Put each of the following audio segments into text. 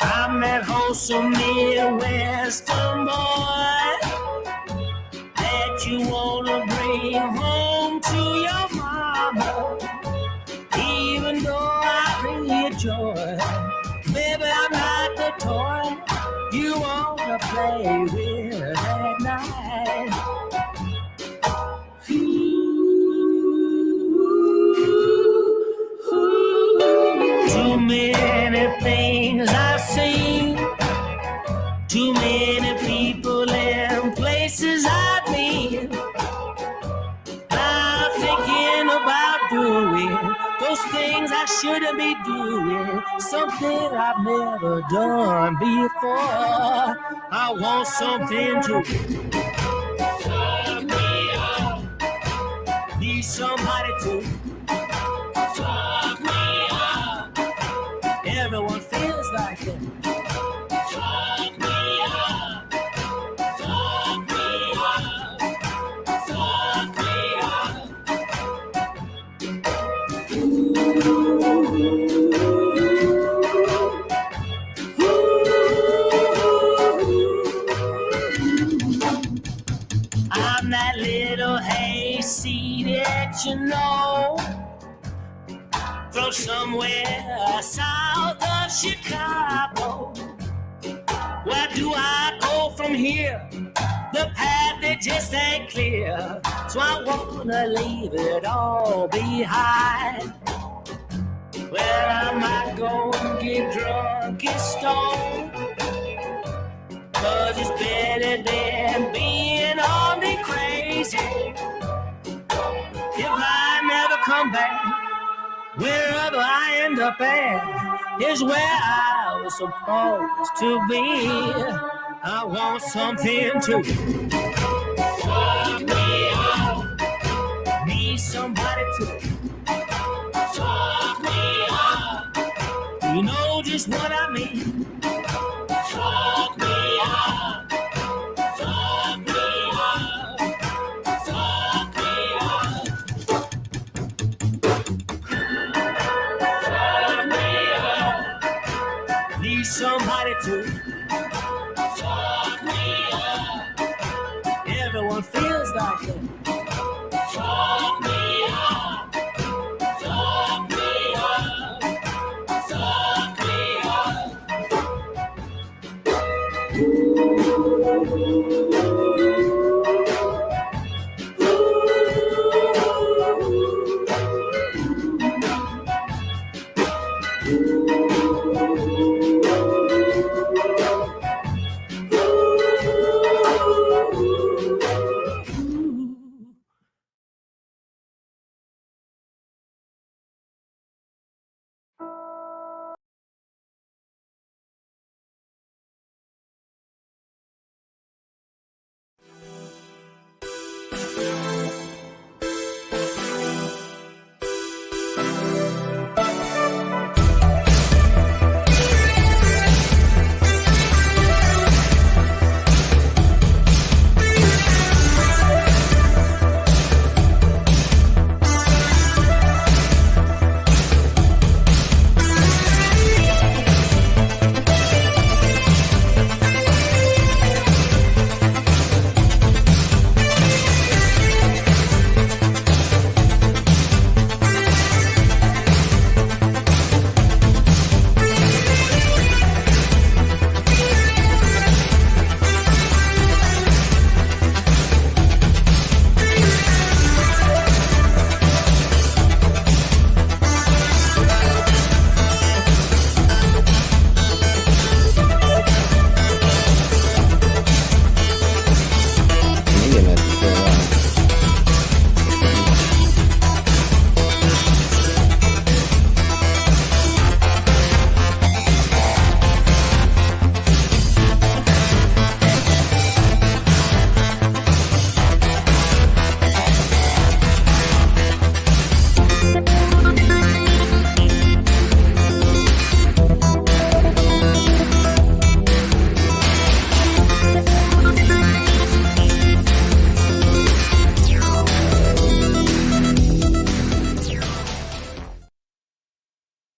I'm that wholesome Midwestern boy that you wanna bring home to your mama. Even though I bring you joy, baby, I'm not the toy you wanna play with at night. Too many things I've seen, too many people and places I've been. I'm thinking about doing those things I shouldn't be doing, something I've never done before. I want something to shut me up. Need somebody to shut me up. Everyone feels like it. Shut me up. Shut me up. Shut me up. I'm that little hayseed that you know, from somewhere south of Chicago. Where do I go from here? The path that just ain't clear, so I wanna leave it all behind. Where I might go and get drunk and stoned, 'cause it's better than being on the crazy. If I never come back, wherever I end up at is where I was supposed to be. I want something to shut me up. Need somebody to shut me up. You know just what I mean. Shut me up. Shut me up. Shut me up. Shut me up. Need somebody to shut me up. Everyone feels like it. Shut me up. Shut me up. Shut me up.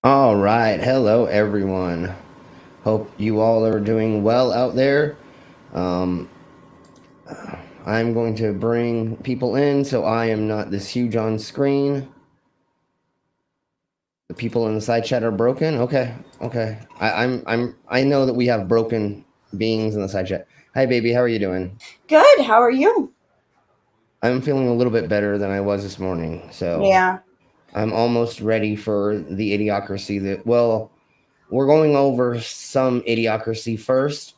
All right. Hello, everyone. Hope you all are doing well out there. I'm going to bring people in so I am not this huge on screen. The people in the side chat are broken. Okay. I know that we have broken beings in the side chat. Hi, baby. How are you doing? Good. How are you? I'm feeling a little bit better than I was this morning. So yeah, I'm almost ready for the idiocracy we're going over some idiocracy first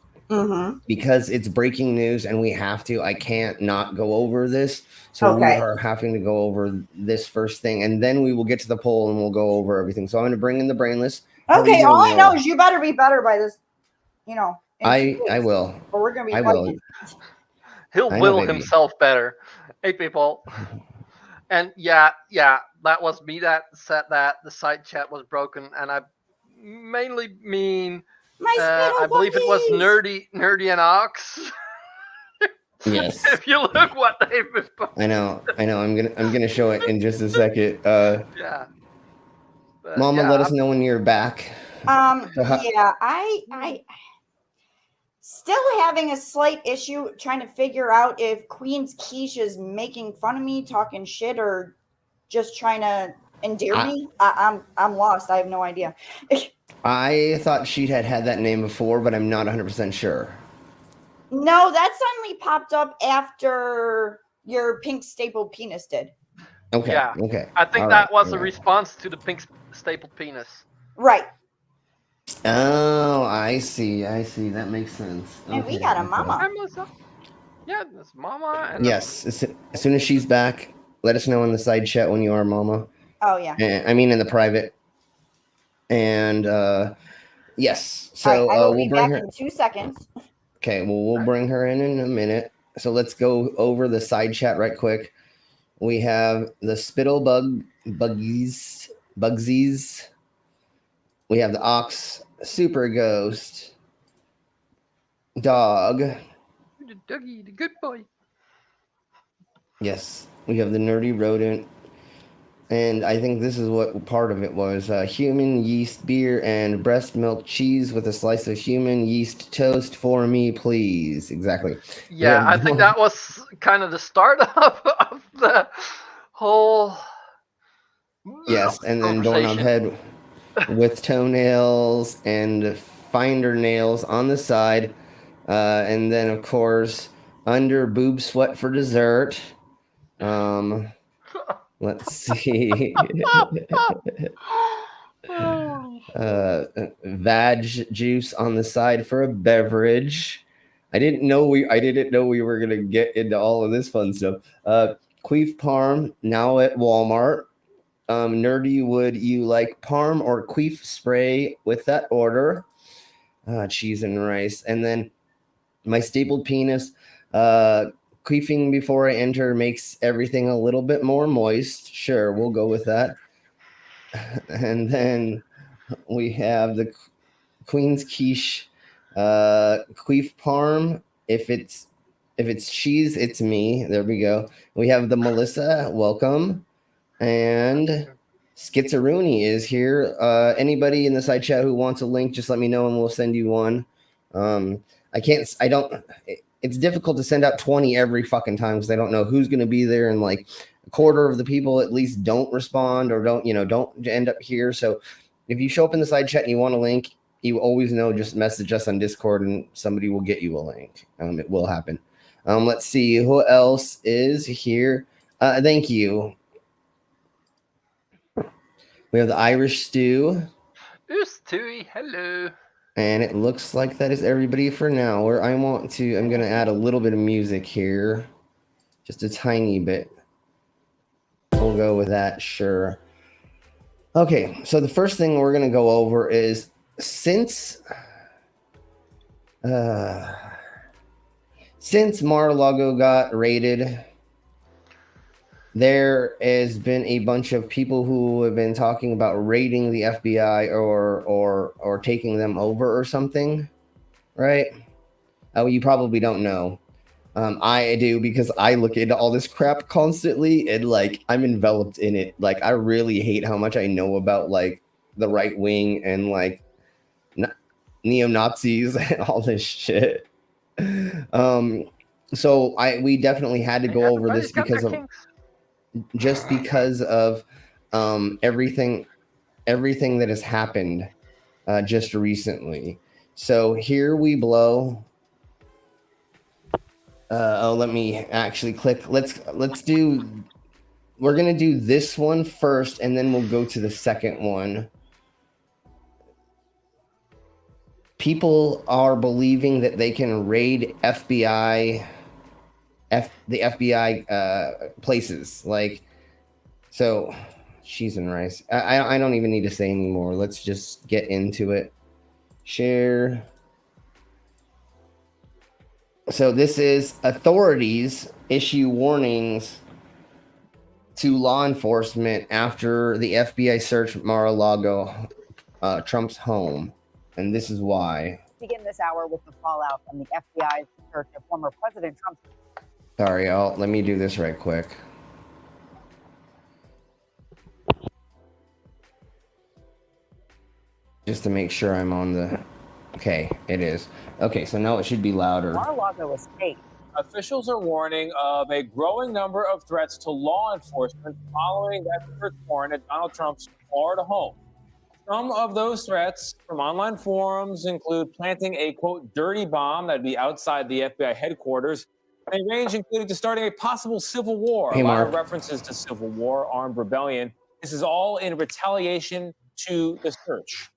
because it's breaking news and we have to. I can't not go over this. So we are having to go over this first thing, and then we will get to the poll and we'll go over everything. So I'm going to bring in the brainless. Okay, all I know is you better be better by this, I will. Or we're going to be fighting. He'll will himself better. Hey, people. And yeah, that was me that said that the side chat was broken, and I mainly mean I believe it was nerdy and Ox. Yes. If you look what they've been posting. I know. I'm gonna show it in just a second. Yeah. Mama, let us know when you're back. I still having a slight issue trying to figure out if Queen's Quiche is making fun of me, talking shit, or just trying to endear me. I'm lost. I have no idea. I thought she had that name before, but I'm not 100% sure. No, that suddenly popped up after your pink stapled penis did. Okay. Yeah. Okay. I think that was a response to the pink stapled penis. Right. Oh, I see. That makes sense. And we got a mama. Yeah, that's mama. And yes. As soon as she's back, let us know in the side chat when you are mama. Oh, yeah. I mean in the private. And yes. So I will we'll be bring back her in 2 seconds. Okay, well, we'll bring her in a minute. So let's go over the side chat right quick. We have the Spittle Bugsies. We have the Ox, Super Ghost, Dog. The Dougie, the good boy. Yes, we have the Nerdy Rodent. And I think this is what part of it was. Human yeast beer and breast milk cheese with a slice of human yeast toast for me, please. Exactly. Yeah, I think that was kind of the start of the whole. Yes, and then Doorknob Head with toenails and finder nails on the side. And then, of course, under boob sweat for dessert. Let's see. Vag juice on the side for a beverage. I didn't know we were gonna get into all of this fun stuff. Queef Parm now at Walmart. Nerdy, would you like Parm or Queef spray with that order? Cheese and rice. And then my stapled penis. Queefing before I enter makes everything a little bit more moist. Sure, we'll go with that. And then we have the Queen's Quiche, Queef Parm. If it's cheese, it's me. There we go. We have the Melissa. Welcome. And Schizoroony is here. Anybody in the side chat who wants a link, just let me know and we'll send you one. It's difficult to send out 20 every fucking time because I don't know who's going to be there, and like a quarter of the people at least don't respond or don't end up here. So if you show up in the side chat and you want a link, you always know, just message us on Discord and somebody will get you a link. It will happen. Let's see who else is here. Thank you. We have the Irish Stew. Ooh, Stewie, hello. And it looks like that is everybody for now. I'm going to add a little bit of music here. Just a tiny bit. We'll go with that, sure. Okay, so the first thing we're going to go over is since Mar-a-Lago got raided, there has been a bunch of people who have been talking about raiding the FBI or taking them over or something, right? Oh, you probably don't know. I do, because I look into all this crap constantly and like I'm enveloped in it. Like I really hate how much I know about like the right wing and like neo-Nazis and all this shit. So we definitely had to go over this because of everything that has happened just recently. So here we blow. Let me actually click. We're gonna do this one first, and then we'll go to the second one. People are believing that they can raid the FBI places, like, so cheese and rice. I don't even need to say anymore. Let's just get into it. Share. So this is authorities issue warnings to law enforcement after the FBI searched Mar-a-Lago, Trump's home. And this is why. Begin this hour with the fallout from the FBI's search of former President Trump. Sorry, let me do this right quick. Just to make sure I'm on the... Okay, it is. Okay, so now it should be louder. Mar-a-Lago estate. Officials are warning of a growing number of threats to law enforcement following that search warrant at Donald Trump's Florida home. Some of those threats from online forums include planting a, quote, dirty bomb that'd be outside the FBI headquarters. They range including to starting a possible civil war. Hey, a lot Mark. of references to civil war, armed rebellion. This is all in retaliation to the search.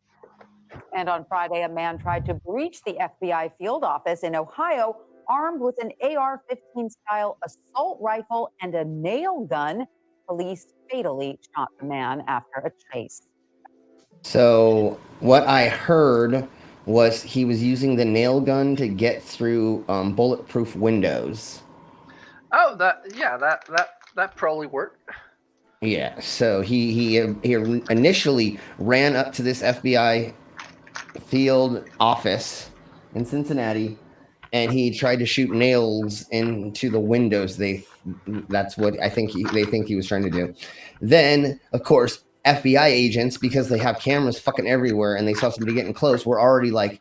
And on Friday, a man tried to breach the FBI field office in Ohio, armed with an AR-15 style assault rifle and a nail gun. Police fatally shot the man after a chase. So what I heard was he was using the nail gun to get through bulletproof windows. Oh, that probably worked. Yeah. So he initially ran up to this FBI field office in Cincinnati, and he tried to shoot nails into the windows. That's what I think they think he was trying to do. Then, of course, FBI agents, because they have cameras fucking everywhere and they saw somebody getting close, were already like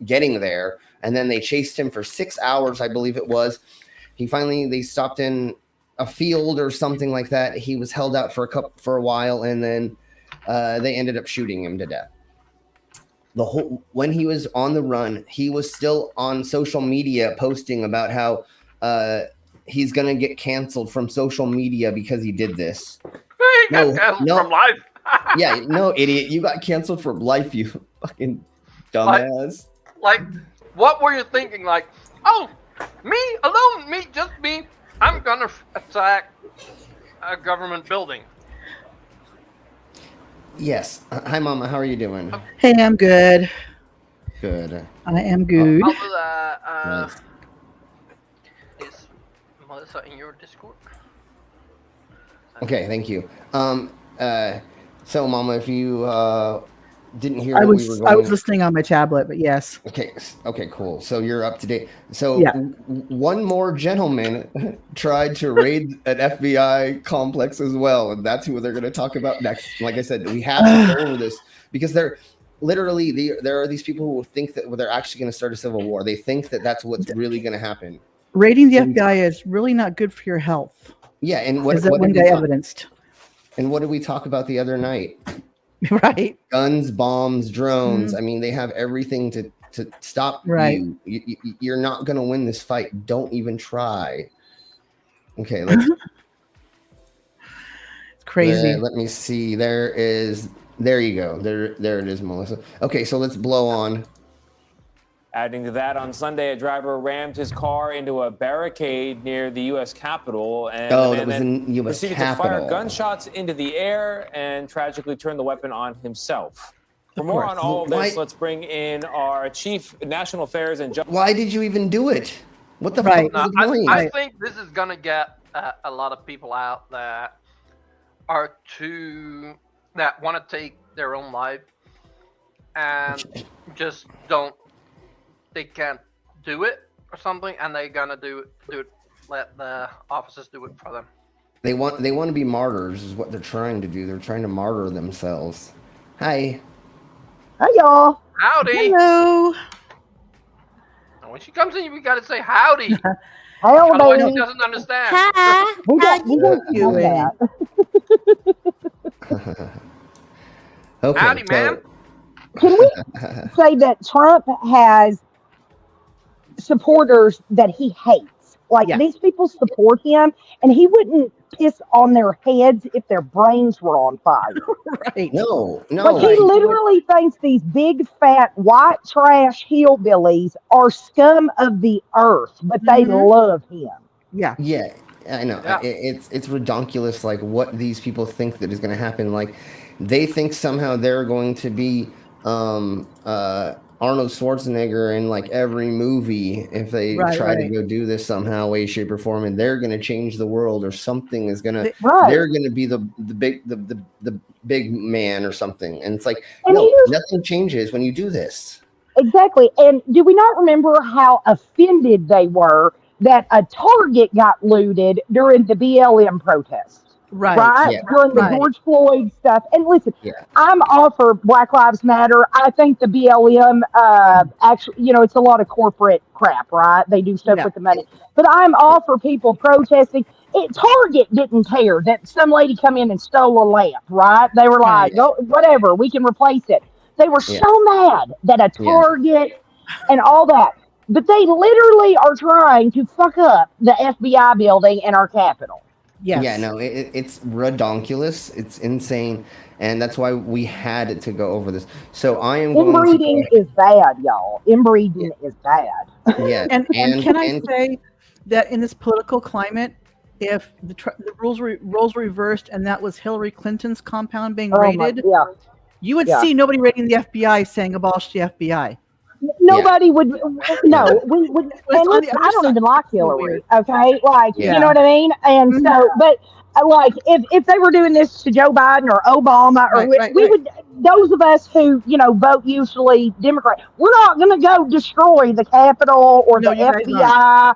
getting there. And then they chased him for 6 hours, I believe it was. They stopped in a field or something like that. He was held out for a while, and then they ended up shooting him to death. When he was on the run, he was still on social media posting about how he's gonna get canceled from social media because he did this. He got canceled from live. Yeah, no, idiot. You got canceled for life, you fucking dumbass. Like, what were you thinking? Like, oh, me alone, just me. I'm gonna attack a government building. Yes. Hi, Mama. How are you doing? Hey, I'm good. Good. I am good. I'll do that. Nice. Is Melissa in your Discord? Okay, thank you. So, Mama, if you didn't hear I what we were was going... listening on my tablet, but yes. Okay, cool. So you're up to date. So Yeah. One more gentleman tried to raid an FBI complex as well, and that's who they're going to talk about next. Like I said, we have to go over this because they're literally there are these people who think that they're actually going to start a civil war. They think that that's what's really going to happen. Raiding the FBI is really not good for your health. Yeah, and what one guy evidenced. And what did we talk about the other night? Right. Guns, bombs, drones. I mean, they have everything to stop you. You're not going to win this fight. Don't even try. Okay, let's... It's crazy. Let me see. There you go. There it is, Melissa. Okay, so let's blow on. Adding to that, on Sunday, a driver rammed his car into a barricade near the U.S. Capitol, and that was in U.S. proceeded Capitol. to fire gunshots into the air and tragically turned the weapon on himself. For more on all of this, let's bring in our Chief National Affairs and Justice. Why did you even do it? What the fuck was the point? I think this is gonna get a lot of people out that are that want to take their own life and just don't. They can't do it or something, and they're gonna do it. Let the officers do it for them. They want to be martyrs, is what they're trying to do. They're trying to martyr themselves. Hi. Hi, y'all. Howdy. Hello. And when she comes in, we gotta say howdy. Hello, otherwise, she doesn't understand. Hi. Okay. Howdy, ma'am. Can we say that Trump has supporters that he hates? Like, these people support him, and he wouldn't piss on their heads if their brains were on fire. Right. No. But he literally thinks these big, fat, white trash hillbillies are scum of the earth, but they love him. Yeah. Yeah, I know. Yeah. It's redonkulous, like, what these people think that is going to happen. Like, they think somehow they're going to be Arnold Schwarzenegger in like every movie if they try to go do this somehow, way, shape, or form, and they're going to change the world or something is going to. They're going to be the big man or something, and it's like nothing changes when you do this. Exactly, and do we not remember how offended they were that a Target got looted during the BLM protests? Right? Yeah. During the George Floyd stuff. And listen, I'm all for Black Lives Matter. I think the BLM, actually, it's a lot of corporate crap, right? They do stuff with the money. But I'm all for people protesting. Target didn't care that some lady come in and stole a lamp, right? They were like, oh, whatever, we can replace it. They were so mad that a Target and all that. But they literally are trying to fuck up the FBI building and our Capitol. Yes. Yeah, no, it's redonkulous. It's insane. And that's why we had to go over this. So I am Inbreeding is bad, y'all. Inbreeding is bad. Yeah. And can I say that in this political climate, if the roles were reversed and that was Hillary Clinton's compound being raided, you would see nobody raiding the FBI saying abolish the FBI. Nobody would. No, we would. And listen, I don't even like Hillary. Okay, like you know what I mean. And so, but like if they were doing this to Joe Biden or Obama, or we would. Those of us who vote usually Democrat, we're not going to go destroy the Capitol or the FBI.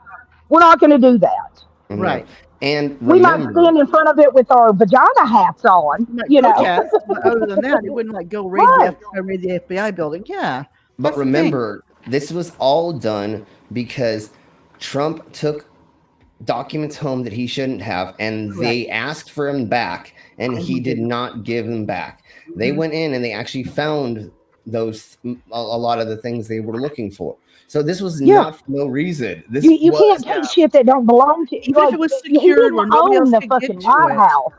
We're not going to do that. Right. And we might stand in front of it with our vagina hats on. But other than that, it wouldn't like go raid the FBI building. Yeah. But remember, this was all done because Trump took documents home that he shouldn't have, and they asked for him back, and he did not give them back. They went in and they actually found a lot of the things they were looking for. So this was not for no reason. This you can't take shit that don't belong to you. Even if it was secured, he didn't own the fucking White House.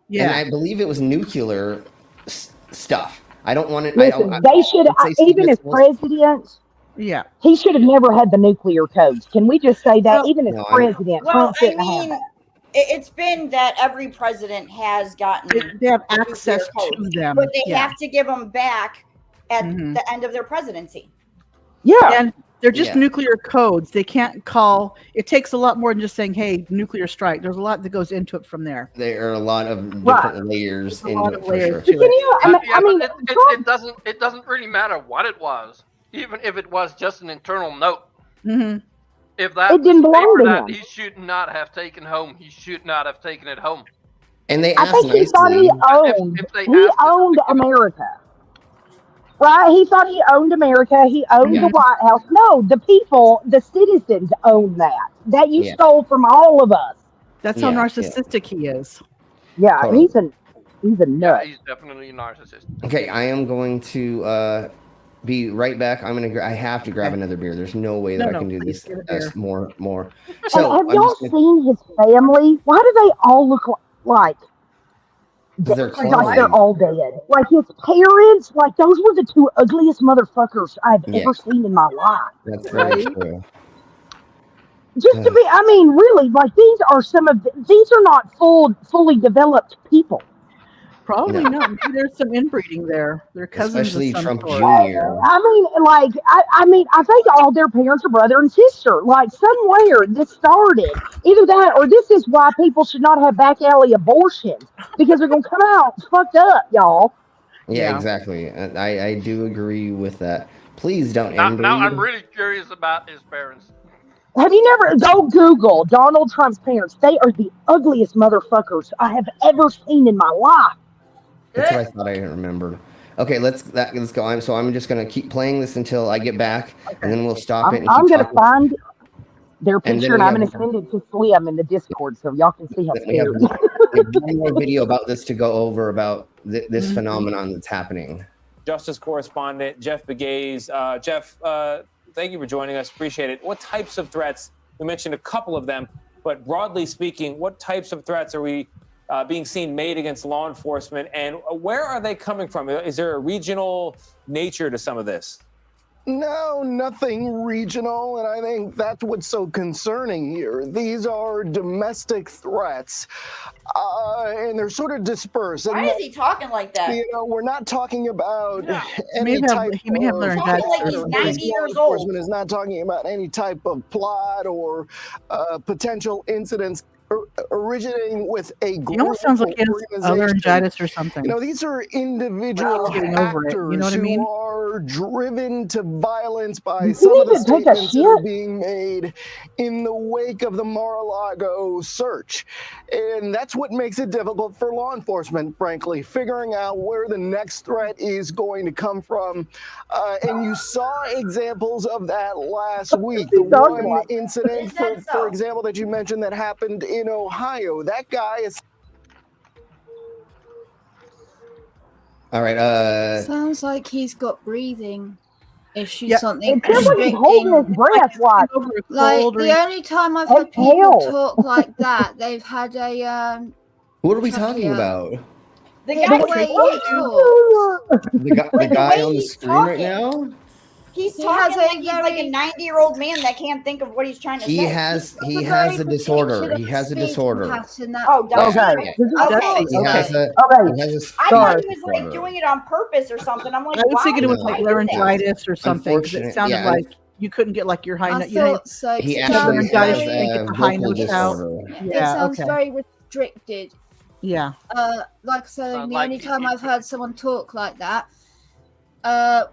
Yeah, and I believe it was nuclear. stuff. I don't want it. Listen, they should even as president. Yeah, he should have never had the nuclear codes. Can we just say that? Even as president, well, Trump shouldn't have that. It's been that every president has gotten they have access to them, but they have to give them back at the end of their presidency. Yeah, and they're just nuclear codes. They can't call. It takes a lot more than just saying, "Hey, nuclear strike." There's a lot that goes into it from there. There are a lot of different layers into it for sure. It doesn't really matter what it was, even if it was just an internal note. Mm-hmm. If that it didn't belong paper to that him. he should not have taken home, he should not have taken it home. And they I think he thought he owned America. Right? He thought he owned America. He owned the White House. No, the people, the citizens own that you stole from all of us. That's how narcissistic he is. Yeah, Totally. he's a nut. He's definitely a narcissist. Okay, I am going to be right back. I have to grab another beer. There's no way that I can do this more. So have y'all seen his family? Why do they all look like they're all dead? Like his parents, like those were the two ugliest motherfuckers I've ever seen in my life. That's very true. Just to be, I mean, really, like these are not fully developed people. Probably not. Maybe there's some inbreeding there. They're cousins, especially of some Trump sort. Jr. I mean, like, I think all their parents are brother and sister. Like somewhere this started. Either that, or this is why people should not have back alley abortions because they're gonna come out fucked up, y'all. Yeah, exactly. I do agree with that. Please don't inbreed. Now I'm really curious about his parents. Have you never go Google Donald Trump's parents? They are the ugliest motherfuckers I have ever seen in my life. That's what I thought I remembered. Okay, let's go. I'm just gonna keep playing this until I get back, and then we'll stop it. I'm gonna find their picture and I'm gonna send it to Slim in the Discord so y'all can see how scary. We have one more video about this to go over about this phenomenon that's happening. Justice correspondent Jeff Begays. Jeff, thank you for joining us. Appreciate it. What types of threats? We mentioned a couple of them, but broadly speaking, what types of threats are we being seen made against law enforcement, and where are they coming from? Is there a regional nature to some of this? No, nothing regional, and I think that's what's so concerning here. These are domestic threats, and they're sort of dispersed. Why is he talking like that? You know, we're not talking about any He may have learned that. Like he's 90 years old. Enforcement is not talking about any type of plot or potential incidents originating with a group. He almost sounds like he has laryngitis or something. You know, these are individual actors You know what I mean? who are driven to violence by some of the statements that are being made in the wake of the Mar-a-Lago search. And that's what makes it difficult for law enforcement, frankly, figuring out where the next threat is going to come from. And you saw examples of that last week. The one incident, for example, that you mentioned that happened in Ohio. That guy is... All right. Sounds like he's got breathing issues, something. It feels like he's holding his breath. Like the only time I've heard people talk like that, they've had a. What are we talking about? The guy on the screen right now? He's talking like he's like a 90-year-old man that can't think of what he's trying to say. He has a disorder. He has a disorder. Oh, okay. He has a I thought he was like doing it on purpose or something. I'm like, I was thinking it was like laryngitis or something. It sounded like you couldn't get like your high note. He actually has a vocal disorder. It sounds very restricted. Yeah. Like I said, the only time I've heard someone talk like that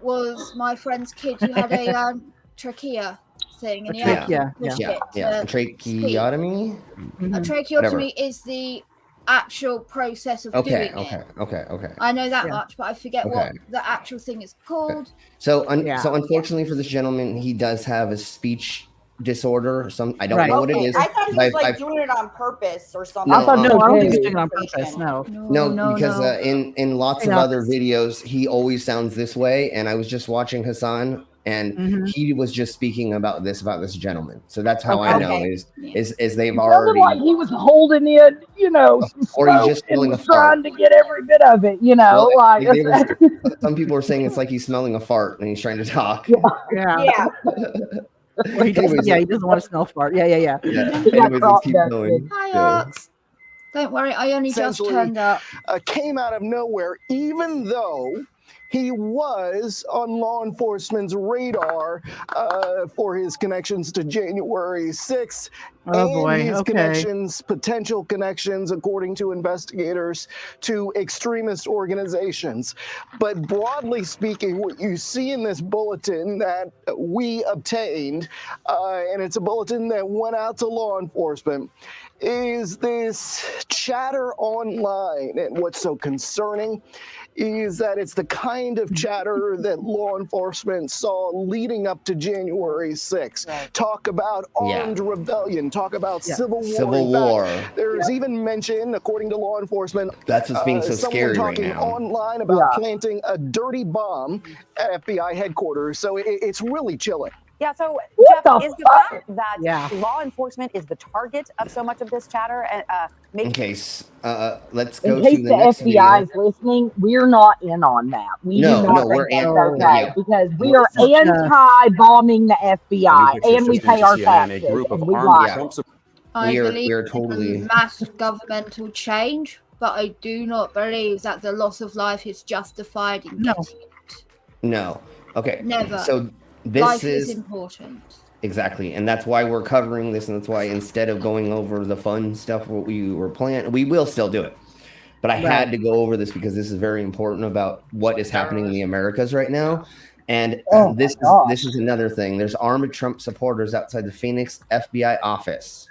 was my friend's kid who had a trachea thing, and tracheotomy. A tracheotomy is the actual process of doing it. Okay. I know that much, but I forget what the actual thing is called. So unfortunately for this gentleman, he does have a speech disorder or some. I don't know what it is. I thought he was like doing it on purpose or something. I don't think he's doing it on purpose. No, because in lots of other videos, he always sounds this way. And I was just watching Hassan And he was just speaking about this gentleman. So that's how I know is they've it already like he was holding in, some or he's smoke just and smelling a was trying fart. to get every bit of it, Some people are saying it's like he's smelling a fart and he's trying to talk. Yeah. Yeah. He doesn't want to smell fart. Yeah. Anyways, let's keep going. Hi, Ox. Don't worry, I only just turned up. Came out of nowhere, even though he was on law enforcement's radar for his connections to January 6th his potential connections, according to investigators, to extremist organizations. But broadly speaking, what you see in this bulletin that we obtained, and it's a bulletin that went out to law enforcement, is this chatter online. And what's so concerning is that it's the kind of chatter that law enforcement saw leading up to January 6th. Right. Talk about armed rebellion, talk about civil war. There's even mention, according to law enforcement, that's what's being so scary right now. Someone talking online about planting a dirty bomb at FBI headquarters. So it's really chilling. Yeah, so Jeff, is the fact that law enforcement is the target of so much of this chatter? In case, let's go in case to the next FBI video. is listening, we're not in on that. We do not think that's okay because we are anti-bombing the FBI and we pay our taxes. I believe in mass governmental change, but I do not believe that the loss of life is justified in getting it. No. Okay. Never. So life is important. Exactly. And that's why we're covering this. And that's why instead of going over the fun stuff, what we were planning, we will still do it. But I had to go over this because this is very important about what is happening in the Americas right now. And this is another thing. There's armed Trump supporters outside the Phoenix FBI office.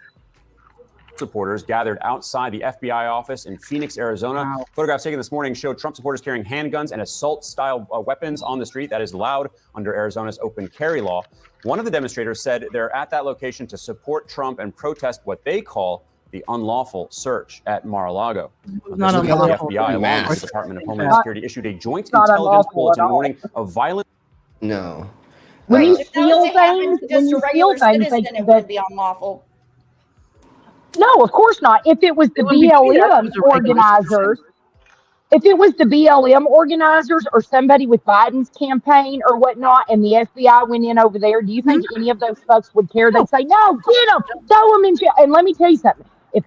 Supporters gathered outside the FBI office in Phoenix, Arizona. Wow. Photographs taken this morning show Trump supporters carrying handguns and assault-style weapons on the street. That is allowed under Arizona's open carry law. One of the demonstrators said they're at that location to support Trump and protest what they call the unlawful search at Mar-a-Lago. The FBI, along with the Department of Homeland Security, issued a joint intelligence bulletin warning of violent. No. When you steal things, it would be unlawful. No, of course not. If it was the BLM organizers, or somebody with Biden's campaign or whatnot, and the FBI went in over there, do you think any of those folks would care? They'd say, no, get them, throw them in jail. And let me tell you something. If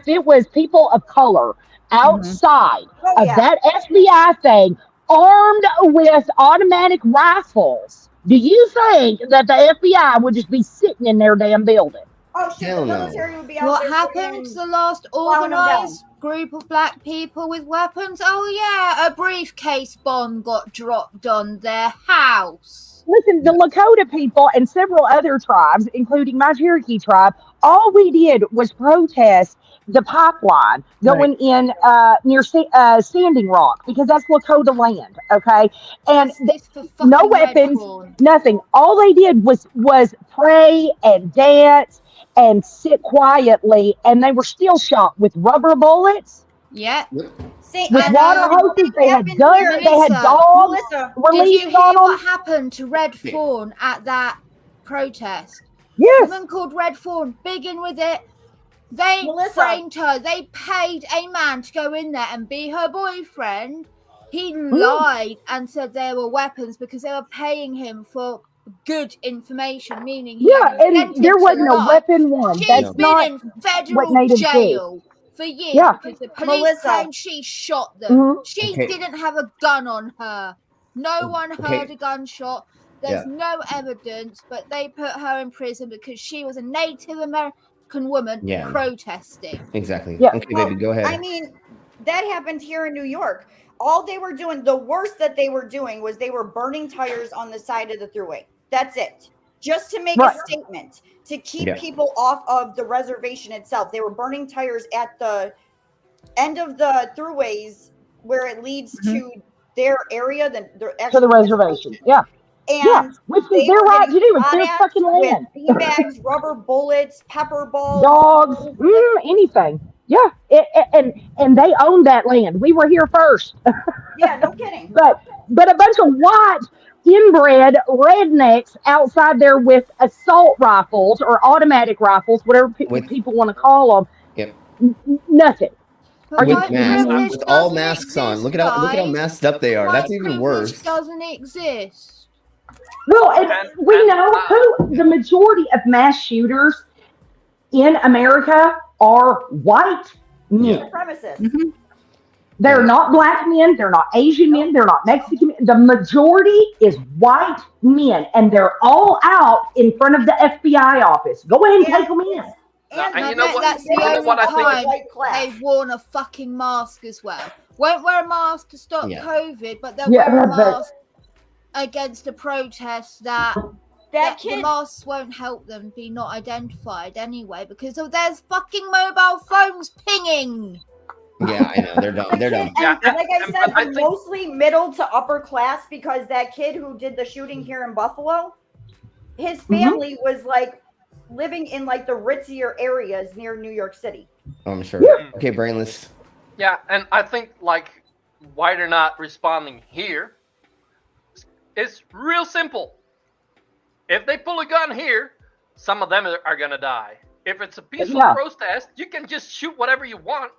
it was people of color outside of that FBI thing, armed with automatic rifles, do you think that the FBI would just be sitting in their damn building? Oh shit, the military would be out What there happened to the last organized group of black people with weapons? Oh yeah, a briefcase bomb got dropped on their house. Listen, the Lakota people and several other tribes, including my Cherokee tribe, all we did was protest the pipeline going in near Standing Rock because that's Lakota land, okay? And no weapons, nothing. All they did was pray and dance and sit quietly, and they were still shot with rubber bullets. Yeah. See, with water hoses, they had guns, they had dogs. Did you hear what happened to Red Fawn at that protest? Yes. A woman called Red Fawn, big in with it. They framed her. They paid a man to go in there and be her boyfriend. He lied and said there were weapons because they were paying him for good information, meaning and there wasn't a weapon one. She's been in federal jail for years because the police claimed she shot them. She didn't have a gun on her. No one heard a gunshot. There's no evidence, but they put her in prison because she was a Native American woman protesting. Exactly. Yeah. Okay, baby, go ahead. I mean, that happened here in New York. All they were doing, the worst that they were doing was they were burning tires on the side of the thruway. That's it. Just to make a statement, to keep people off of the reservation itself. They were burning tires at the end of the thruways where it leads to their area, to the reservation. Yeah. And which is their right to do. It's their fucking land. Bean bags, rubber bullets, pepper balls, dogs, anything. Yeah, and they owned that land. We were here first. Yeah, no kidding. But a bunch of white inbred rednecks outside there with assault rifles or automatic rifles, whatever people want to call them. Yep. Nothing. But with masks, with all masks on. Look at how masked up they are. That's even worse. Doesn't exist. Well, and we know who the majority of mass shooters in America are white men. Supremacists. Mm-hmm. They're not black men. They're not Asian men. They're not Mexican men. The majority is white men, and they're all out in front of the FBI office. Go ahead and take them in. And you know what? That's the only time they've worn a fucking mask as well. Won't wear a mask to stop COVID, but they'll wear a mask against a protest that the masks won't help them be not identified anyway because there's fucking mobile phones pinging. Yeah, I know. They're dumb. They're dumb. And like I said, I'm mostly middle to upper class because that kid who did the shooting here in Buffalo, his family was like living in like the ritzier areas near New York City. Oh, I'm sure. Yeah. Okay, brainless. Yeah, and I think like why they're not responding here is real simple. If they pull a gun here, some of them are gonna die. If it's a peaceful protest, you can just shoot whatever you want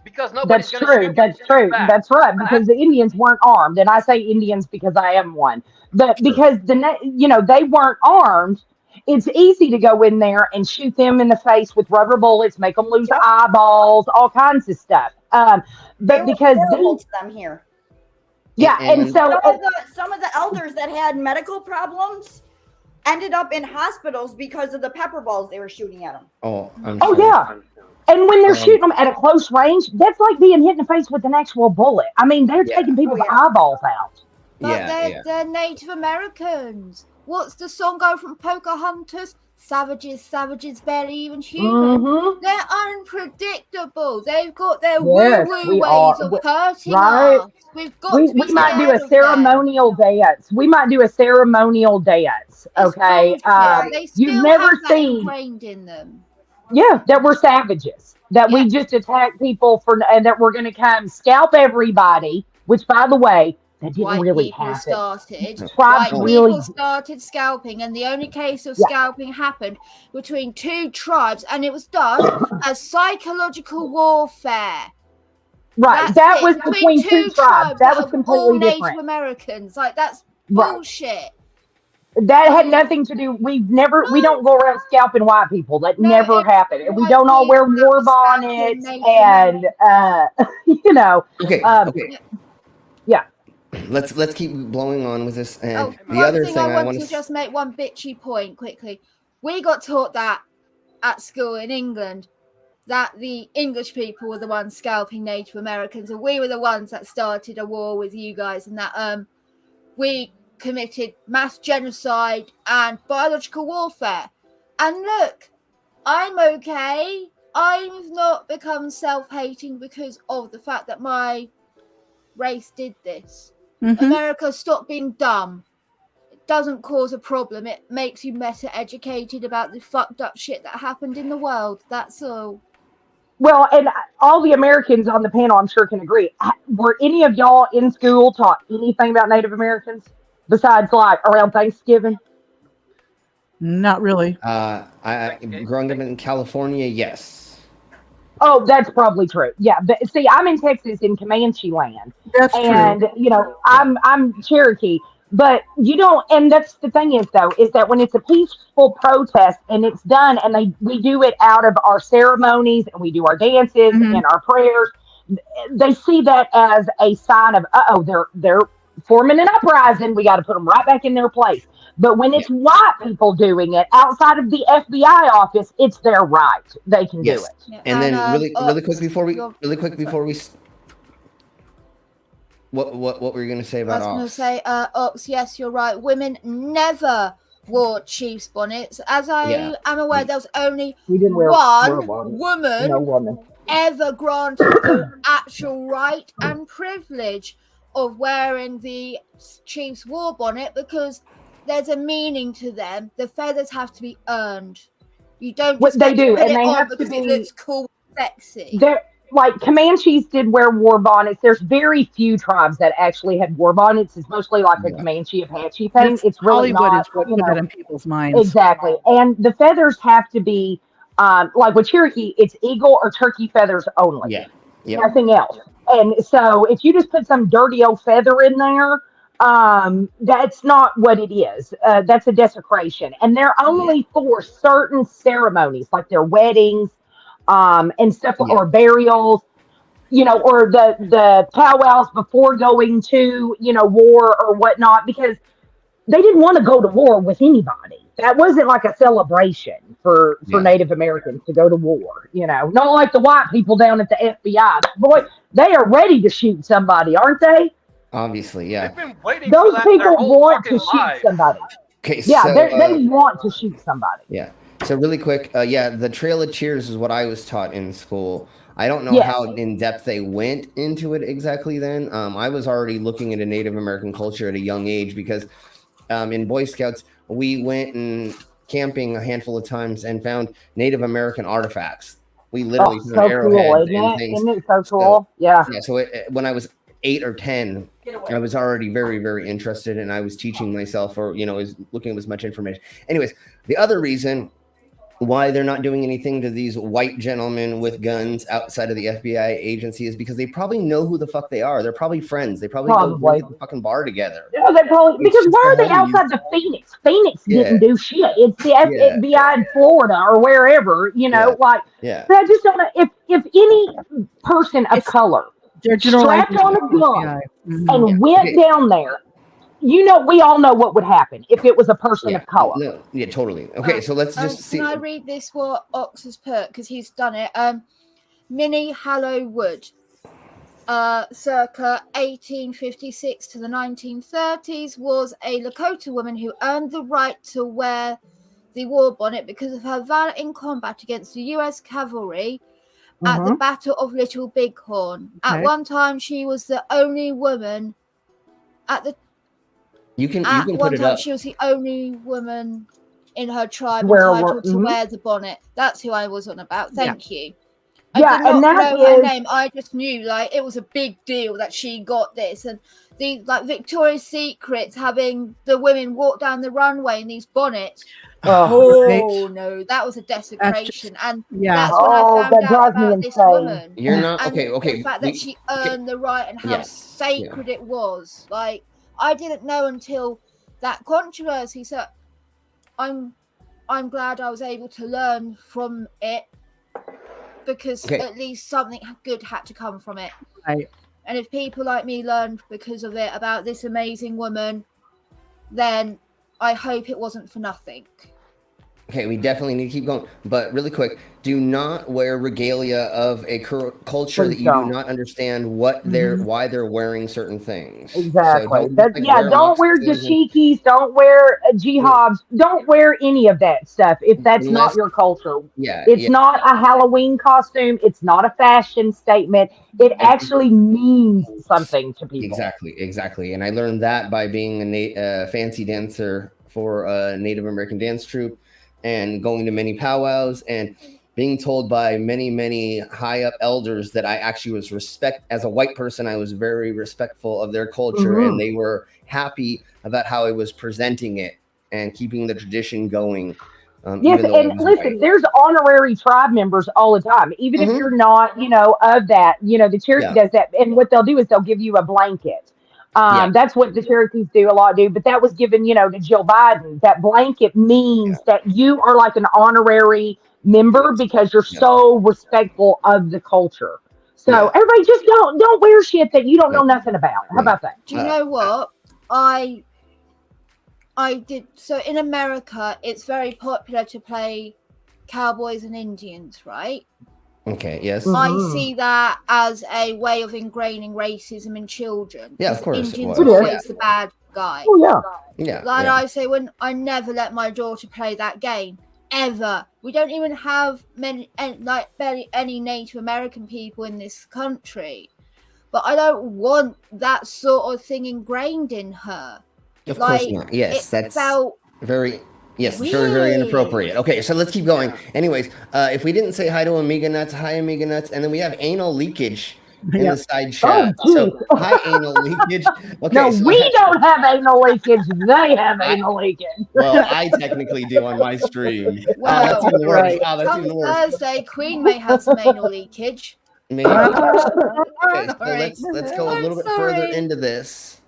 because nobody's gonna shoot. That's true. That's right. Because the Indians weren't armed, and I say Indians because I am one. But because they weren't armed. It's easy to go in there and shoot them in the face with rubber bullets, make them lose eyeballs, all kinds of stuff. But because to them here, and so some of the elders that had medical problems ended up in hospitals because of the pepper balls they were shooting at them. Oh, yeah. And when they're shooting them at a close range, that's like being hit in the face with an actual bullet. I mean, they're taking people's eyeballs out. But they're Native Americans. What's the song go from Pocahontas? Savages, savages, barely even human. Mm-hmm. They're unpredictable. They've got their woo-woo ways of hurting us. We've got to be we might do a ceremonial dance. We might do a ceremonial dance. Okay. You've never seen ingrained in them. Yeah, that we're savages. That we just attack people and that we're going to come scalp everybody. Which, by the way, that didn't really happen. White people started scalping, and the only case of scalping happened between two tribes, and it was done as psychological warfare. Right, that was between two tribes. That was completely different. Native Americans, like that's bullshit. That had nothing to do. We don't go around scalping white people. That never happened. And we don't all wear war bonnets, and Okay. Yeah. Let's keep blowing on with this. And the one other thing thing I want to just make one bitchy point quickly. We got taught that at school in England that the English people were the ones scalping Native Americans, and we were the ones that started a war with you guys, and that we committed mass genocide and biological warfare. And look, I'm okay. I've not become self-hating because of the fact that my race did this. America, stop being dumb. It doesn't cause a problem. It makes you better educated about the fucked up shit that happened in the world. That's all. Well, and all the Americans on the panel, I'm sure, can agree. Were any of y'all in school taught anything about Native Americans besides like around Thanksgiving? Not really. I growing up in California, yes. Oh, that's probably true. Yeah, but see, I'm in Texas in Comanche land. That's true. And I'm Cherokee. But and that's the thing is that when it's a peaceful protest and it's done and we do it out of our ceremonies and we do our dances and our prayers, they see that as a sign of, they're forming an uprising. We got to put them right back in their place. But when it's white people doing it outside of the FBI office, it's their right. They can do it. Yeah. And then really quick before we what were you going to say about Ox? I was going to say, Ox, yes, you're right. Women never wore chief's bonnets. As I am aware, there was only one woman ever granted the actual right and privilege of wearing the chief's war bonnet because there's a meaning to them. The feathers have to be earned. You don't just they do, and they have because to be. It looks cool sexy. Like Comanches did wear war bonnets. There's very few tribes that actually had war bonnets. It's mostly like a Comanche Apache thing. It's really Hollywood not. is what put that in people's minds. Exactly. And the feathers have to be like with Cherokee, it's eagle or turkey feathers only. Yeah. Yep. Nothing else. And so if you just put some dirty old feather in there, that's not what it is. That's a desecration. And they're only for certain ceremonies, like their weddings, and stuff, or burials, or the powwows before going to, war or whatnot, because they didn't want to go to war with anybody. That wasn't like a celebration for Native Americans to go to war, not like the white people down at the FBI. Boy, they are ready to shoot somebody, aren't they? Obviously, yeah. They've been waiting Those for that people their whole want to fucking shoot somebody. Okay, Yeah, so, they want to shoot somebody. Yeah. So really quick, the Trail of Cheers is what I was taught in school. I don't know how in depth they went into it exactly then. I was already looking into Native American culture at a young age because in Boy Scouts, we went and camping a handful of times and found Native American artifacts. We literally found arrowheads and things. Isn't it so cool? Yeah. So when I was 8 or 10, I was already very, very interested, and I was teaching myself, or was looking at as much information. Anyways, the other reason why they're not doing anything to these white gentlemen with guns outside of the FBI agency is because they probably know who the fuck they are. They're probably friends. They probably go drink at the fucking bar together. Yeah, they probably, because why are they outside the Phoenix? Phoenix didn't do shit. It's the FBI in Florida or wherever, I just don't know if any person of color strapped on a gun and went down there. We all know what would happen if it was a person of color. No, yeah, totally. Okay, so let's just see. Can I read this what Ox has put, because he's done it? Minnie Hallowwood, circa 1856 to the 1930s, was a Lakota woman who earned the right to wear the war bonnet because of her valor in combat against the U.S. cavalry at the Battle of Little Bighorn. At one time, she was the only woman at the You can put it up. She was the only woman in her tribe entitled to wear the bonnet. That's who I was on about. Thank you. I did not know her name. I just knew it was a big deal that she got this, and the Victoria's Secret having the women walk down the runway in these bonnets. No, that was a desecration, and that's when I found out about this woman. You're not okay. The fact that she earned the right and how sacred it was, I didn't know until that controversy. So I'm glad I was able to learn from it, because at least something good had to come from it. Right. And if people like me learned because of it about this amazing woman, then I hope it wasn't for nothing. Okay, we definitely need to keep going. But really quick, do not wear regalia of a culture that you do not understand why they're wearing certain things. Exactly. So don't wear dashikis, don't wear jihadis, don't wear any of that stuff if that's not your culture. It's not a Halloween costume. It's not a fashion statement. It actually means something to people. Exactly. And I learned that by being a fancy dancer for a Native American dance troupe, and going to many powwows and being told by many, many high up elders that I actually was as a white person, I was very respectful of their culture, and they were happy about how I was presenting it and keeping the tradition going. Yes, and listen, there's honorary tribe members all the time, even if you're not, of that, the Cherokee does that. And what they'll do is they'll give you a blanket. That's what the Cherokees do a lot, but that was given, to Jill Biden. That blanket means that you are like an honorary member because you're so respectful of the culture. So everybody just don't wear shit that you don't know nothing about. How about that? Do you know what? I did. So in America, it's very popular to play cowboys and Indians, right? Okay, yes. I see that as a way of ingraining racism in children. Yeah, of course. Indians are always the bad guy. Oh, yeah. I say, when I never let my daughter play that game, ever. We don't even have barely any Native American people in this country. But I don't want that sort of thing ingrained in her. Of course not. Yes, that's very Yes, it's very, very inappropriate. Okay, so let's keep going. Anyways, if we didn't say hi to Amiga Nuts, hi Amiga Nuts, and then we have anal leakage in the side chat. So hi anal leakage. Okay, no, so we don't have anal leakage. They have anal leakage. Well, I technically do on my stream. Well, that's even worse. right. That's even worse. Thursday, Queen may have some anal leakage. Maybe. Okay, so Sorry. let's go a little bit further into this.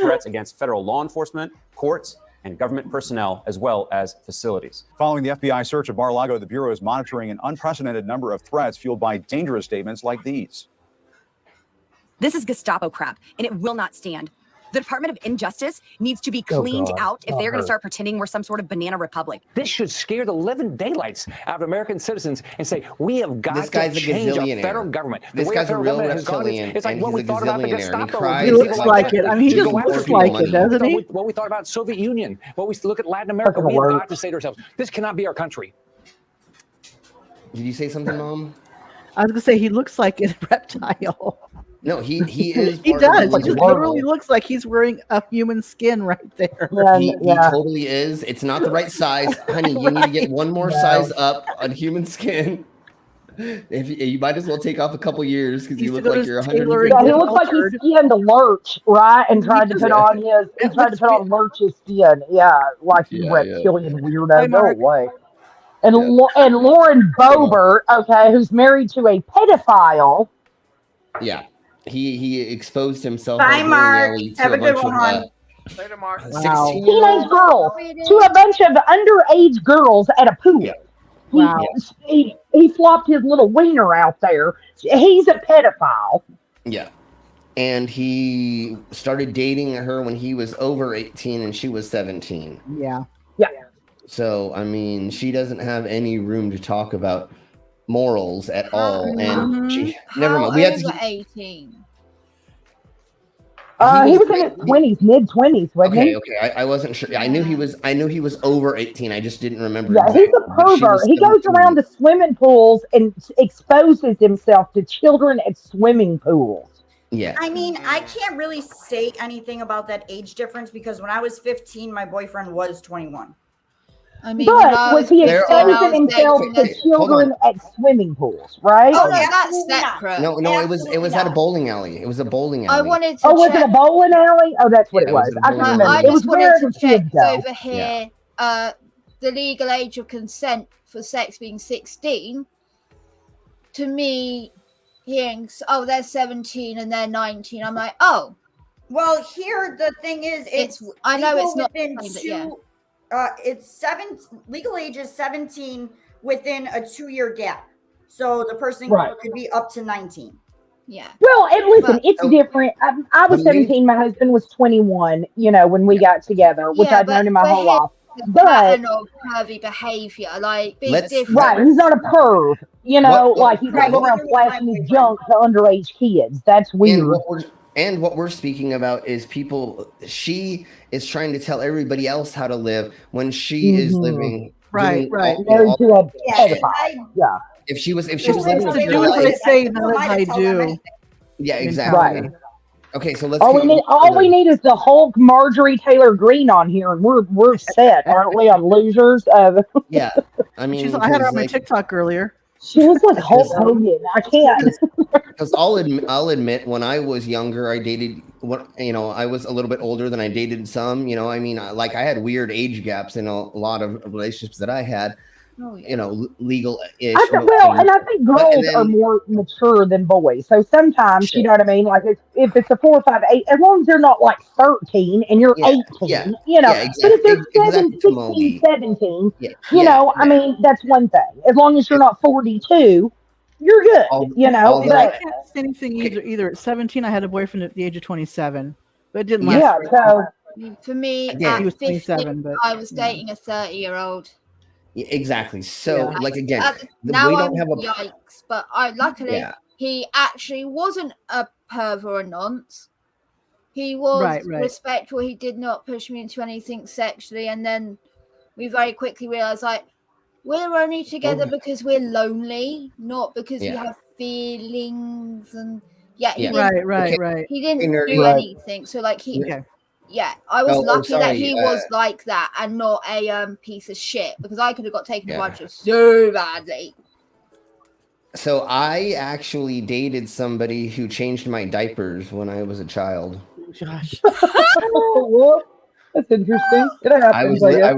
Threats against federal law enforcement, courts, and government personnel, as well as facilities. Following the FBI search of Mar-a-Lago, the Bureau is monitoring an unprecedented number of threats fueled by dangerous statements like these. This is Gestapo crap, and it will not stand. The Department of Injustice needs to be cleaned out if they're going to start pretending we're some sort of banana republic. This should scare the living daylights out of American citizens and say, we have got to change our federal government. This guy's a real reptilian. It's like what we thought about the Gestapo. He looks like it. I mean, he just looks like it, doesn't he? What we thought about Soviet Union, what we look at Latin America, we have got to say to ourselves, this cannot be our country. Did you say something, Mom? I was going to say he looks like a reptile. No, he is. He does. He just literally looks like he's wearing a human skin right there. He totally is. It's not the right size, honey. You need to get one more size up on human skin. If you might as well take off a couple years because you look like you're 100. Yeah, he looks like he's skinned Lurch, right? And tried to put on Lurch's skin. Yeah, like he reptilian weirdo. No way. And Lauren Boebert, okay, who's married to a pedophile. Yeah. He exposed himself. Bye, Mark. Have a good one. Later, Mark. Teenage girls to a bunch of underage girls at a pool. Yeah. Wow. He flopped his little wiener out there. He's a pedophile. Yeah. And he started dating her when he was over 18 and she was 17. Yeah. Yeah. So, I mean, she doesn't have any room to talk about morals at all. And she never mind. We had to 18. He was in his 20s, mid-20s, wasn't he? Okay. I wasn't sure. I knew he was over 18. I just didn't remember. Yeah, he's a pervert. He goes around to swimming pools and exposes himself to children at swimming pools. Yeah. I mean, I can't really say anything about that age difference because when I was 15, my boyfriend was 21. I mean, but was he exposing himself to children at swimming pools, right? Oh, yeah, that's separate. No, it was at a bowling alley. It was a bowling alley. I wanted to was it a bowling alley? Oh, that's what it was. I can remember. I It was just where wanted the to check kids go. over here the legal age of consent for sex being 16. To me, hearing, they're 17 and they're 19, I'm like, oh. Well, here the thing is, I know it's not within legal age is 17 within a 2-year gap. So the person could be up to 19. Yeah. Well, and listen, it's different. I was 17. My husband was 21, when we got together, which I'd known him my whole life. But curvy behavior, like being different. Right, he's not a perv. He's not going around flashing his junk to underage kids. That's weird. And what we're speaking about is she is trying to tell everybody else how to live when she is living. Right. Married to a pedophile. Yeah. If she was living to do as they say, not as I do. Yeah, exactly. Right. Okay, so let's. All we need is the Hulk Marjorie Taylor Greene on here, and we're set, aren't we? On losers. Yeah, I mean, I had her on my TikTok earlier. She was like Hulk Hogan. I can't. Because I'll admit, when I was younger, I dated. I was a little bit older than I dated some. I mean, I had weird age gaps in a lot of relationships that I had. Oh, yeah. Legal-ish. And I think girls are more mature than boys. So sometimes, you know what I mean? Like if it's a 4 or 5, 8, as long as they're not like 13 and you're 18, exactly. But if they're 16, 17, I mean, that's one thing. As long as you're not 42, you're good, But I can't say anything either. At 17, I had a boyfriend at the age of 27, but it didn't last. Yeah, so for me, he was 15, 27, but I was dating a 30-year-old. Exactly. So, again, now we I'm don't have a yikes, but luckily he actually wasn't a perv or a nonce. He was respectful. He did not push me into anything sexually, and then we very quickly realized we're only together because we're lonely, not because we have feelings. And he didn't right. He didn't do anything. So Yeah, I was lucky that he was like that and not a piece of shit, because I could have got taken to lunch so badly. So I actually dated somebody who changed my diapers when I was a child. Gosh. Well, that's interesting. It happens, I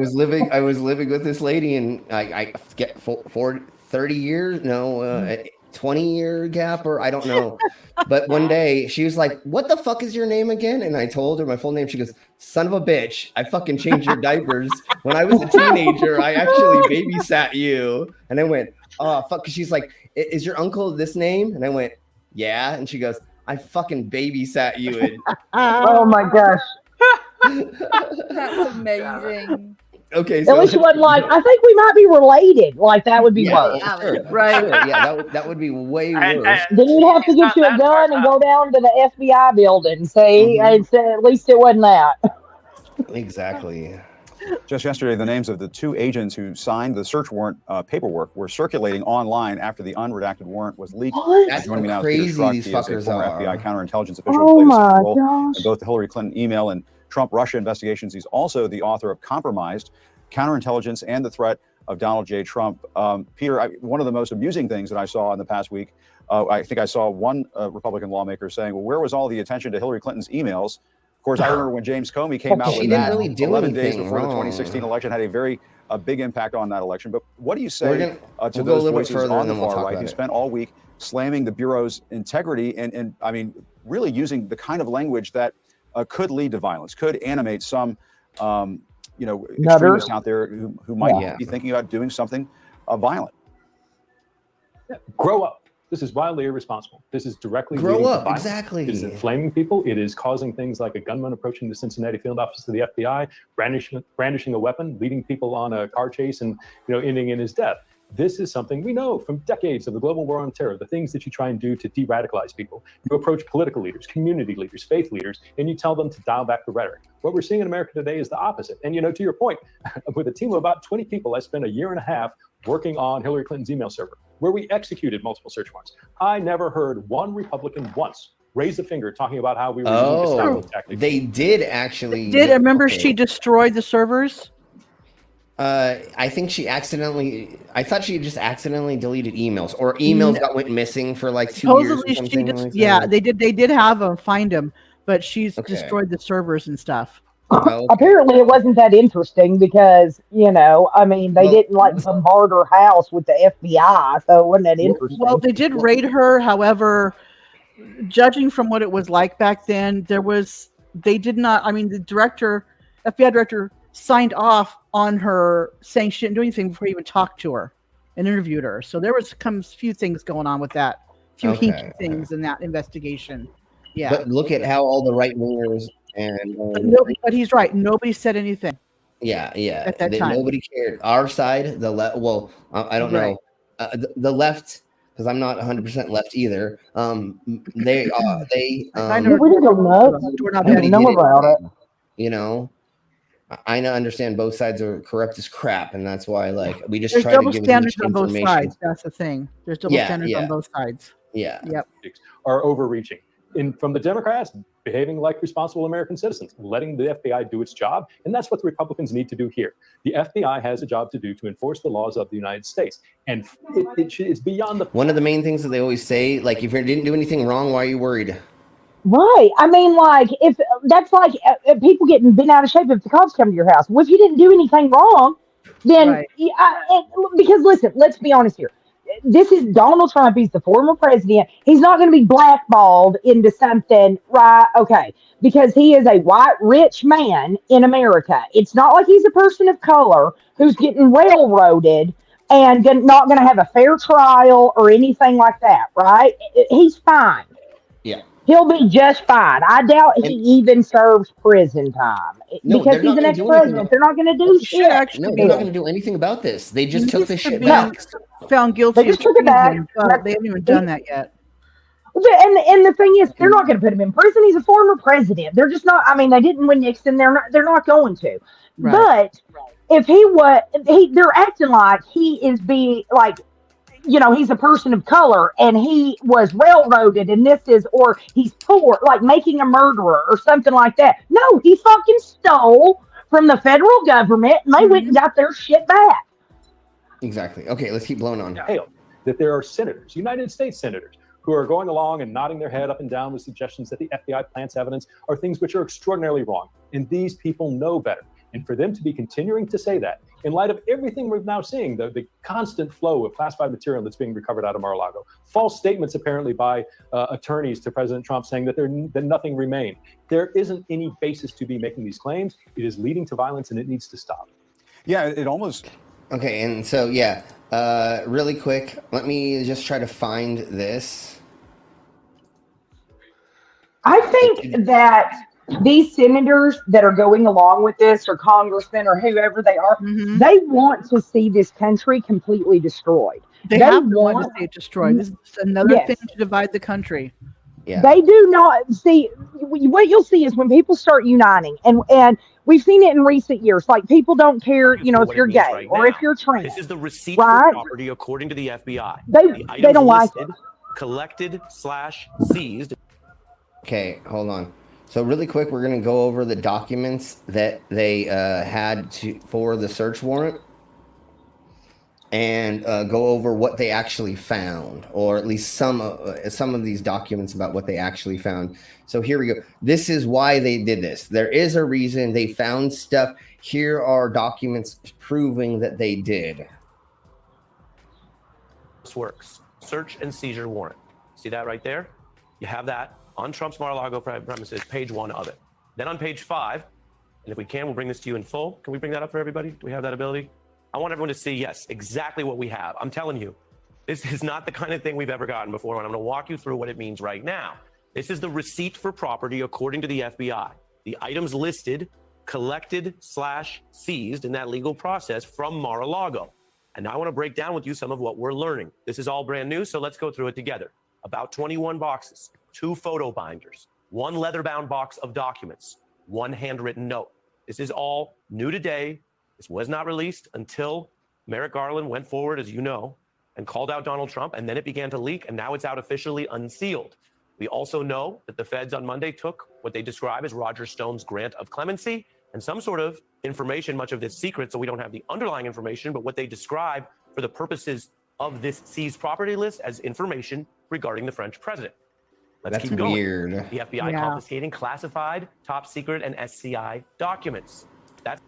was living with this lady, and I get 30 years, 20-year gap, or I don't know. But one day she was like, "What the fuck is your name again?" And I told her my full name. She goes, "Son of a bitch, I fucking changed your diapers when I was a teenager. I actually babysat you." And I went, "Oh fuck," because she's like, "Is your uncle this name?" And I went, "Yeah." And she goes, "I fucking babysat you." And oh my gosh. That's amazing. Okay, so at least you wasn't like, I think we might be related. Like that would be worse. Sure, right? Sure, yeah, that would be way worse. Then you'd have to get you a gun and go down to the FBI building. See, and say, at least it wasn't that. Exactly. Just yesterday, the names of the 2 agents who signed the search warrant paperwork were circulating online after the unredacted warrant was leaked. That's Joining me now crazy. is Peter Schrock. These He is a fuckers former are. FBI counterintelligence official. Oh Played a my central role gosh. in both the Hillary Clinton email and Trump-Russia investigations. He's also the author of Compromised: Counterintelligence and the Threat of Donald J. Trump. Peter, one of the most amusing things that I saw in the past week, I think I saw one Republican lawmaker saying, well, where was all the attention to Hillary Clinton's emails? Of course, I remember when James Comey came out with that 11 days before the 2016 election, had a big impact on that election. But what do you say to those voices on the far right who spent all week slamming the Bureau's integrity and I mean, really using the kind of language that could lead to violence, could animate some extremists out there who might be thinking about doing something violent? Grow up. This is wildly irresponsible. This is directly grow up. Violence. Exactly. It is inflaming people. It is causing things like a gunman approaching the Cincinnati field office of the FBI, brandishing a weapon, leading people on a car chase, and ending in his death. This is something we know from decades of the global war on terror, the things that you try and do to de-radicalize people. You approach political leaders, community leaders, faith leaders, and you tell them to dial back the rhetoric. What we're seeing in America today is the opposite. And to your point, with a team of about 20 people, I spent a year and a half working on Hillary Clinton's email server, where we executed multiple search warrants. I never heard one Republican once raise a finger talking about how we were using Gestapo tactics. They did actually. Did remember she destroyed the servers? I think she accidentally. I thought she just accidentally deleted emails, or emails that went missing for like 2 years. Or something like yeah, they did. They did have them find them, but she's destroyed the servers and stuff. Apparently, it wasn't that interesting because they didn't bombard her house with the FBI, so it wasn't that interesting. Well, they did raid her. However, judging from what it was like back then, they did not. I mean, the FBI director, signed off on her saying she didn't do anything before he even talked to her and interviewed her. So there was a few things going on with that, few hinky things in that investigation. Yeah. But look at how all the right wingers and but he's right. Nobody said anything. Yeah. At that time, nobody cared. Our side, the left. Well, I don't know. The left, because I'm not 100% left either. They. I know we don't know about it. I understand both sides are corrupt as crap, and that's why we just There's try to give double standards on both information. sides. That's the thing. There's double standards on both sides. Yeah. Yep. Are overreaching. From the Democrats, behaving like responsible American citizens, letting the FBI do its job. And that's what the Republicans need to do here. The FBI has a job to do to enforce the laws of the United States. And it's beyond the... One of the main things that they always say, if you didn't do anything wrong, why are you worried? Right. I mean, if that's people getting bent out of shape if the cops come to your house. Well, if you didn't do anything wrong, then because listen, let's be honest here. This is Donald Trump. He's the former president. He's not going to be blackballed into something, right? Okay. Because he is a white, rich man in America. It's not like he's a person of color who's getting railroaded and not going to have a fair trial or anything like that, right? He's fine. Yeah. He'll be just fine. I doubt he even serves prison time because he's an ex-president. They're not going to do shit. No, they're not going to do anything about this. They just took this shit back. Found guilty. They just took it back. They haven't even done that yet. And the thing is, they're not going to put him in prison. He's a former president. They're just not. I mean, they didn't win Nixon. They're not going to. Right. But if they're acting like he is being he's a person of color and he was railroaded and or he's poor, like making a murderer or something like that. No, he fucking stole from the federal government and they went and got their shit back. Exactly. Okay, let's keep blowing on. That there are senators, United States senators, who are going along and nodding their head up and down with suggestions that the FBI plants evidence are things which are extraordinarily wrong. And these people know better. And for them to be continuing to say that, in light of everything we're now seeing, the constant flow of classified material that's being recovered out of Mar-a-Lago, false statements apparently by attorneys to President Trump saying that nothing remained. There isn't any basis to be making these claims. It is leading to violence and it needs to stop. Yeah, it almost... Okay, and so, really quick, let me just try to find this. I think that these senators that are going along with this, or congressmen, or whoever they are, they want to see this country completely destroyed. They have to want to see it destroyed. This is another thing to divide the country. Yeah. They do not see. What you'll see is when people start uniting, and we've seen it in recent years. Like, people don't care, if you're gay or if you're trans. This is the receipt for property according to the FBI. They don't like it. Collected/seized. Okay, hold on. So really quick, we're going to go over the documents that they had for the search warrant and go over what they actually found, or at least some of these documents about what they actually found. So here we go. This is why they did this. There is a reason they found stuff. Here are documents proving that they did. This works. Search and seizure warrant. See that right there? You have that on Trump's Mar-a-Lago premises, page 1 of it. Then on page 5, and if we can, we'll bring this to you in full. Can we bring that up for everybody? Do we have that ability? I want everyone to see, yes, exactly what we have. I'm telling you, this is not the kind of thing we've ever gotten before, and I'm going to walk you through what it means right now. This is the receipt for property according to the FBI. The items listed, collected/seized in that legal process from Mar-a-Lago. And now I want to break down with you some of what we're learning. This is all brand new, so let's go through it together. About 21 boxes, 2 photo binders, 1 leather-bound box of documents, 1 handwritten note. This is all new today. This was not released until Merrick Garland went forward, as you know, and called out Donald Trump, and then it began to leak, and now it's out officially unsealed. We also know that the feds on Monday took what they describe as Roger Stone's grant of clemency and some sort of information, much of this secret, so we don't have the underlying information, but what they describe for the purposes of this seized property list as information regarding the French president. Let's keep going. Weird. The FBI confiscating classified, top secret, and SCI documents.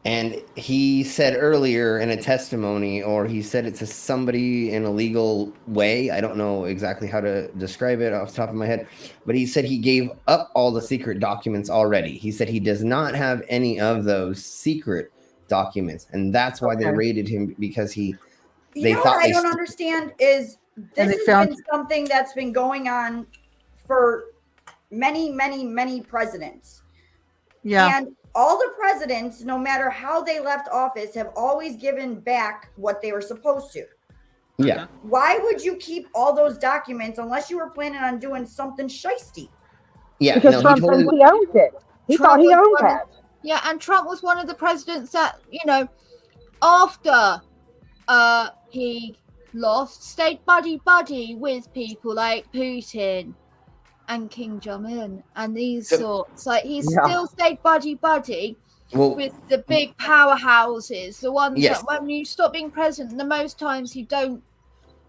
And he said earlier in a testimony, or he said it to somebody in a legal way. I don't know exactly how to describe it off the top of my head, but he said he gave up all the secret documents already. He said he does not have any of those secret documents, and that's why they raided him, because they thought what I don't understand is this has been something that's been going on for many, many, many presidents. Yeah. And all the presidents, no matter how they left office, have always given back what they were supposed to. Yeah. Why would you keep all those documents unless you were planning on doing something shiesty? Yeah. Because Trump thinks he owns it. He thought he owned that. Yeah, and Trump was one of the presidents that, after he lost, stayed buddy-buddy with people like Putin and Kim Jong-un and these sorts. Like, he's still stayed buddy-buddy with the big powerhouses, the ones that when you stop being president, the most times you don't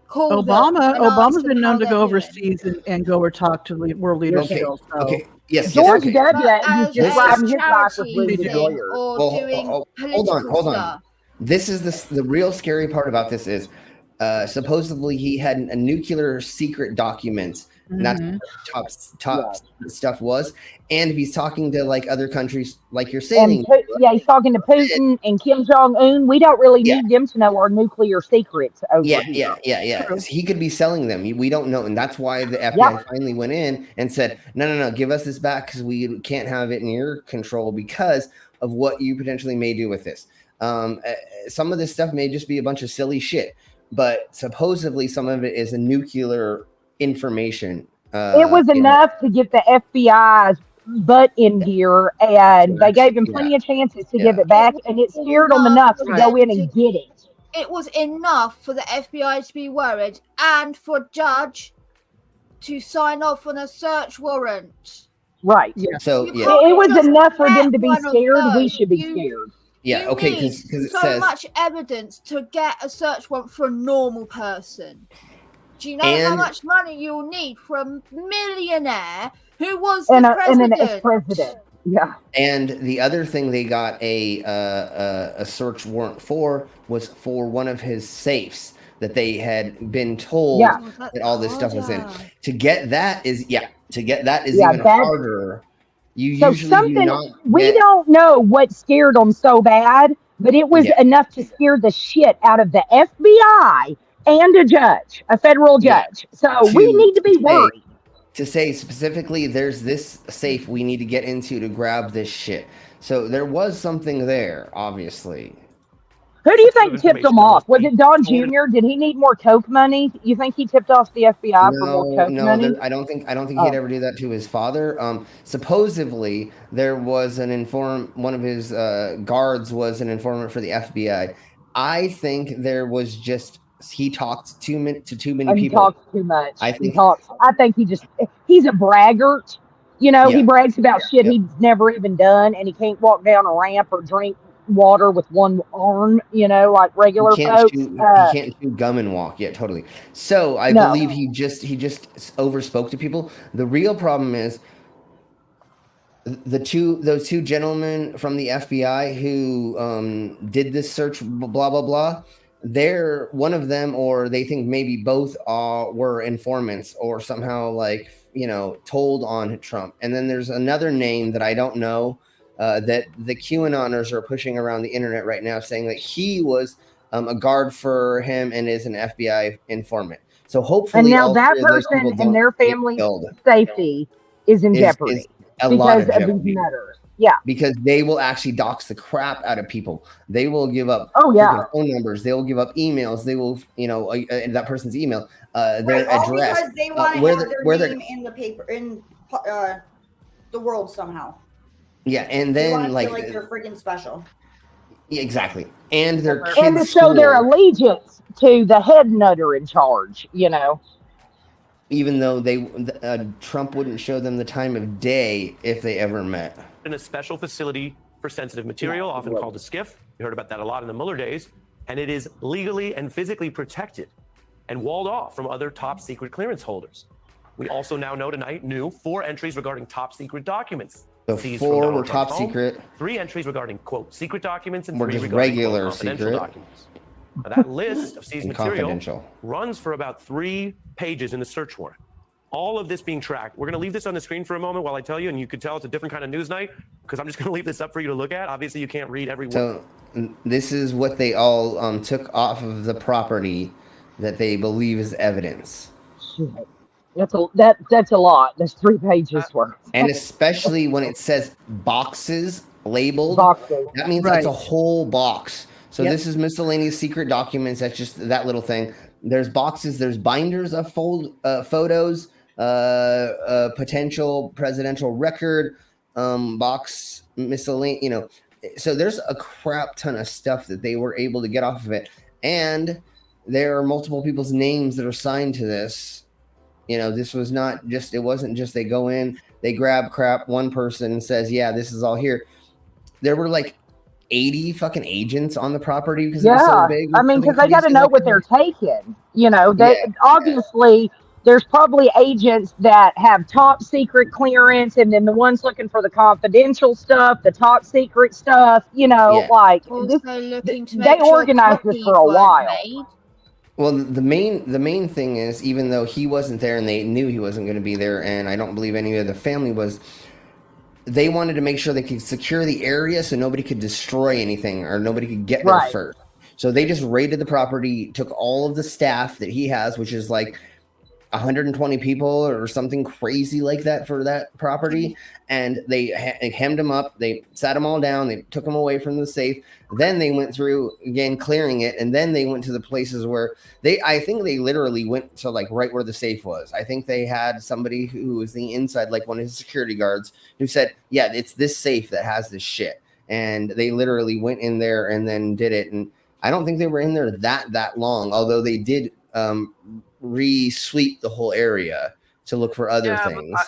call Obama's been known to go overseas and go or talk to world leaders. Okay. Yes. George W. He's just riding his life with Hold on. This is the real scary part about this is supposedly he had a nuclear secret document. And that's what top stuff was. And if he's talking to like other countries, like you're saying, he's talking to Putin and Kim Jong-un. We don't really need them to know our nuclear secrets over here. Yeah. He could be selling them. We don't know, and that's why the FBI finally went in and said, no, give us this back because we can't have it in your control because of what you potentially may do with this. Some of this stuff may just be a bunch of silly shit, but supposedly some of it is a nuclear information. It was enough to get the FBI's butt in here, and they gave him plenty of chances to give it back, and it scared them enough to go in and get it. it was enough for the FBI to be worried and for a judge to sign off on a search warrant. Right. Yeah. So it was enough for them to be scared. We should be scared. Yeah. Okay. Because it so says much evidence to get a search warrant for a normal person. Do you know how much money you'll need for a millionaire who was the president? And an ex-president. Yeah. And the other thing they got a search warrant for was for one of his safes that they had been told that all this stuff was in. To get that is even harder. You usually do not. We don't know what scared them so bad, but it was enough to scare the shit out of the FBI and a federal judge. So we need to be worried. To say specifically, there's this safe we need to get into to grab this shit. So there was something there, obviously. Who do you think tipped him off? Was it Don Jr.? Did he need more coke money? You think he tipped off the FBI for more coke money? I don't think he'd ever do that to his father. Supposedly, there was one of his guards was an informant for the FBI. I think there was just he talked too many people. He talks too much. I think he's a braggart. You know, he brags about shit he's never even done, and he can't walk down a ramp or drink water with one arm, you know, like regular folks. He can't chew gum and walk. Yeah, totally. So I believe he just overspoke to people. The real problem is those two gentlemen from the FBI who did this search, blah blah blah. They're one of them, or they think maybe both were informants or somehow told on Trump. And then there's another name that I don't know that the QAnoners are pushing around the internet right now, saying that he was a guard for him and is an FBI informant. So hopefully, and now that person and their family's safety is in jeopardy because of these matters. Yeah, because they will actually dox the crap out of people. They will give up phone numbers. They will give up emails. They will, that person's email, their address. Because they want to have their name in the paper, in the world somehow. Yeah, and then they feel like they're freaking special. Yeah, exactly, and their kids and to show their allegiance to the head nutter in charge. You know, even though Trump wouldn't show them the time of day if they ever met. In a special facility for sensitive material, often called a SCIF. You heard about that a lot in the Mueller days. And it is legally and physically protected and walled off from other top secret clearance holders. We also now know tonight 4 entries regarding top secret documents. So 4 were top secret. 3 entries regarding, quote, secret documents, and 3 regarding regular confidential secret documents. Now, that list of seized material runs for about 3 pages in the search warrant. All of this being tracked. We're going to leave this on the screen for a moment while I tell you, and you could tell it's a different kind of news night because I'm just going to leave this up for you to look at. Obviously, you can't read every word. So this is what they all took off of the property that they believe is evidence. That's a lot. That's 3 pages worth. And especially when it says boxes labeled, that means that's a whole box. So this is miscellaneous secret documents. That's just that little thing. There's boxes. There's binders of photos, potential presidential record, box miscellaneous. So there's a crap ton of stuff that they were able to get off of it, and there are multiple people's names that are signed to this. This was not just. It wasn't just they go in, they grab crap. One person says, "Yeah, this is all here." There were 80 fucking agents on the property because it was so big. I mean, because they got to know what they're taking. Obviously there's probably agents that have top secret clearance, and then the ones looking for the confidential stuff, the top secret stuff. They organized this for a while. Well, the main thing is, even though he wasn't there and they knew he wasn't going to be there, and I don't believe any of the family was. They wanted to make sure they could secure the area so nobody could destroy anything or nobody could get there first. So they just raided the property, took all of the staff that he has, which is 120 people or something crazy like that for that property. And they hemmed them up. They sat them all down. They took them away from the safe. Then they went through again, clearing it. And then they went to the places where I think they literally went to right where the safe was. I think they had somebody who was the inside, one of his security guards, who said, yeah, it's this safe that has this shit. And they literally went in there and then did it. And I don't think they were in there that long, although they did re-sweep the whole area to look for other things.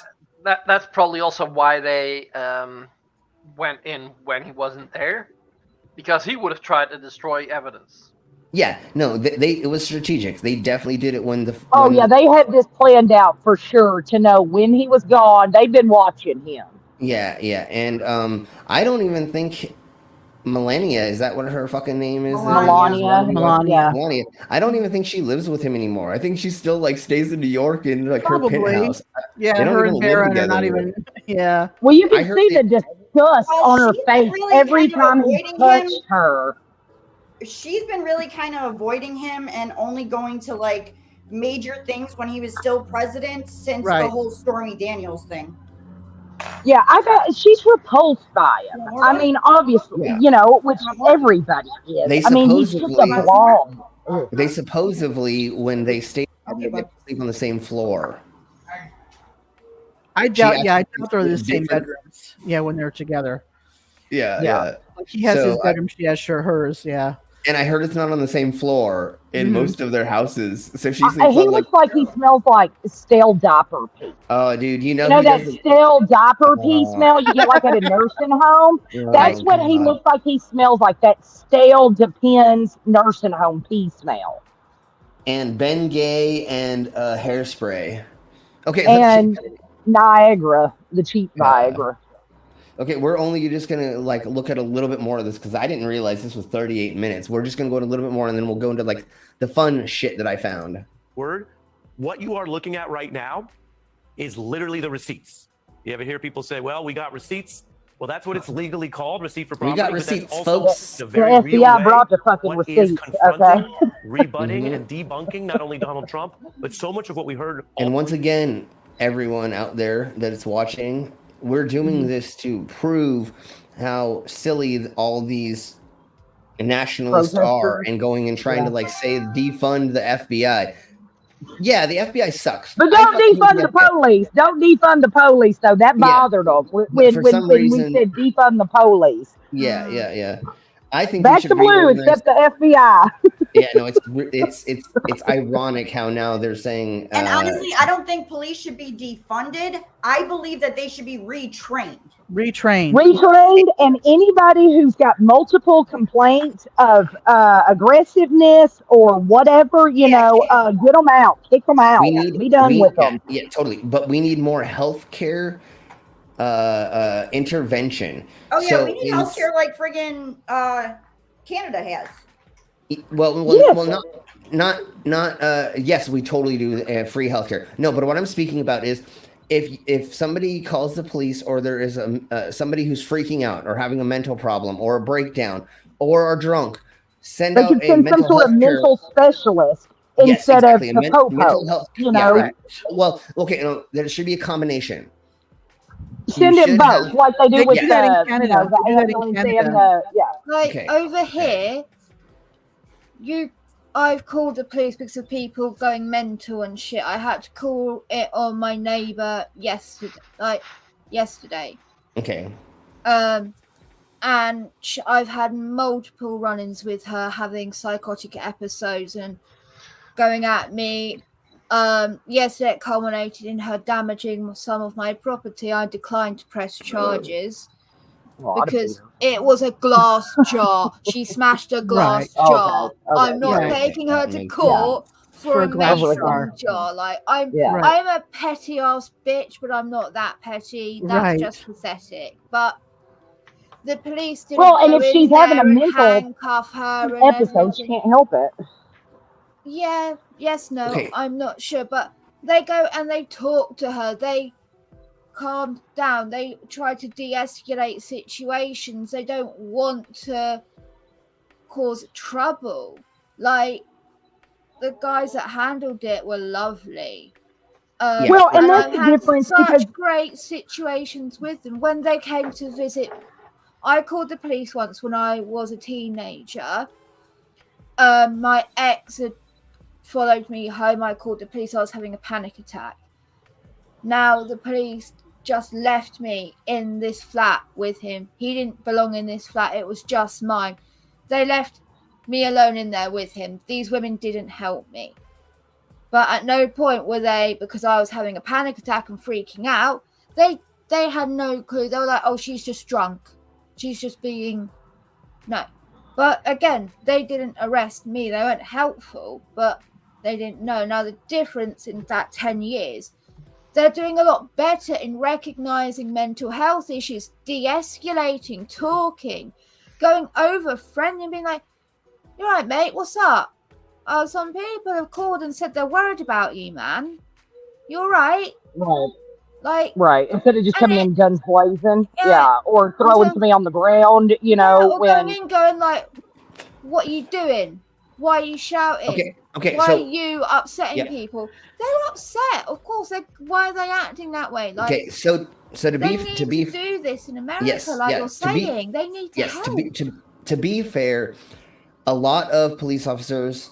That's probably also why they went in when he wasn't there, because he would have tried to destroy evidence. Yeah, no, it was strategic. They definitely did it when the. They had this planned out for sure to know when he was gone. They've been watching him. Yeah, and I don't even think Melania, is that what her fucking name is? Melania. I don't even think she lives with him anymore. I think she still like stays in New York in like her penthouse. Yeah, her and Baron are not even. Yeah. Well, you can see the disgust on her face every time he touched her. She's been really kind of avoiding him and only going to like major things when he was still president since the whole Stormy Daniels thing. Yeah, I bet she's repulsed by him. I mean, obviously, which everybody is. He's just a blob. They supposedly, when they stay, they sleep on the same floor. I doubt they're in the same bedrooms. Yeah, when they're together. Yeah. Like he has his bedroom, she has hers. Yeah. And I heard it's not on the same floor in most of their houses. So she sleeps he looks like he smells like stale diaper pee. Oh, dude, you know that stale diaper pee smell you get like at a nursing home? That's what he looks like. He smells like that stale Depends nursing home pee smell. And Ben Gay and Hairspray. Okay. And Niagara, the cheap Niagara. Okay, we're only just gonna like look at a little bit more of this because I didn't realize this was 38 minutes. We're just gonna go into a little bit more, and then we'll go into like the fun shit that I found. What you are looking at right now is literally the receipts. You ever hear people say, "Well, we got receipts"? Well, that's what it's legally called, receipt for property. We got receipts, folks. The very FBI brought the fucking receipts. Okay. Rebutting and debunking not only Donald Trump, but so much of what we heard. And once again, everyone out there that is watching. We're doing this to prove how silly all these nationalists are and going and trying to like say defund the FBI. Yeah, the FBI sucks. But don't defund the police. Don't defund the police, though. That bothered them when we said defund the police. Yeah. I think back to blue, except the FBI. Yeah, no, it's ironic how now they're saying. And honestly, I don't think police should be defunded. I believe that they should be retrained. Retrained, and anybody who's got multiple complaints of aggressiveness or whatever, get them out, kick them out, be done with them. Yeah, totally. But we need more healthcare intervention. Oh yeah, we need healthcare like friggin' Canada has. Well, not. Yes, we totally do free healthcare. No, but what I'm speaking about is if somebody calls the police or there is somebody who's freaking out or having a mental problem or a breakdown or are drunk, send out a mental some sort of mental specialist instead of the mental health. Well, okay, there should be a combination. Send it both, like they do with Canada. Over here, I've called the police because of people going mental and shit. I had to call it on my neighbor yesterday. Okay. And I've had multiple run-ins with her having psychotic episodes and going at me. Yesterday it culminated in her damaging some of my property. I declined to press charges because it was a glass jar. She smashed a glass jar. Okay. I'm not taking her to court for a mason jar. Like I'm a petty ass bitch, but I'm not that petty. That's just pathetic. But the police didn't and if she's having a mental handcuff her episode, she can't help it. Yeah, I'm not sure, but they go and they talk to her. They calm down. They try to de-escalate situations. They don't want to cause trouble. Like, the guys that handled it were lovely. And that's the difference. Such great situations with them. When they came to visit, I called the police once when I was a teenager. My ex had followed me home. I called the police. I was having a panic attack. Now the police just left me in this flat with him. He didn't belong in this flat. It was just mine. They left me alone in there with him. These women didn't help me. But at no point were they, because I was having a panic attack and freaking out, they had no clue. They were like, oh, she's just drunk. She's just being... No. But again, they didn't arrest me. They weren't helpful, but they didn't know. Now, the difference in that 10 years, they're doing a lot better in recognizing mental health issues, de-escalating, talking, going over friend and being like, you're right, mate, what's up? Some people have called and said they're worried about you, man. You're right. Right. Like, right. Instead of just coming in guns blazing. Yeah. Or throwing somebody on the ground, you know. Or going in going like, what are you doing? Why are you shouting? Okay. Why So, are you upsetting people? They're upset. Of course. Why are they acting that way? Like, okay. So to they be need to be do this in America, yes, like yeah, you're saying. They need to help. To be fair, a lot of police officers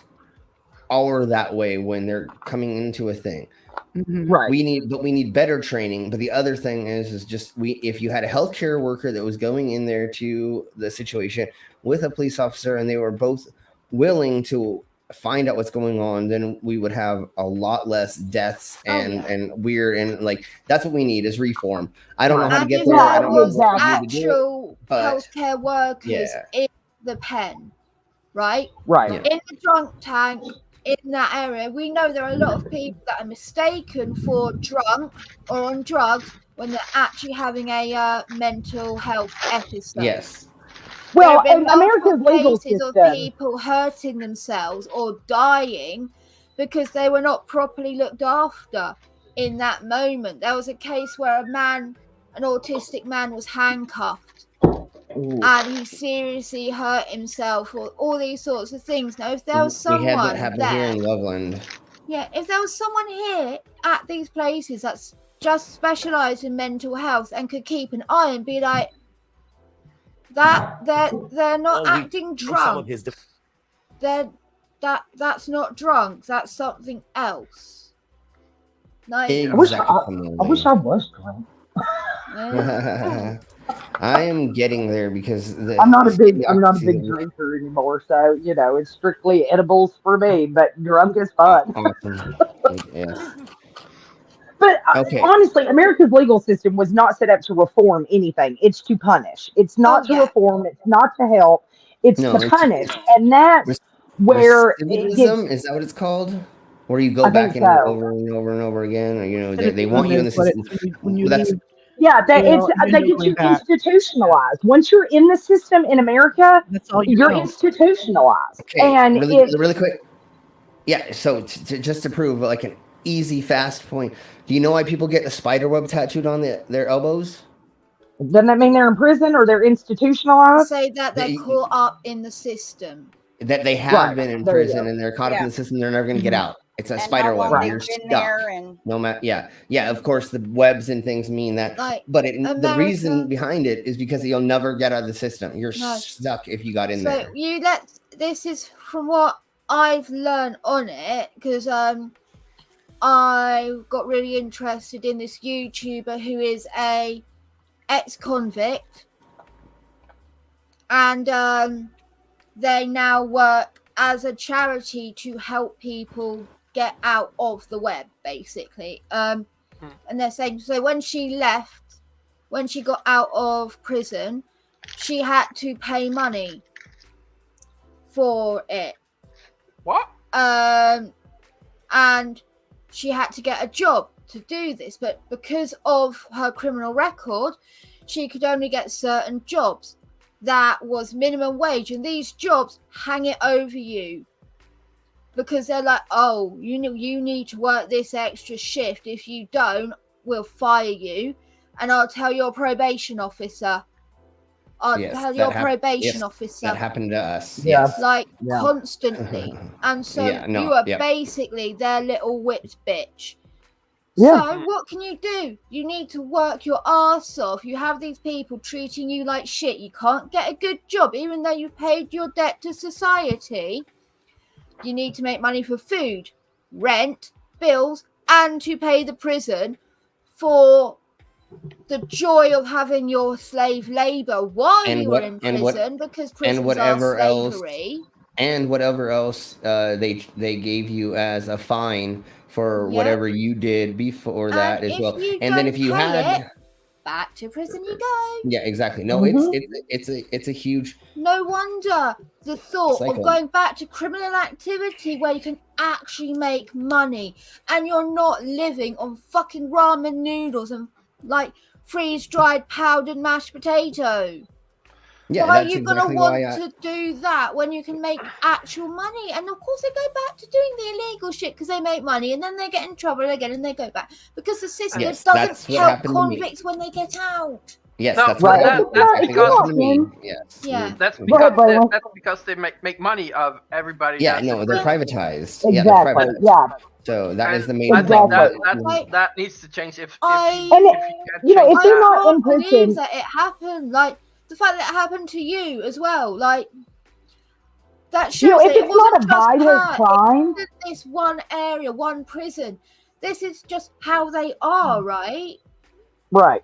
are that way when they're coming into a thing. Right. We need better training. But the other thing is just if you had a healthcare worker that was going in there to the situation with a police officer and they were both willing to find out what's going on, then we would have a lot less deaths and weird and like that's what we need is reform. I don't know how to get there. I don't know what we need to do actual it, but healthcare workers in the pen, right? Right. In the drunk tank, in that area, we know there are a lot of people that are mistaken for drunk or on drugs when they're actually having a mental health episode. Yes. Well, there have been America's legal cases system. of people hurting themselves or dying because they were not properly looked after in that moment. There was a case where an autistic man was handcuffed. Ooh. And he seriously hurt himself, or all these sorts of things. Now, if there was someone we have it happen here in Loveland. Yeah, if there was someone here at these places that's just specialised in mental health and could keep an eye and be like, they're not acting drunk. That's not drunk. That's something else. Like, Exactly. I wish I was drunk. I am getting there because I'm not a big drinker anymore, so you know it's strictly edibles for me. But drunk is fun. Awesome. Yes. But honestly, America's legal system was not set up to reform anything. It's to punish. It's not to reform. It's not to help. It's to punish, and that's where recidivism is that what it's called? Where you go back and over and over and over again, or, you know, they want you in the system. They get you institutionalized. Once you're in the system in America, you're institutionalized. Okay, and really quick. Yeah, so just to prove like an easy, fast point, do you know why people get a spider web tattooed on their elbows? Doesn't that mean they're in prison or they're institutionalized? Say that they're caught up in the system. That they have been in prison and they're caught up in the system. They're never going to get out. It's a spider web. You're stuck. No matter. Yeah. Of course, the webs and things mean that. But the reason behind it is because you'll never get out of the system. You're stuck if you got in there. So this is from what I've learned on it, because I got really interested in this YouTuber who is a ex-convict, and they now work as a charity to help people get out of the web, basically. And they're saying, so when she got out of prison, she had to pay money for it. What? And she had to get a job to do this, but because of her criminal record, she could only get certain jobs. That was minimum wage, and these jobs hang it over you because they're like, oh, you need to work this extra shift. If you don't, we'll fire you, and I'll tell your probation officer. Officer. That happened to us. Constantly, and so you are basically their little whipped bitch. Yeah. So what can you do? You need to work your ass off. You have these people treating you like shit. You can't get a good job, even though you've paid your debt to society. You need to make money for food, rent, bills, and to pay the prison for the joy of having your slave labor while you were in prison, because prisons are slavery. and whatever else they gave you as a fine for whatever you did before that as well. And then if you had back to prison you go. Yeah, exactly. No, it's a huge. No wonder the thought of going back to criminal activity where you can actually make money and you're not living on fucking ramen noodles and like freeze-dried powdered mashed potato. Yeah, why are that's you gonna exactly want why to do that when you can make actual money? And of course they go back to doing the illegal shit because they make money, and then they get in trouble again and they go back because the system doesn't help convicts when they get out. Yes, no, that's that's because yes. Yeah. That's because they make money of everybody. Yeah, no, they're privatized. Exactly. Yeah, they're privatized. Yeah. So that is the main I think that needs to change. If you know, if they're not in believe prison, that it happened, like the fact that it happened to you as well, like that shows you know, if that it it's not wasn't a just violent her, crime, it wasn't this one area, one prison. This is just how they are, right? right?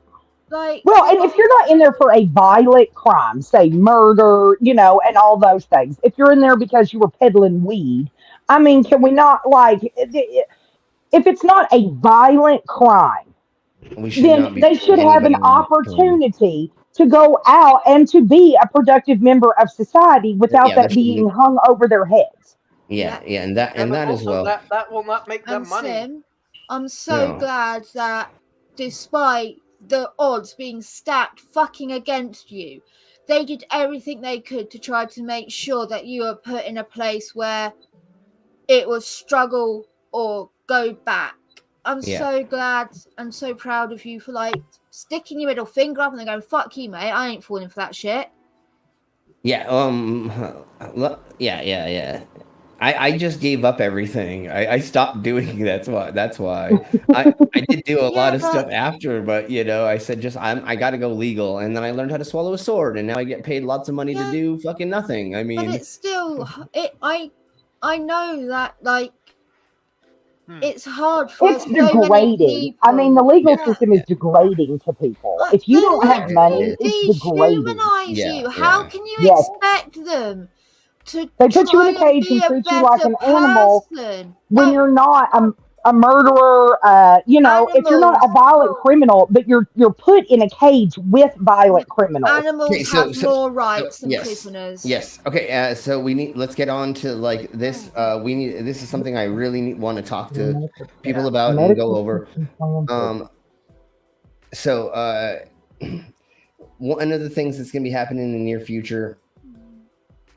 Like, well, and if you're not in there for a violent crime, say murder, you know, and all those things, if you're in there because you were peddling weed, I mean, can we not like if it's not a violent crime, then they should have an opportunity to go out and to be a productive member of society without that being hung over their heads. Yeah, and that as well. That will not make them money. Sim, I'm so glad that despite the odds being stacked fucking against you, they did everything they could to try to make sure that you were put in a place where it was struggle or go back. I'm so glad and so proud of you for like sticking your middle finger up and then going, fuck you, mate, I ain't falling for that shit. Yeah, yeah. I just gave up everything. I stopped doing that's why. I did do a lot of stuff after, but you know, I said I gotta go legal, and then I learned how to swallow a sword, and now I get paid lots of money to do fucking nothing. I mean, but it's still I know that like it's hard for it's degrading. I mean, the legal system is degrading to people. If you don't have money, it's degrading. You. How can you expect them to? They put you in a cage and treat you like an animal when you're not a murderer. You know, if you're not a violent criminal, but you're put in a cage with violent criminals. Animals have more rights than prisoners. Yes. Okay. So let's get on to like this. This is something I really want to talk to people about and go over. So one of the things that's going to be happening in the near future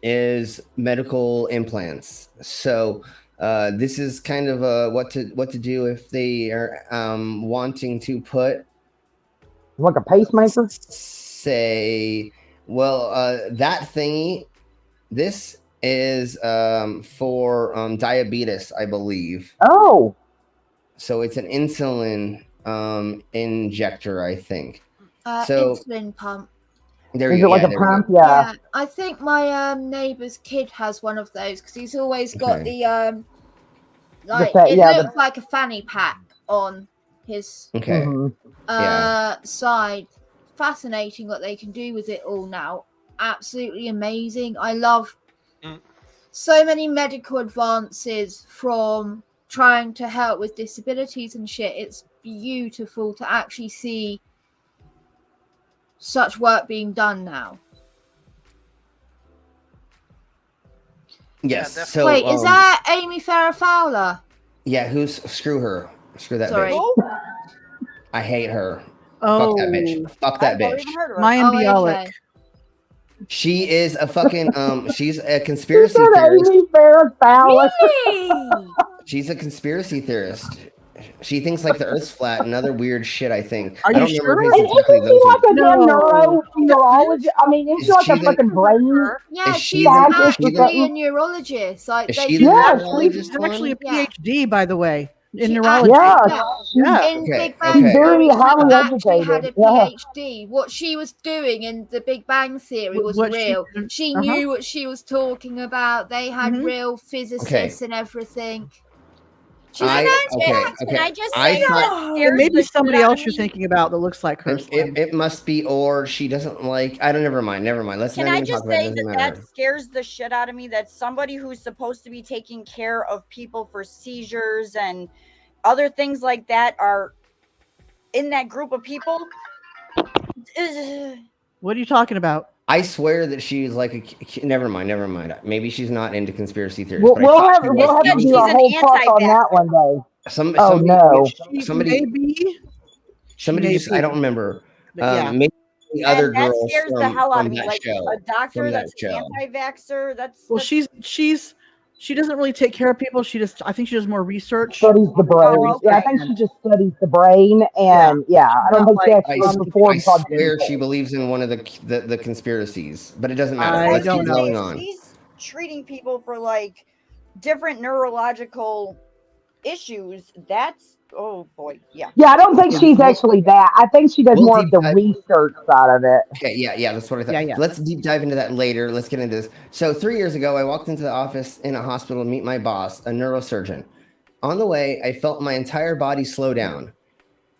is medical implants. So this is kind of what to do if they are wanting to put like a pacemaker. Say, well, that thingy. This is for diabetes, I believe. Oh, so it's an insulin injector, I think. Insulin pump. Is it like a pump? Yeah. I think my neighbor's kid has one of those because he's always got the looks like a fanny pack on his side. Fascinating what they can do with it all now. Absolutely amazing. I love so many medical advances from trying to help with disabilities and shit. It's beautiful to actually see such work being done now. Yes. So wait, is that Amy Farrah Fowler? Yeah, screw her. Screw that Sorry. bitch. I hate her. Oh. Fuck that bitch. Fuck that bitch. Mayim Bialik. She is a fucking she's a conspiracy theorist. Amy Farrah Fowler. Really? She's a conspiracy theorist. She thinks like the Earth's flat and other weird shit. I think. Are I don't you remember sure? exactly Isn't she like a damn neurologist? I mean, isn't she like a fucking brain? Yeah, she's actually a neurologist. Like, is she the neurologist? She's actually a PhD, by the way, in She neurology. In Big Bang very highly actually educated. had a PhD. What she was doing in the Big Bang Theory was real. She knew what she was talking about. They had real physicists and everything. Can I just say maybe somebody else you're thinking about that looks like her. It must be, or she doesn't like. I don't. Never mind. Let's not even talk about it. Doesn't matter. That scares the shit out of me. That somebody who's supposed to be taking care of people for seizures and other things like that are in that group of people. What are you talking about? I swear that she's like a. Never mind. Maybe she's not into conspiracy theories. We'll have to do a whole talk on that one day. Somebody just, I don't remember. Maybe the and other that girl scares the hell out of me. Like a doctor that's show. an anti-vaxxer. She doesn't really take care of people. I think she does more research. Studies the brain. Oh, okay. Yeah, I think she just studies the brain, and I don't think she actually I swear she believes in one of the conspiracies, but it doesn't matter. Let's keep going on. She's treating people for like different neurological issues. That's oh boy, yeah. Yeah, I don't think she's actually that. I think she does more of the research side of it. Okay, yeah, that's what I thought. Let's deep dive into that later. Let's get into this. So 3 years ago, I walked into the office in a hospital to meet my boss, a neurosurgeon. On the way, I felt my entire body slow down.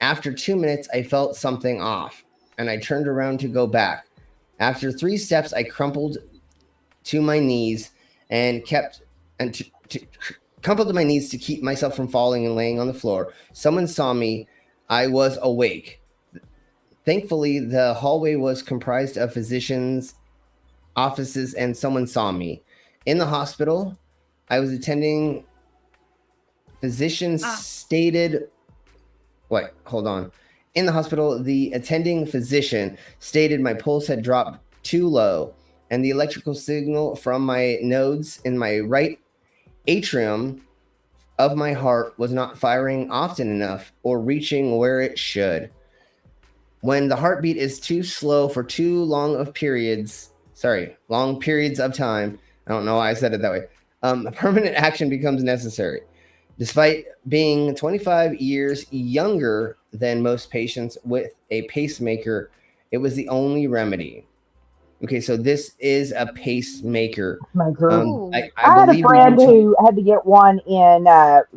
After 2 minutes, I felt something off, and I turned around to go back. After 3 steps, I crumpled to my knees and crumpled to my knees to keep myself from falling and laying on the floor. Someone saw me. I was awake. Thankfully, the hallway was comprised of physicians' offices, and someone saw me. In the hospital, I was attending. Physicians stated... Wait, hold on. In the hospital, the attending physician stated my pulse had dropped too low, and the electrical signal from my nodes in my right atrium of my heart was not firing often enough or reaching where it should. When the heartbeat is too slow for too long periods of time, I don't know why I said it that way, permanent action becomes necessary. Despite being 25 years younger than most patients with a pacemaker, it was the only remedy. Okay, so this is a pacemaker. I had a friend who had to get one in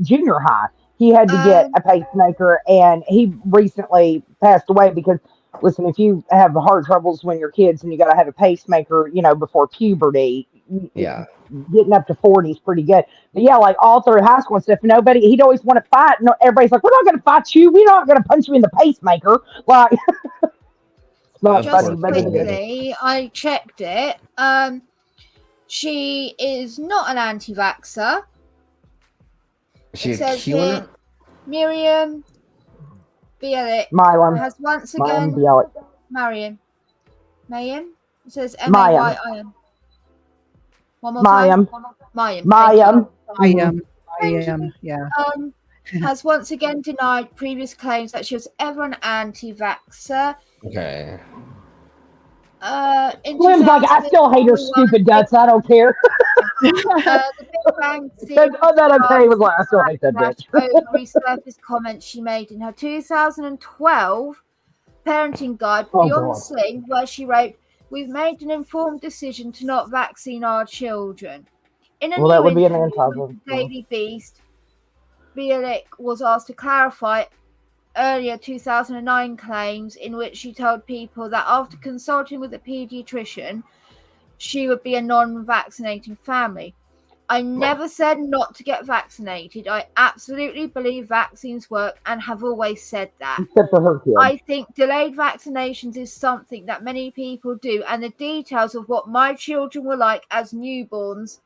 junior high. He had to get a pacemaker, and he recently passed away because, listen, if you have heart troubles when you're kids and you got to have a pacemaker, before puberty, getting up to 40 is pretty good. But yeah, like all through high school and stuff, he'd always want to fight. No, everybody's like, we're not going to fight you. We're not going to punch you in the pacemaker. Like, just quickly, I checked it. She is not an anti-vaxxer. She's it says here, Miriam Bielik has once again. Mariam. It says M-A-Y-I-M. One more time. Mayim. Yeah. Has once again denied previous claims that she was ever an anti-vaxxer. Okay. Slim's like, I still hate her stupid guts. I don't care. The Big Bang Theory was like, I still hate that bitch. Resurfaced comments she made in her 2012 parenting guide Beyond the Sling, where she wrote, "We've made an informed decision to not vaccine our children." In a that would be an interview with Daily Beast, Bielik was asked to clarify earlier 2009 claims in which she told people that after consulting with a pediatrician, she would be a non-vaccinating family. I never said not to get vaccinated. I absolutely believe vaccines work and have always said that. Except for her kid. I think delayed vaccinations is something that many people do, and the details of what my children were like as newborns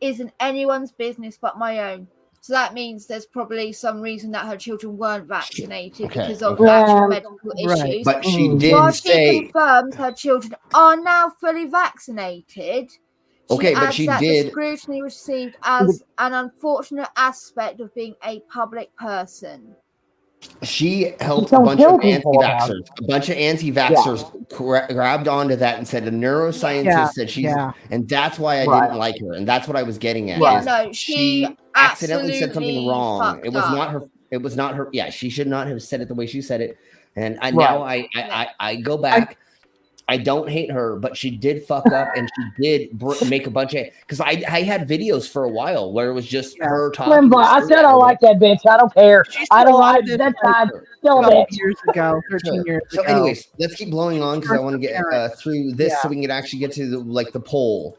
isn't anyone's business but my own. So that means there's probably some reason that her children weren't vaccinated because of actual medical issues. But she did While say... she confirms her children are now fully vaccinated, the scrutiny received as an unfortunate aspect of being a public person. She helped a bunch of anti-vaxxers. A bunch of anti-vaxxers grabbed onto that and said a neuroscientist said she's, and that's why I didn't like her, and that's what I was getting at. Yeah, no, she accidentally said something wrong. It was not her. It was not her. Yeah, she should not have said it the way she said it. And now I go back. I don't hate her, but she did fuck up, and she did make a bunch of. Because I had videos for a while where it was just her talking. I said I like that bitch. I don't care. I don't like that time. Still a bitch. Years ago, 13 years ago. So, anyways, let's keep blowing on because I want to get through this so we can actually get to the poll.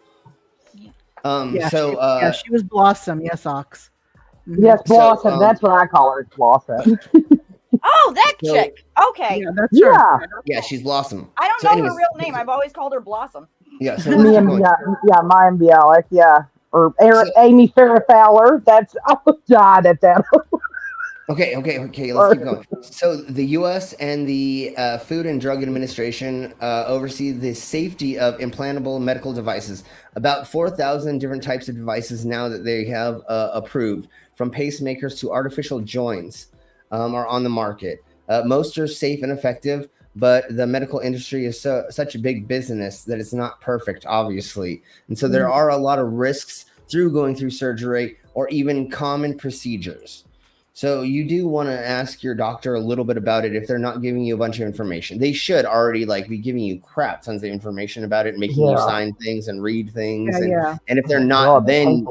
She was Blossom. Yes, Ox. Yes, Blossom. That's what I call her, Blossom. Oh, that chick. Okay. Yeah, that's her. Yeah, she's Blossom. I don't know her real name. I've always called her Blossom. Yeah, so Maya Bialik, or Amy Farrah Fowler. That's I died at that. Okay. Let's keep going. So the U.S. and the Food and Drug Administration oversee the safety of implantable medical devices. About 4,000 different types of devices now that they have approved, from pacemakers to artificial joints, are on the market. Most are safe and effective, but the medical industry is such a big business that it's not perfect, obviously. And so there are a lot of risks through going through surgery or even common procedures. So you do want to ask your doctor a little bit about it if they're not giving you a bunch of information. They should already be giving you crap tons of information about it, making you sign things and read things. And if they're not, then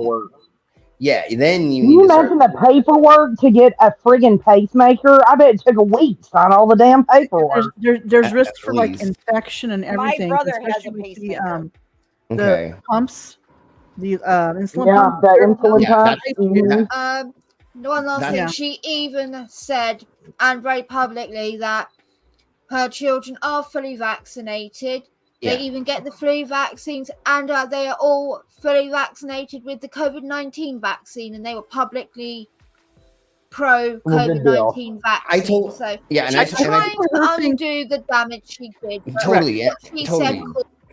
then you Can you imagine the paperwork to get a friggin' pacemaker? I bet it took a week to sign all the damn paperwork. There's risks for infection and everything. My brother has a pacemaker. The pumps, the insulin pumps. The insulin pumps. One last thing, she even said, and very publicly, that her children are fully vaccinated. They even get the flu vaccines, and they are all fully vaccinated with the COVID-19 vaccine, and they were publicly pro-COVID-19 vaccine. She's trying to undo the damage she did. Totally. She said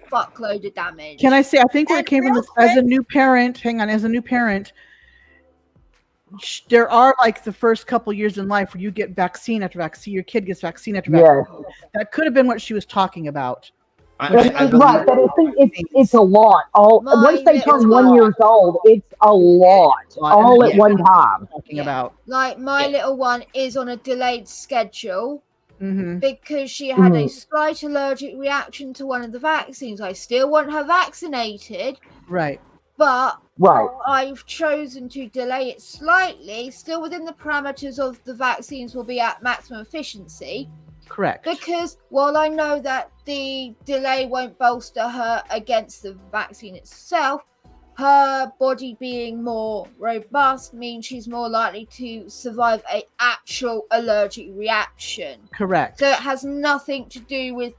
fuckload of damage. Can I say, I think where it came from this, as a new parent, there are the first couple years in life where you get vaccine after vaccine, your kid gets vaccine after vaccine. That could have been what she was talking about. Right, but it's a lot. Once they turn 1 year old, it's a lot, all at one time. Talking about my little one is on a delayed schedule because she had a slight allergic reaction to one of the vaccines. I still want her vaccinated, right? But I've chosen to delay it slightly, still within the parameters of the vaccines will be at maximum efficiency. Correct. Because while I know that the delay won't bolster her against the vaccine itself, her body being more robust means she's more likely to survive an actual allergic reaction. Correct. So it has nothing to do with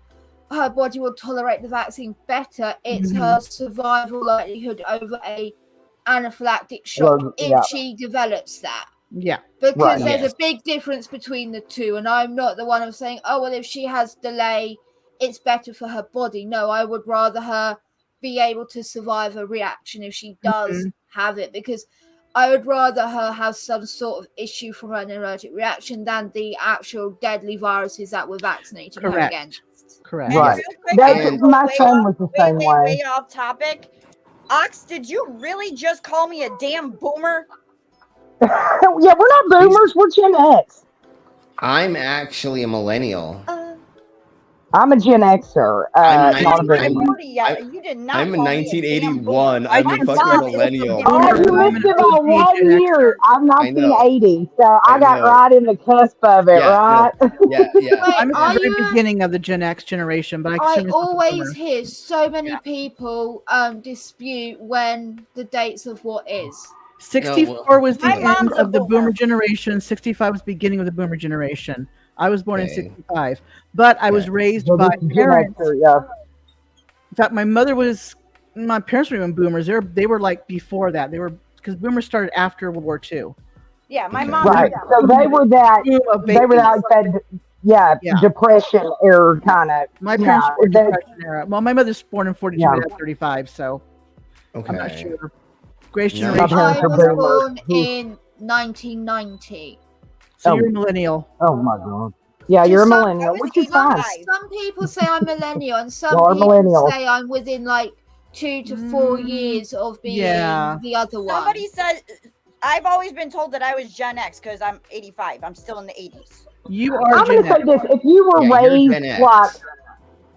her body will tolerate the vaccine better. It's her survival likelihood over a anaphylactic shock if she develops that. Yeah. Because there's a big difference between the two. And I'm not the one of saying, oh, well, if she has delay, it's better for her body. No, I would rather her be able to survive a reaction if she does have it. Because I would rather her have some sort of issue from an allergic reaction than the actual deadly viruses that we're vaccinating her against. Correct. Right. My son was the same way. Way off topic. Ox, did you really just call me a damn boomer? Yeah, we're not boomers. We're Gen X. I'm actually a millennial. I'm a Gen Xer. I'm not a boomer. You did not. I'm a 1981. I'm a fucking millennial. Oh, you missed it by 1 year. I'm 1980, so I got right in the cusp of it, right? Yeah. I'm at the very beginning of the Gen X generation, but I always hear so many people dispute when the dates of what is. 64 was the end of the boomer generation. 65 was the beginning of the boomer generation. I was born in 65, but I was raised by parents. In fact, my parents were even boomers. They were like before that. They were, because boomers started after World War II. Yeah, my mom. Right. So they were that. Depression era kind of. My parents were Depression era. Well, my mother's born in 42 and 35, so I'm not sure. Grace generation. I was born in 1990. So you're a millennial. Oh my God. Yeah, you're a millennial, which is fine. Some people say I'm millennial, and some people say I'm within 2 to 4 years of being the other one. Somebody said, I've always been told that I was Gen X because I'm 85. I'm still in the 80s. You are. I'm going to say this: if you were raised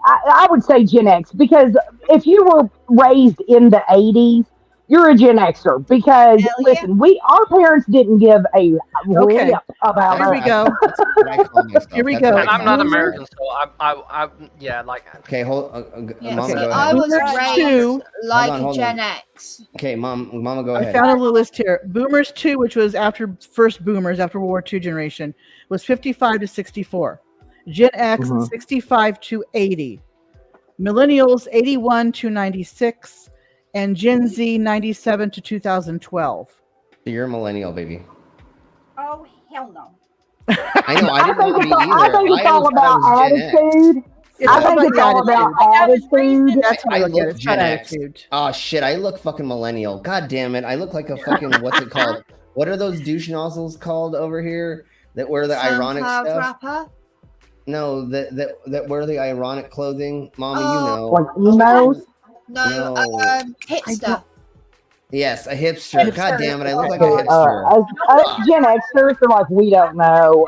I would say Gen X, because if you were raised in the 80s, you're a Gen Xer. Because listen, our parents didn't give a rip about Here we go. Here we go. And I'm not American, so I yeah, like. Okay, hold. Mama, So go I ahead. was raised like a hold Gen on. X. Okay, Mama, go I ahead. found a little list here. Boomers 2, which was after first boomers, after World War II generation, was 55 to 64. Gen X, 65 to 80. Millennials, 81 to 96. And Gen Z, 97 to 2012. You're a millennial, baby. Oh, hell no. I know. I didn't want to be either. I think it's all about attitude. I think it's all about attitude. That's what I look at. It's Gen about X. attitude. Oh shit! I look fucking millennial. God damn it! I look like a fucking what's it called? What are those douche nozzles called over here that wear the ironic stuff? Rapper? No, that wear the ironic clothing, Mama. You know. Like emos? No, hipster. Yes, a hipster. God damn it! I look like a hipster. Gen Xers are like, we don't know.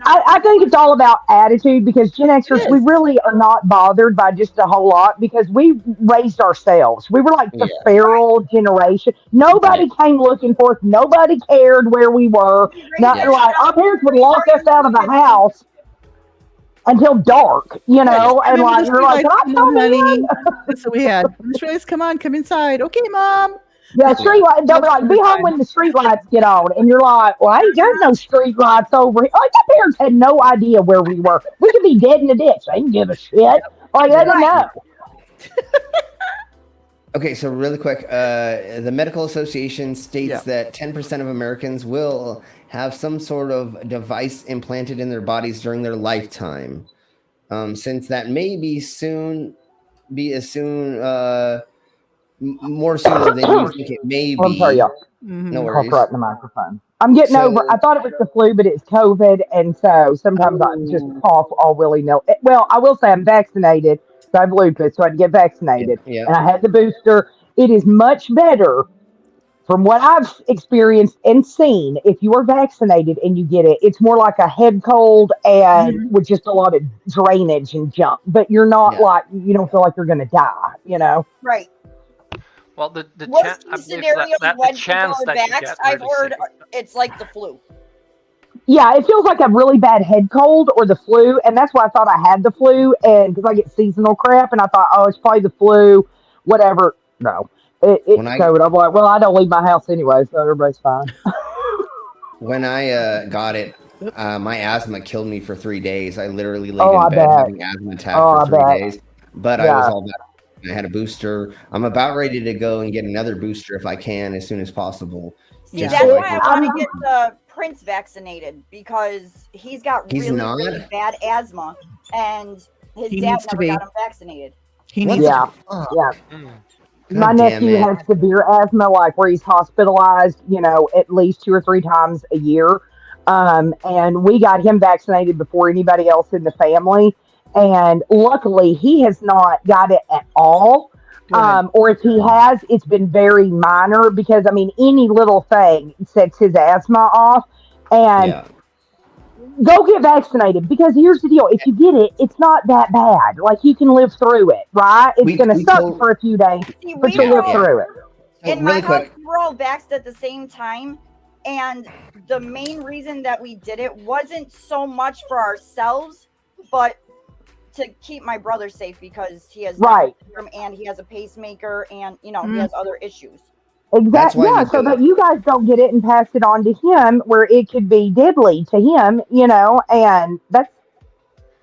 I think it's all about attitude, because Gen Xers, we really are not bothered by just a whole lot, because we raised ourselves. We were like the feral generation. Nobody came looking for us. Nobody cared where we were. Like our parents would lock us out of the house until dark, and like you're like, can I come in? That's what we had. The streetlights, come on, come inside. Okay, Mom. Yeah, street lights. They'll be like, be home when the street lights get on, and you're like, well, there's no street lights over here. Like, my parents had no idea where we were. We could be dead in the ditch. They didn't give a shit. Like, they didn't know. Okay, so really quick, the Medical Association states that 10% of Americans will have some sort of device implanted in their bodies during their lifetime. Since that may be more sooner than you think it may be. I'm sorry, y'all. No worries. Right in the microphone. I'm getting over. I thought it was the flu, but it's COVID, and so sometimes I just cough all willy-nilly. Well, I will say I'm vaccinated, so I have lupus, so I had to get vaccinated, and I had the booster. It is much better, from what I've experienced and seen. If you are vaccinated and you get it, it's more like a head cold and with just a lot of drainage and junk. But you're not like, you don't feel like you're going to die, Right. Well, the Worst case scenarios when chance people are that you vaxxed, get I've really heard sick. it's like the flu. Yeah, it feels like a really bad head cold or the flu, and that's why I thought I had the flu, and because I get seasonal crap, and I thought, oh, it's probably the flu, whatever. No, it's COVID. I'm like, well, I don't leave my house anyway, so everybody's fine. When I got it, my asthma killed me for 3 days. I literally laid in bed having asthma attack for 3 days, but I was all better. I had a booster. I'm about ready to go and get another booster if I can as soon as possible. See, that's why I want to get Prince vaccinated, because he's got really bad asthma, and his dad never got him vaccinated. Yeah. My nephew has severe asthma, like where he's hospitalized, at least 2 or 3 times a year. And we got him vaccinated before anybody else in the family. And luckily, he has not got it at all. Or if he has, it's been very minor, because, any little thing sets his asthma off. And go get vaccinated, because here's the deal. If you get it, it's not that bad. Like, you can live through it, right? It's going to suck for a few days, but you'll live through it. In my house, we were all vaxxed at the same time. And the main reason that we did it wasn't so much for ourselves, but to keep my brother safe, because he has and he has a pacemaker, and he has other issues. Exactly. Yeah, so that you guys don't get it and pass it on to him, where it could be deadly to him, and that's.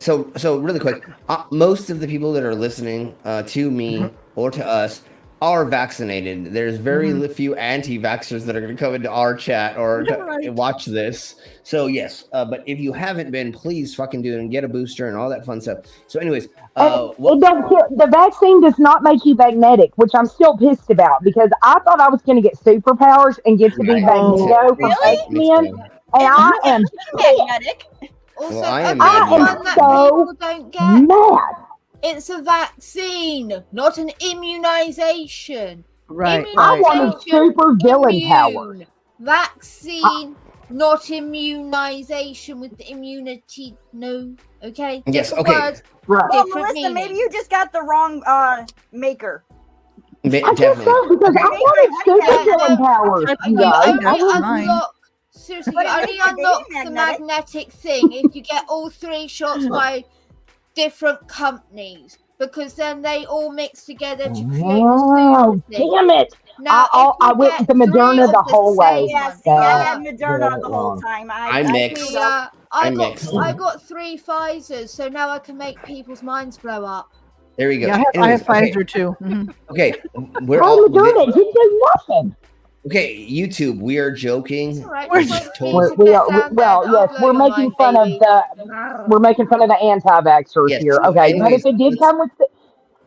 So really quick, most of the people that are listening to me or to us are vaccinated. There's very few anti-vaxxers that are going to come into our chat or watch this. So yes, but if you haven't been, please fucking do it and get a booster and all that fun stuff. So anyways, the vaccine does not make you magnetic, which I'm still pissed about, because I thought I was going to get superpowers and get to be Magneto from X-Men, and I am magnetic. Also, I am so mad. It's a vaccine, not an immunization. Right. I want a super villain power. Vaccine not immunization with the immunity. No, okay. Yes, Different okay. words, Well, different Melissa, meaning. maybe you just got the wrong maker. I guess so, because I wanted supervillain powers, you guys. You only unlock. Seriously, But you it only makes the unlock game the magnetic. magnetic thing if you get all 3 shots by different companies, because then they all mix together to create Oh, the thing. damn it. Now, I went with the Moderna the whole way. Yeah, see, I had Moderna the whole wrong. time. I mixed. screwed up. I mixed. got 3 Pfizers, so now I can make people's minds blow up. There we go. Yeah, I have Pfizer too. Okay, we're Oh, all Moderna, it didn't do nothing. okay. YouTube, we are joking. Right, We're just just totally. We're making fun of the anti-vaxxers Yes, here. so Okay, anyways, but if it did come with,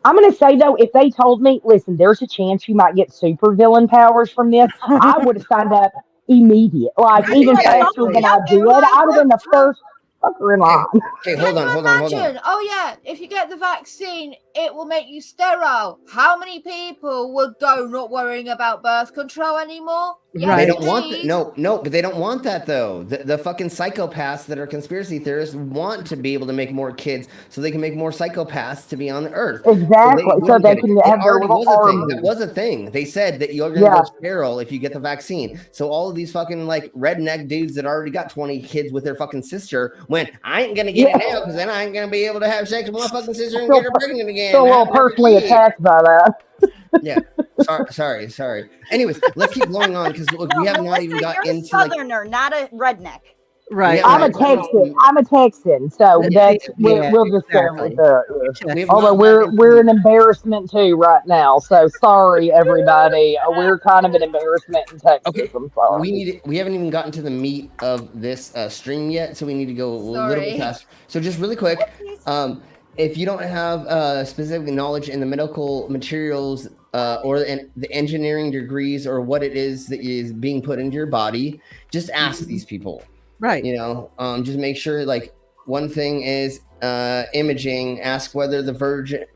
I'm going to say though, if they told me, listen, there's a chance you might get supervillain powers from this, I would have signed up immediate, like even faster than I did. I'd have been the first fucker in line. Okay, hold on. Imagine, oh yeah, if you get the vaccine, it will make you sterile. How many people would go not worrying about birth control anymore? Yes, They don't want please. no, but they don't want that though. The fucking psychopaths that are conspiracy theorists want to be able to make more kids so they can make more psychopaths to be on the earth. Exactly, so they get can it. have It their already little was a thing. army. That was a thing. They said that you're gonna go sterile if you get the vaccine. So all of these fucking like redneck dudes that already got 20 kids with their fucking sister went, I ain't gonna get it now because then I ain't gonna be able to have sex with my fucking sister and get her pregnant again. So a little personally attacked by that. Yeah. Sorry. Anyways, let's keep going on because look, we have not even got You're a into like Southerner, not a redneck. Right. I'm a Texan, so that's we'll just go with the. Although we're an embarrassment too right now, so sorry everybody. We're kind of an embarrassment in Texas. Okay, I'm sorry. we haven't even gotten to the meat of this stream yet, so we need to go a little bit faster. So just really quick, if you don't have specific knowledge in the medical materials or the engineering degrees or what it is that is being put into your body, just ask these people. Right. You know, just make sure, like, one thing is imaging. Ask whether the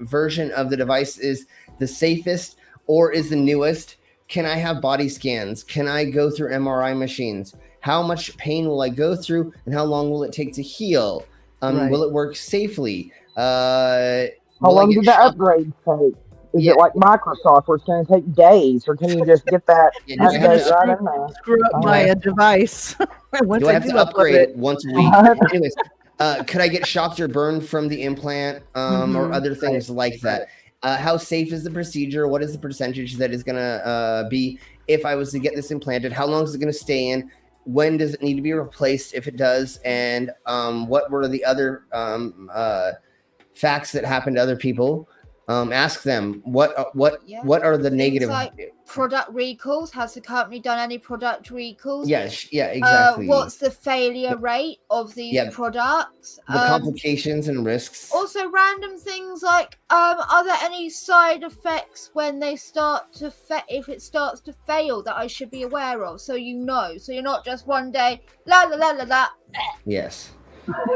version of the device is the safest or is the newest. Can I have body scans? Can I go through MRI machines? How much pain will I go through and how long will it take to heal? Will it work safely? How long did the upgrade take? Is it like Microsoft where it's going to take days, or can you just get that update right in there? Screw up my device. Do I have to upgrade it once a week? Anyways, could I get shocked or burned from the implant or other things like that? How safe is the procedure? What is the percentage that is going to be if I was to get this implanted? How long is it going to stay in? When does it need to be replaced if it does? And what were the other facts that happened to other people? Ask them what are the negative like product recalls. Has the company done any product recalls? Yes, yeah, exactly. What's the failure rate of these products? The complications and risks. Also, random things like are there any side effects when they start to if it starts to fail that I should be aware of? So you're not just one day la la la la la. Yes.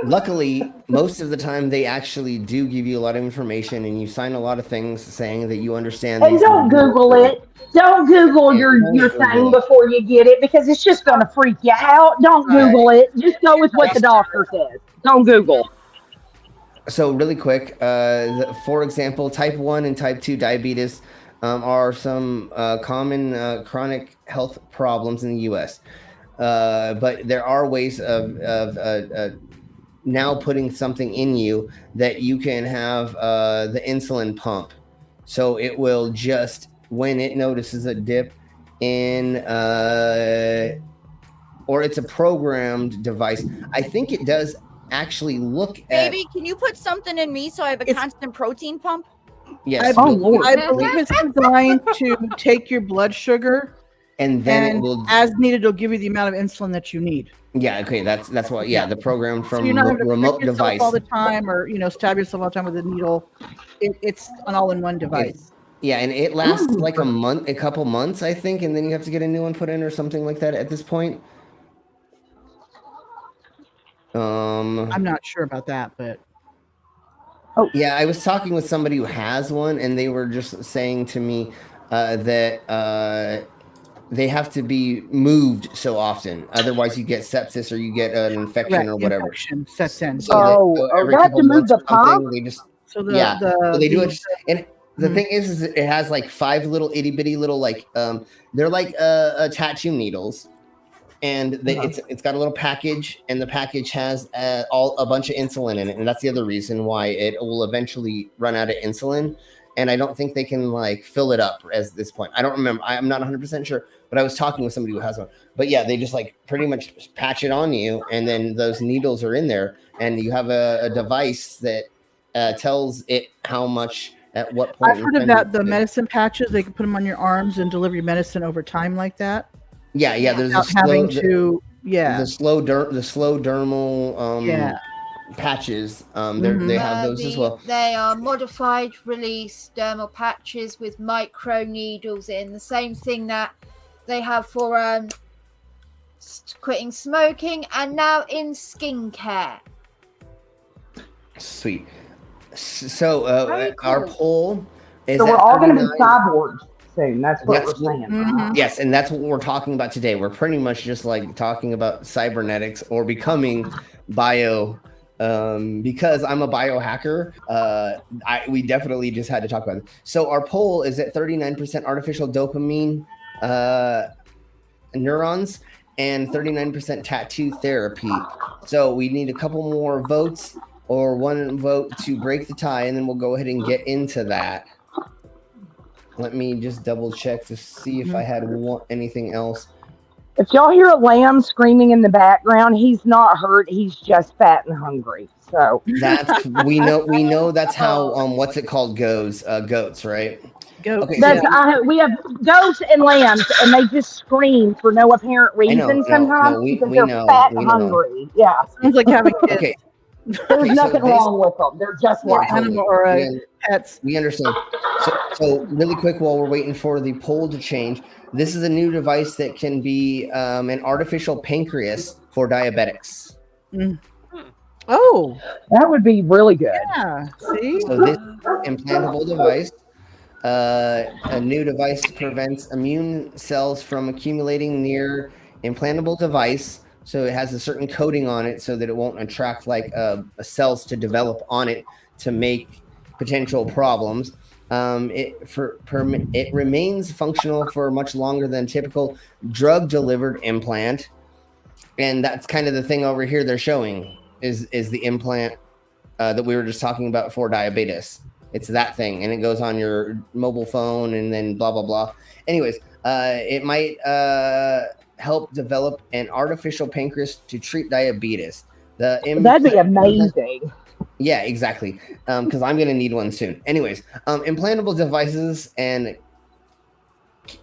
Luckily, most of the time they actually do give you a lot of information, and you sign a lot of things saying that you understand. And don't Google it. Don't Google your thing before you get it because it's just going to freak you out. Don't Google it. Just go with what the doctor says. Don't Google. So really quick, for example, type 1 and type 2 diabetes are some common chronic health problems in the U.S. But there are ways of now putting something in you that you can have the insulin pump. So it will just, when it notices a dip in, or it's a programmed device. I think it does actually look at. Baby, can you put something in me so I have a constant protein pump? Yes. I believe it's designed to take your blood sugar, and then it will, as needed, it'll give you the amount of insulin that you need. Yeah. Okay. That's what. Yeah. The program from so you're not having to remote prick yourself device all the time, or stab yourself all the time with a needle. It's an all-in-one device. Yeah, and it lasts like a couple months, I think, and then you have to get a new one put in or something like that at this point. I'm not sure about that, but yeah, I was talking with somebody who has one, and they were just saying to me that they have to be moved so often. Otherwise, you get sepsis or you get an infection or whatever. Infection sets in. So every they have to couple move months the or something, pump? they just So so they do it. And the thing is it has like 5 little itty bitty little like they're like tattoo needles. And it's got a little package, and the package has a bunch of insulin in it, and that's the other reason why it will eventually run out of insulin. And I don't think they can like fill it up at this point. I don't remember. I'm not 100% sure, but I was talking with somebody who has one. But yeah, they just like pretty much patch it on you, and then those needles are in there, and you have a device that tells it how much at what point. I've heard of that. The medicine patches, they can put them on your arms and deliver your medicine over time like that. Yeah. There's the slow dermal patches. They have those as well. They are modified release dermal patches with micro needles in, the same thing that they have for quitting smoking and now in skincare. Sweet. So our poll is so we're all going to be cyborgs soon. That's what we're saying. Yes, and that's what we're talking about today. We're pretty much just like talking about cybernetics or becoming bio. Because I'm a biohacker, we definitely just had to talk about it. So our poll is at 39% artificial dopamine neurons and 39% tattoo therapy. So we need a couple more votes or one vote to break the tie, and then we'll go ahead and get into that. Let me just double check to see if I had anything else. If y'all hear a lamb screaming in the background, he's not hurt. He's just fat and hungry. So that's we know that's how what's it called goes goats, right? Goats. Okay, we have goats and lambs, and they just scream for no apparent reason sometimes because they're fat and hungry. Yeah, sounds like having kids. Okay. There's nothing wrong with them. They're just like animal or pets. We understand. So really quick, while we're waiting for the poll to change, this is a new device that can be an artificial pancreas for diabetics. Oh, that would be really good. Yeah. See. So this implantable device, a new device prevents immune cells from accumulating near implantable device. So it has a certain coating on it so that it won't attract like cells to develop on it to make potential problems. It remains functional for much longer than typical drug-delivered implant, and that's kind of the thing over here they're showing is the implant that we were just talking about for diabetes. It's that thing, and it goes on your mobile phone, and then blah blah blah. Anyways, it might help develop an artificial pancreas to treat diabetes. That'd be amazing. Yeah, exactly. Because I'm going to need one soon. Anyways, implantable devices and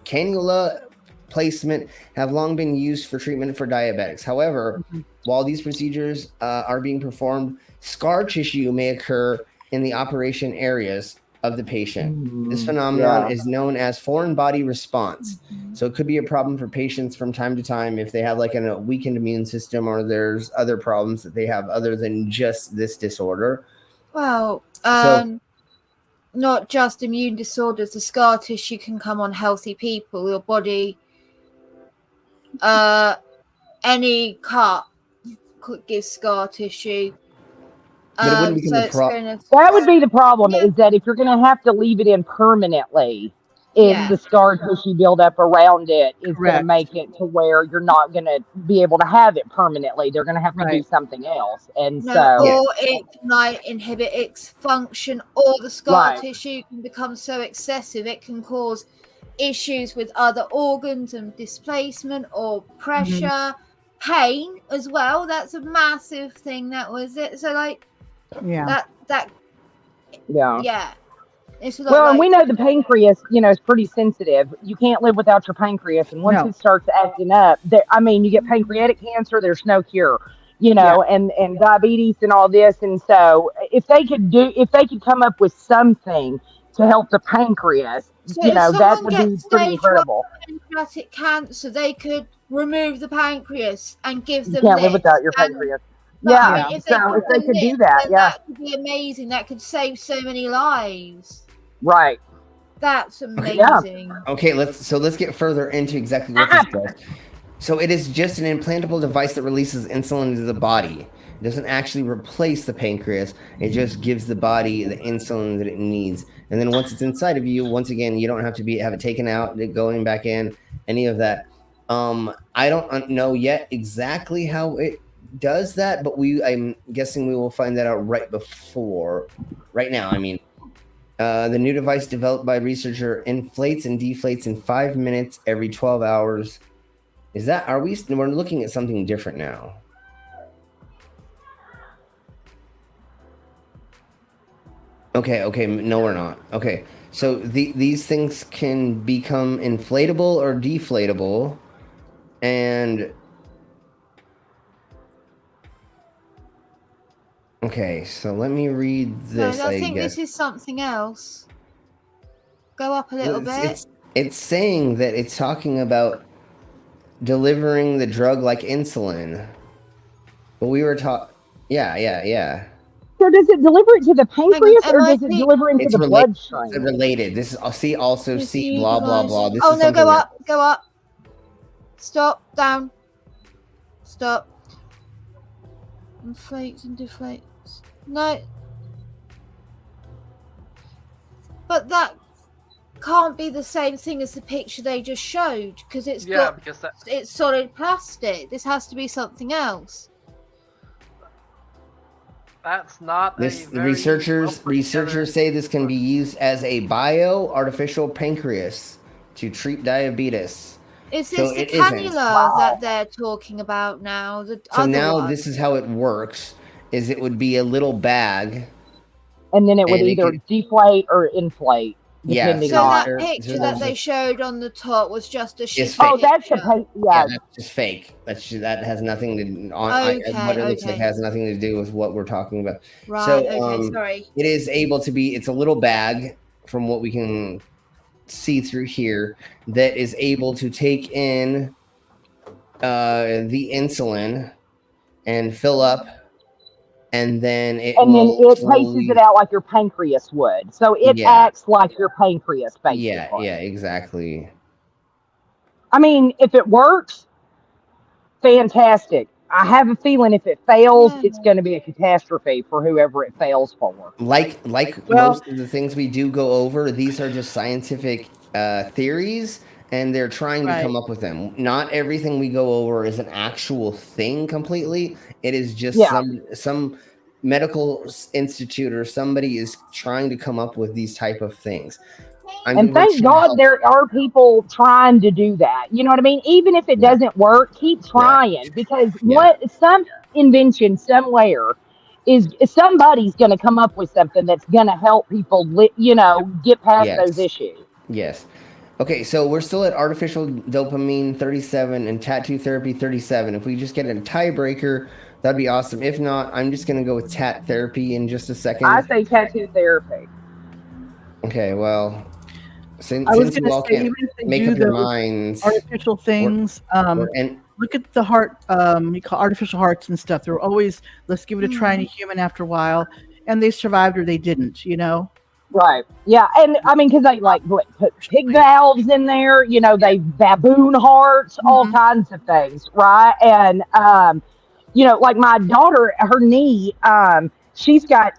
cannula placement have long been used for treatment for diabetics. However, while these procedures are being performed, scar tissue may occur in the operation areas of the patient. This phenomenon is known as foreign body response. So it could be a problem for patients from time to time if they have like a weakened immune system or there's other problems that they have other than just this disorder. Well, not just immune disorders. The scar tissue can come on healthy people. Your body, any cut could give scar tissue. But it wouldn't become a problem. That would be the problem, is that if you're going to have to leave it in permanently, if the scar tissue buildup around it is going to make it to where you're not going to be able to have it permanently. They're going to have to do something else. And or it might inhibit its function, or the scar tissue can become so excessive it can cause issues with other organs and displacement or pressure, pain as well. That's a massive thing. That was it. So like, It's and we know the pancreas, is pretty sensitive. You can't live without your pancreas, and once it starts acting up, you get pancreatic cancer. There's no cure, and diabetes and all this. And so, if they could come up with something to help the pancreas, that would be pretty incredible. Pancreatic cancer, they could remove the pancreas and give them. You can't live without your pancreas. If they could do that, that could be amazing. That could save so many lives. Right. That's amazing. Okay, let's get further into exactly what this does. So it is just an implantable device that releases insulin into the body. It doesn't actually replace the pancreas. It just gives the body the insulin that it needs. And then once it's inside of you, once again, you don't have to have it taken out, going back in, any of that. I don't know yet exactly how it does that, but I'm guessing we will find that out right now. I mean, the new device developed by a researcher inflates and deflates in 5 minutes every 12 hours. We're looking at something different now. Okay, no, we're not. Okay, so these things can become inflatable or deflatable, and okay, so let me read this. No, I think this is something else. Go up a little bit. It's saying that it's talking about delivering the drug like insulin, but we were taught. Yeah. So does it deliver it to the pancreas, or does it deliver into the bloodstream? It's related. This is see blah blah blah. This Oh is no, go up. Stop, down. Stop. Inflates and deflates. No. But that can't be the same thing as the picture they just showed, because it's it's solid plastic. This has to be something else. That's not researchers say this can be used as a artificial pancreas to treat diabetes. Is this the cannula that they're talking about now? This is how it works: is it would be a little bag, and then it would either deflate or inflate. So that picture that they showed on the top was just a shit. Oh, that's that's just fake. That has nothing to what it looks like has nothing to do with what we're talking about. Right. So, sorry. It is able to be. It's a little bag, from what we can see through here, that is able to take in the insulin and fill up. And then it paces it out like your pancreas would. So it acts like your pancreas, basically. Yeah, exactly. I mean, if it works, fantastic. I have a feeling if it fails, it's going to be a catastrophe for whoever it fails for. Like most of the things we do go over, these are just scientific theories, and they're trying to come up with them. Not everything we go over is an actual thing completely. It is just some medical institute or somebody is trying to come up with these type of things. And thank God there are people trying to do that. You know what I mean? Even if it doesn't work, keep trying, because some invention somewhere is somebody's going to come up with something that's going to help people, get past those issues. Yes. Okay, so we're still at artificial dopamine 37 and tattoo therapy 37. If we just get a tiebreaker, that'd be awesome. If not, I'm just going to go with Tatt therapy in just a second. I say tattoo therapy. Okay, well, since you all can't make up your minds. Artificial things. Look at the heart, you call artificial hearts and stuff. They're always, let's give it a try in a human after a while. And they survived or they didn't, Right. Yeah. And I mean, because they put pig valves in there, they baboon hearts, all kinds of things. Right. And, like my daughter, her knee, she's got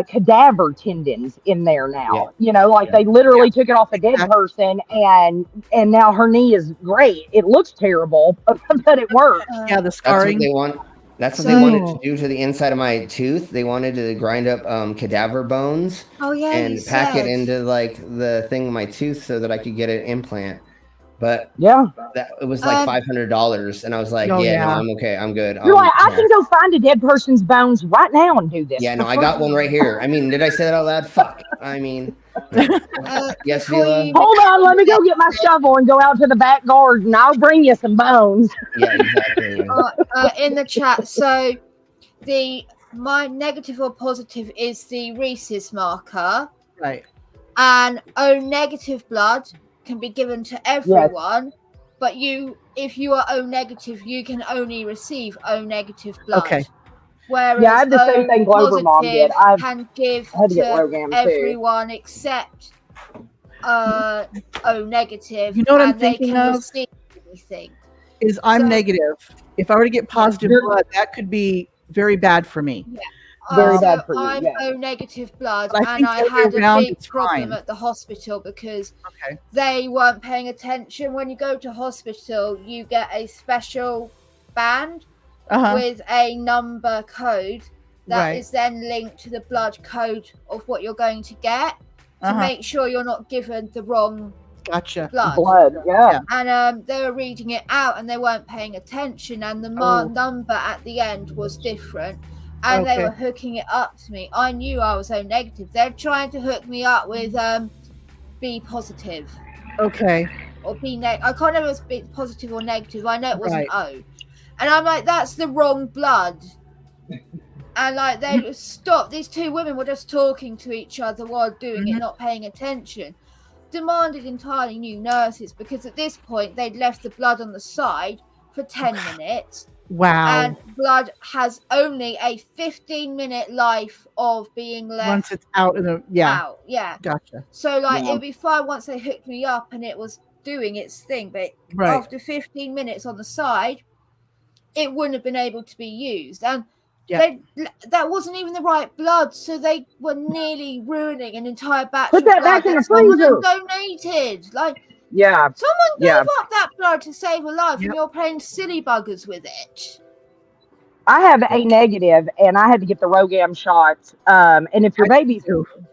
cadaver tendons in there now. They literally took it off a dead person, and now her knee is great. It looks terrible, but it works. Yeah, the scarring. That's what they wanted to do to the inside of my tooth. They wanted to grind up cadaver bones and pack it into the thing in my tooth so that I could get an implant. But it was like $500, and I was like, no, I'm okay, I'm good. You're like, I can go find a dead person's bones right now and do this. Yeah, no, I got one right here. I mean, did I say that out loud? Fuck. I mean, yes, Vila. Hold on, let me go get my shovel and go out to the back garden. I'll bring you some bones. Yeah, exactly. In the chat, so my negative or positive is the rhesus marker, right? And O negative blood can be given to everyone, but if you are O negative, you can only receive O negative blood. Okay. Whereas I had the same thing Glover Mom did. Can give to everyone except O negative. You know what I'm and they thinking can of? receive anything. Is I'm negative. If I were to get positive blood, that could be very bad for me. Yeah. Very bad for you. I'm Yeah. O negative blood, But I and think I the other way had a around, big it's problem fine. at the hospital because they weren't paying attention. When you go to hospital, you get a special band with a number code that is then linked to the blood code of what you're going to get to make sure you're not given the wrong blood. Yeah. And they were reading it out and they weren't paying attention, and the number at the end was different, and they were hooking it up to me. I knew I was O negative. They're trying to hook me up with B positive. Okay. Or B negative. I can't remember if it was B positive or negative. I know it wasn't O. And I'm like, that's the wrong blood. And like they just stopped. These two women were just talking to each other while doing it, not paying attention. Demanded entirely new nurses because at this point they'd left the blood on the side for 10 minutes. Wow. And blood has only a 15-minute life of being left. Once it's out in the out. Yeah. Gotcha. So like it'd be fine once they hooked me up and it was doing its thing, but after 15 minutes on the side, it wouldn't have been able to be used. And that wasn't even the right blood, so they were nearly ruining an entire batch Put of that blood back in the someone freezer. had donated. Like, Yeah. someone gave up that blood to save a life, and you're playing silly buggers with it. I have A negative, and I had to get the Rogam shot. And if your baby's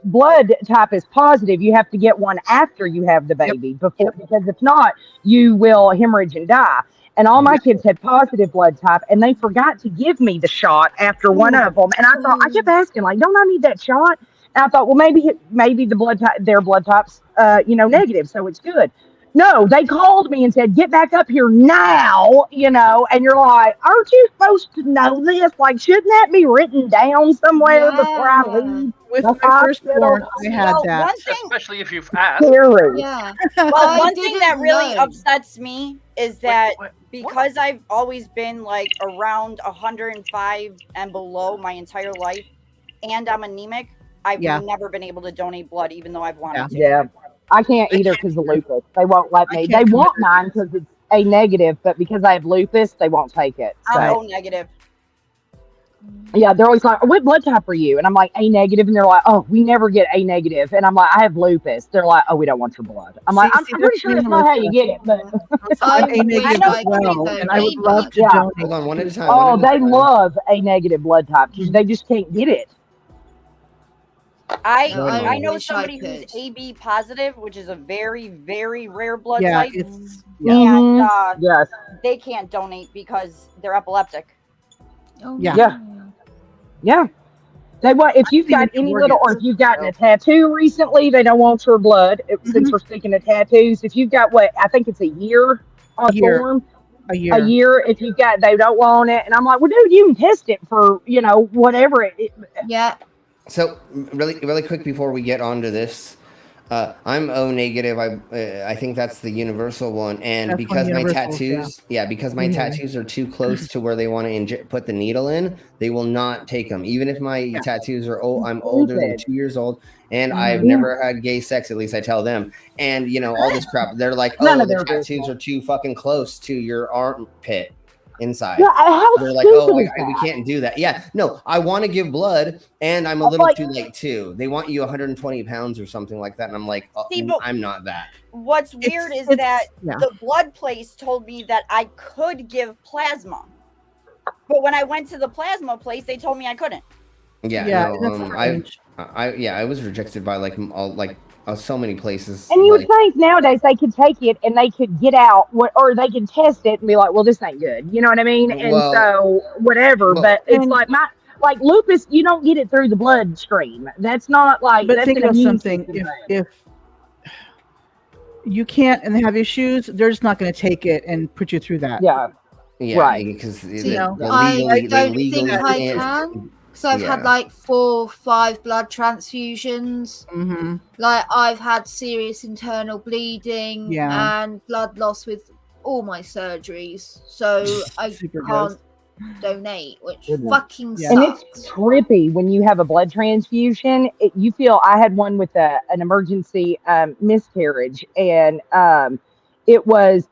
blood type is positive, you have to get one after you have the baby, because if not, you will hemorrhage and die. And all my kids had positive blood type, and they forgot to give me the shot after one of them. And I kept asking, like, don't I need that shot? And I thought, well, maybe the blood type, their blood type's, negative, so it's good. No, they called me and said, get back up here now, and you're like, aren't you supposed to know this? Like, shouldn't that be written down somewhere before I leave? With my firstborn, I had that. One thing, Especially if you've asked. Yeah. well, one thing that really upsets me is that because I've always been like around 105 and below my entire life, and I'm anemic, I've never been able to donate blood, even though I've wanted to. Yeah. I can't either because of lupus. They won't let me. They want mine because it's A negative, but because I have lupus, they won't take it. So. I'm O negative. Yeah, they're always like, what blood type are you? And I'm like, A negative. And they're like, oh, we never get A negative. And I'm like, I have lupus. They're like, oh, we don't want your blood. I'm like, I'm pretty sure that's not how you get it. But I'm A negative as well, and I would love to donate. Hold on, one at a time. Oh, they love A negative blood type because they just can't get it. I know somebody who's AB positive, which is a very, very rare blood type. And they can't donate because they're epileptic. Yeah. They want, if you've got any little, or if you've gotten a tattoo recently, they don't want your blood. Since we're speaking of tattoos, if you've got I think it's a year on form. A year. If you've got, they don't want it. And I'm like, well, dude, you can test it for, whatever. Yeah. So really quick before we get onto this, I'm O negative. I think that's the universal one, and because my tattoos, because my tattoos are too close to where they want to put the needle in, they will not take them. Even if my tattoos are I'm older than 2 years old, and I've never had gay sex. At least I tell them, and all this crap. They're like, oh, the tattoos are too fucking close to your armpit. Inside. Yeah, they're like, oh, we can't do that. Yeah, no, I want to give blood, and I'm a little too late too. They want you 120 pounds or something like that, and I'm like, I'm not that. What's weird is that the blood place told me that I could give plasma, but when I went to the plasma place, they told me I couldn't. I was rejected by so many places. And you would think nowadays they could take it and they could get out, or they could test it and be like, well, this ain't good. You know what I mean? And so whatever. But it's like lupus, you don't get it through the bloodstream. That's not like. But think about something. If you can't and they have issues, they're just not going to take it and put you through that. Yeah. Right. Because I don't think I can. So I've had like 4 or 5 blood transfusions. Like I've had serious internal bleeding and blood loss with all my surgeries. So I can't donate, which Goodness. fucking sucks. And it's trippy when you have a blood transfusion. You feel, I had one with an emergency miscarriage, and it was,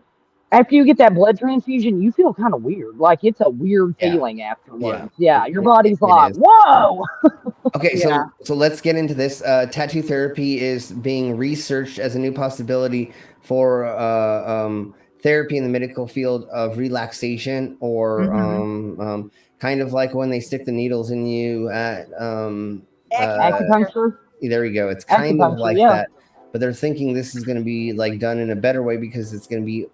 after you get that blood transfusion, you feel kind of weird. Like it's a weird feeling afterwards. Yeah, your body's like, whoa. Okay, so let's get into this. Tattoo therapy is being researched as a new possibility for therapy in the medical field of relaxation, or kind of like when they stick the needles in you at acupuncture. There we go. It's kind of like that. But they're thinking this is going to be like done in a better way because it's going to be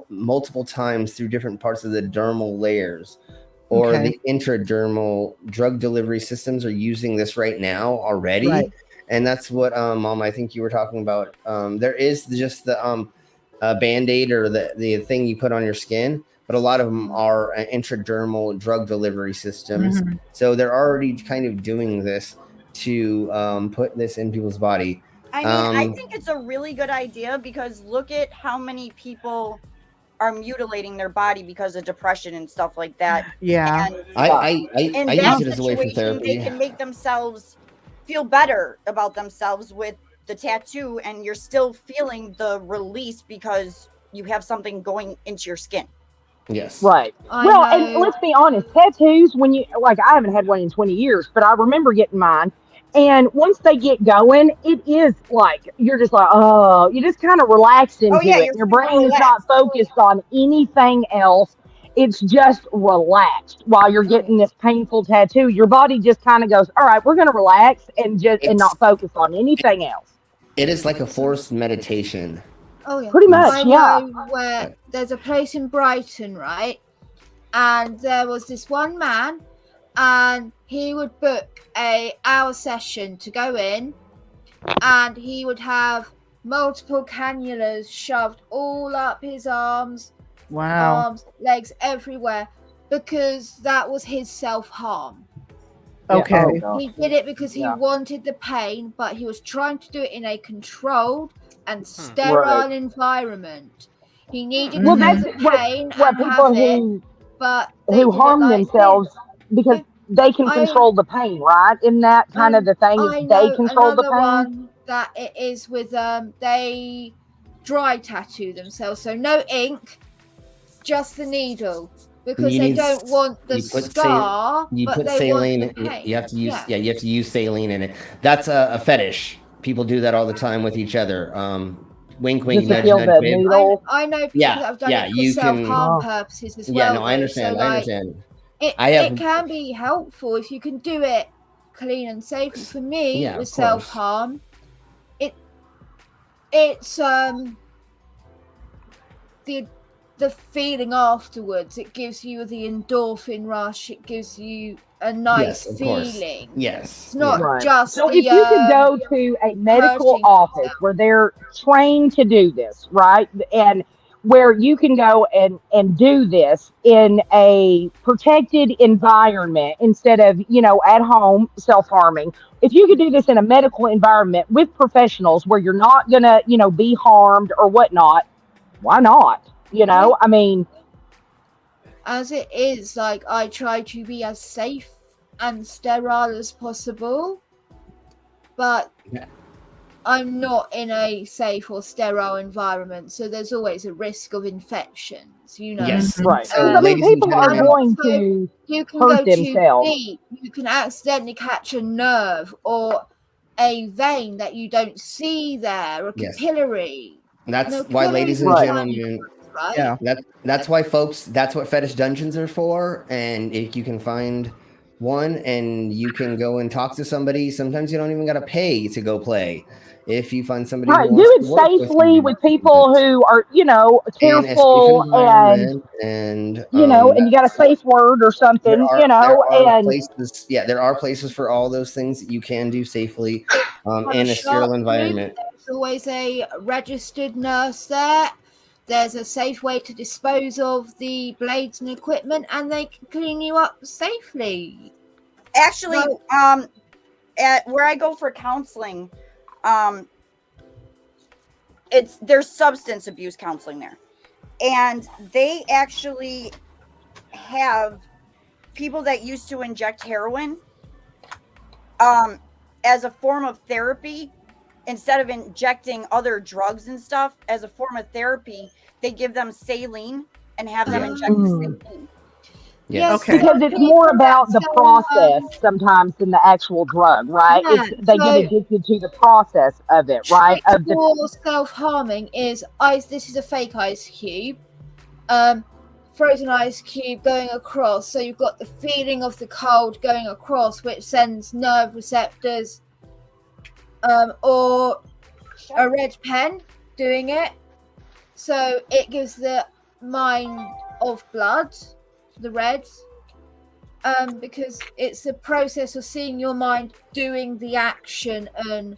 multiple times through different parts of the dermal layers, or the intradermal drug delivery systems are using this right now already. Right. And that's what, Mom, I think you were talking about. There is just the Band-Aid or the thing you put on your skin, but a lot of them are intradermal drug delivery systems. So they're already kind of doing this to put this in people's body. I mean, I think it's a really good idea because look at how many people are mutilating their body because of depression and stuff like that. Yeah. And I in use that it as a way for situation, therapy. they can make themselves feel better about themselves with the tattoo, and you're still feeling the release because you have something going into your skin. Yes. Right. Well, and let's be honest, tattoos, when you, like, I haven't had one in 20 years, but I remember getting mine. And once they get going, it is like, you're just like, oh, you just kind of relax into it. Your brain is not focused on anything else. It's just relaxed while you're getting this painful tattoo. Your body just kind of goes, all right, we're going to relax and not focus on anything else. It is like a forced meditation. Oh yeah, pretty much. I know where there's a place in Brighton, right? And there was this one man, and he would book an hour session to go in, and he would have multiple cannulas shoved all up his arms, legs, everywhere, because that was his self-harm. Okay. He did it because he wanted the pain, but he was trying to do it in a controlled and sterile environment. He needed to feel the pain and have it, but who harm themselves because they can control the pain, right? Isn't that kind of the thing? They control the pain. One that it is with they dry tattoo themselves, so no ink, just the needle, because they don't want the scar. You put saline. You have to use you have to use saline in it. That's a fetish. People do that all the time with each other. Wink, wink, nudge, nudge. I know people that have done it for self-harm purposes as well. Yeah, no, I understand. So, I understand. It can be helpful if you can do it clean and safe. For me, with self-harm, it's the feeling afterwards. It gives you the endorphin rush. It gives you a nice feeling. Yes. It's not just so if you could go to a medical office where they're trained to do this, right? And where you can go and do this in a protected environment instead of, at home self-harming. If you could do this in a medical environment with professionals where you're not going to, be harmed or whatnot, why not? I mean, as it is, like, I try to be as safe and sterile as possible, but I'm not in a safe or sterile environment, so there's always a risk of infections, Yes, right. I mean, people are going to hurt themselves. You can accidentally catch a nerve or a vein that you don't see there, a capillary. That's why, ladies and gentlemen, that's why, folks, that's what fetish dungeons are for. And if you can find one and you can go and talk to somebody, sometimes you don't even got to pay to go play. If you find somebody do it safely with people who are, careful and and you got a safe word or something, there are places, there are places for all those things that you can do safely in a sterile environment. There's always a registered nurse there. There's a safe way to dispose of the blades and equipment, and they can clean you up safely. Actually, at where I go for counseling, there's substance abuse counseling there, and they actually have people that used to inject heroin as a form of therapy, instead of injecting other drugs and stuff as a form of therapy, they give them saline and have them inject the saline. Yes. Because it's more about the process sometimes than the actual drug, right? They get addicted to the process of it, right? For self-harming is this is a fake ice cube, frozen ice cube going across. So you've got the feeling of the cold going across, which sends nerve receptors, or a red pen doing it. So it gives the mind of blood, the reds, because it's the process of seeing your mind doing the action and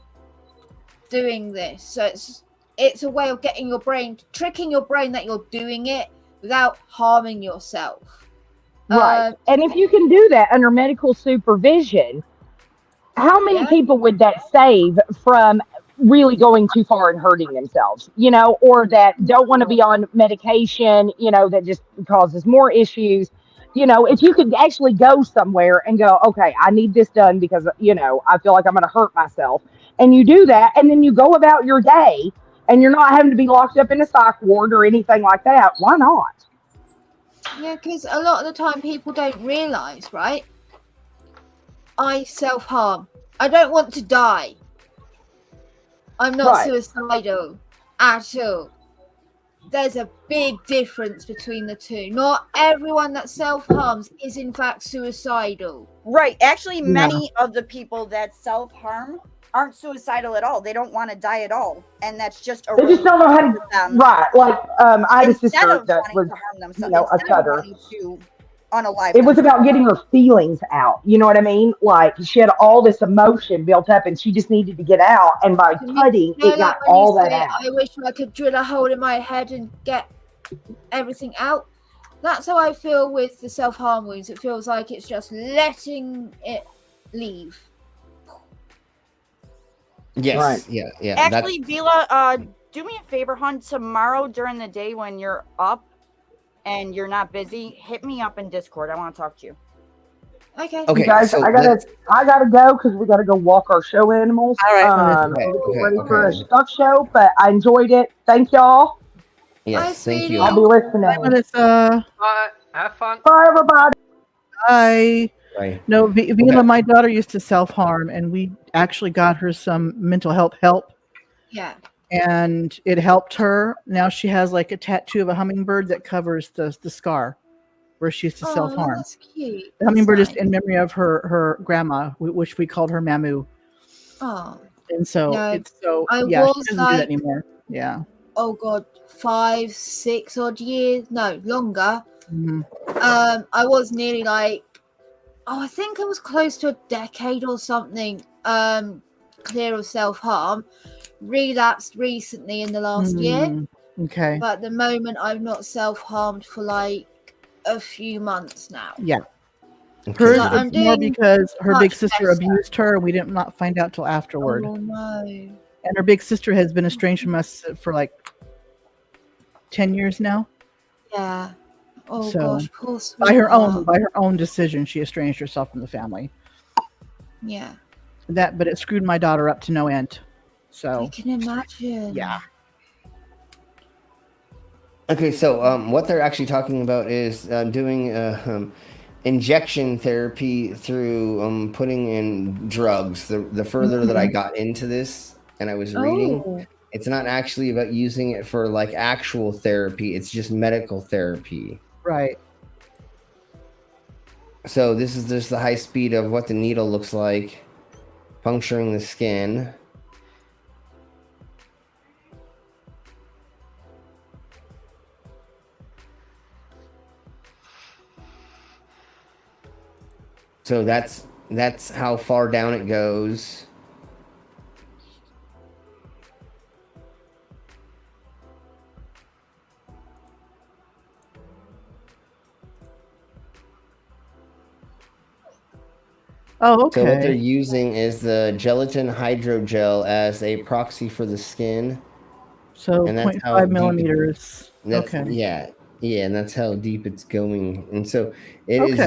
doing this. So it's a way of getting your brain, tricking your brain that you're doing it without harming yourself. Right. And if you can do that under medical supervision, how many people would that save from really going too far and hurting themselves, or that don't want to be on medication, that just causes more issues. If you could actually go somewhere and go, okay, I need this done because, I feel like I'm going to hurt myself. And you do that, and then you go about your day, and you're not having to be locked up in a psych ward or anything like that. Why not? Yeah, because a lot of the time people don't realize, right? I self-harm. I don't want to die. I'm not suicidal at all. There's a big difference between the two. Not everyone that self-harms is in fact suicidal. Right. Actually, many of the people that self-harm aren't suicidal at all. They don't want to die at all. And that's just a they just don't know how to right. Like I had a sister that was a cutter. It was about getting her feelings out. You know what I mean? Like she had all this emotion built up and she just needed to get out. And by cutting, it got all that out. I wish I could drill a hole in my head and get everything out. That's how I feel with the self-harm wounds. It feels like it's just letting it leave. Yes. Right. Yeah. Actually, Vila, do me a favor, hon. Tomorrow during the day when you're up and you're not busy, hit me up in Discord. I want to talk to you. Okay. You guys, I gotta go because we gotta go walk our show animals. All right. Get ready for a stuff show, but I enjoyed it. Thank y'all. Yes, thank you. I'll be listening. Bye. Have fun. Bye, everybody. Bye. Right. No, Vila, my daughter used to self-harm, and we actually got her some mental health help. Yeah. And it helped her. Now she has like a tattoo of a hummingbird that covers the scar where she used to self-harm. That's cute. The hummingbird is in memory of her grandma, which we called her Mamu. Oh. And so she doesn't do that anymore. Yeah. Oh God, 5, 6 odd years? No, longer. Mm-hmm. I was nearly like, I think I was close to a decade or something. Clear of self-harm. Relapsed recently in the last year. Okay. But at the moment, I've not self-harmed for like a few months now. Yeah. Hers is more because her big sister abused her, and we did not find out till afterward. Oh no. And her big sister has been estranged from us for like 10 years now. Yeah. Oh so, gosh, poor sweet by her own decision, she estranged herself from the family. Yeah. But it screwed my daughter up to no end. So I can imagine. Yeah. Okay, so what they're actually talking about is doing injection therapy through putting in drugs. The further that I got into this and I was reading, it's not actually about using it for like actual therapy. It's just medical therapy. Right. So this is just the high speed of what the needle looks like, puncturing the skin. So that's how far down it goes. Oh, okay. So what they're using is the gelatin hydrogel as a proxy for the skin. So and that's 0.5 millimeters. That's, okay. Yeah. Yeah, and that's how deep it's going. And so it is.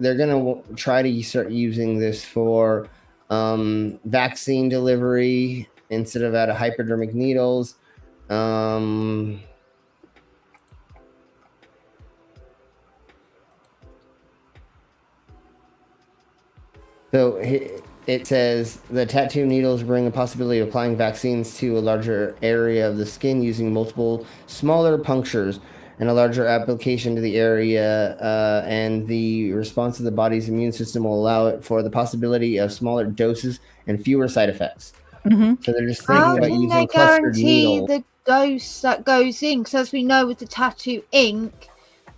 They're gonna try to start using this for vaccine delivery instead of out of hypodermic needles. So it says the tattoo needles bring a possibility of applying vaccines to a larger area of the skin using multiple smaller punctures and a larger application to the area, and the response of the body's immune system will allow it for the possibility of smaller doses and fewer side effects. So they're just thinking about using clustered needles. The dose that goes in? Because as we know with the tattoo ink,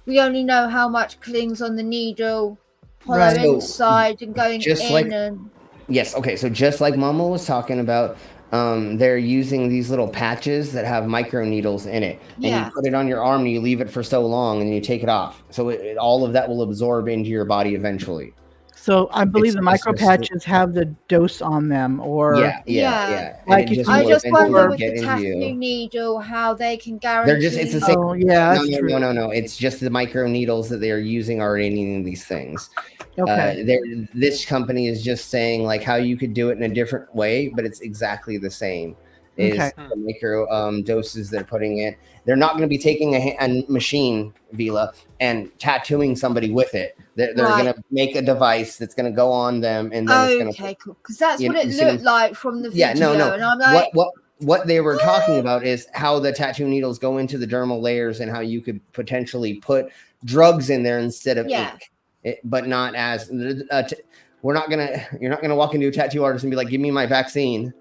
we only know how much clings on the needle, hollow inside, and going in. Yes. Okay. So just like Mama was talking about, they're using these little patches that have micro needles in it, and you put it on your arm and you leave it for so long and you take it off. So all of that will absorb into your body eventually. So I believe the micro patches have the dose on them, or yeah. Like I just wonder with the tattoo needle how they can guarantee. They're just—it's the same. Oh, yeah, that's true. No. It's just the micro needles that they are using already in these things. Okay. This company is just saying like how you could do it in a different way, but it's exactly the same. Is the micro doses they're putting in. They're not going to be taking a machine, Vila, and tattooing somebody with it. They're going to make a device that's going to go on them, and then it's going to. Okay, cool. Because that's what it looked like from the video. Yeah, no. And I'm like, what they were talking about is how the tattoo needles go into the dermal layers and how you could potentially put drugs in there instead of ink. But not as you're not gonna walk into a tattoo artist and be like, give me my vaccine.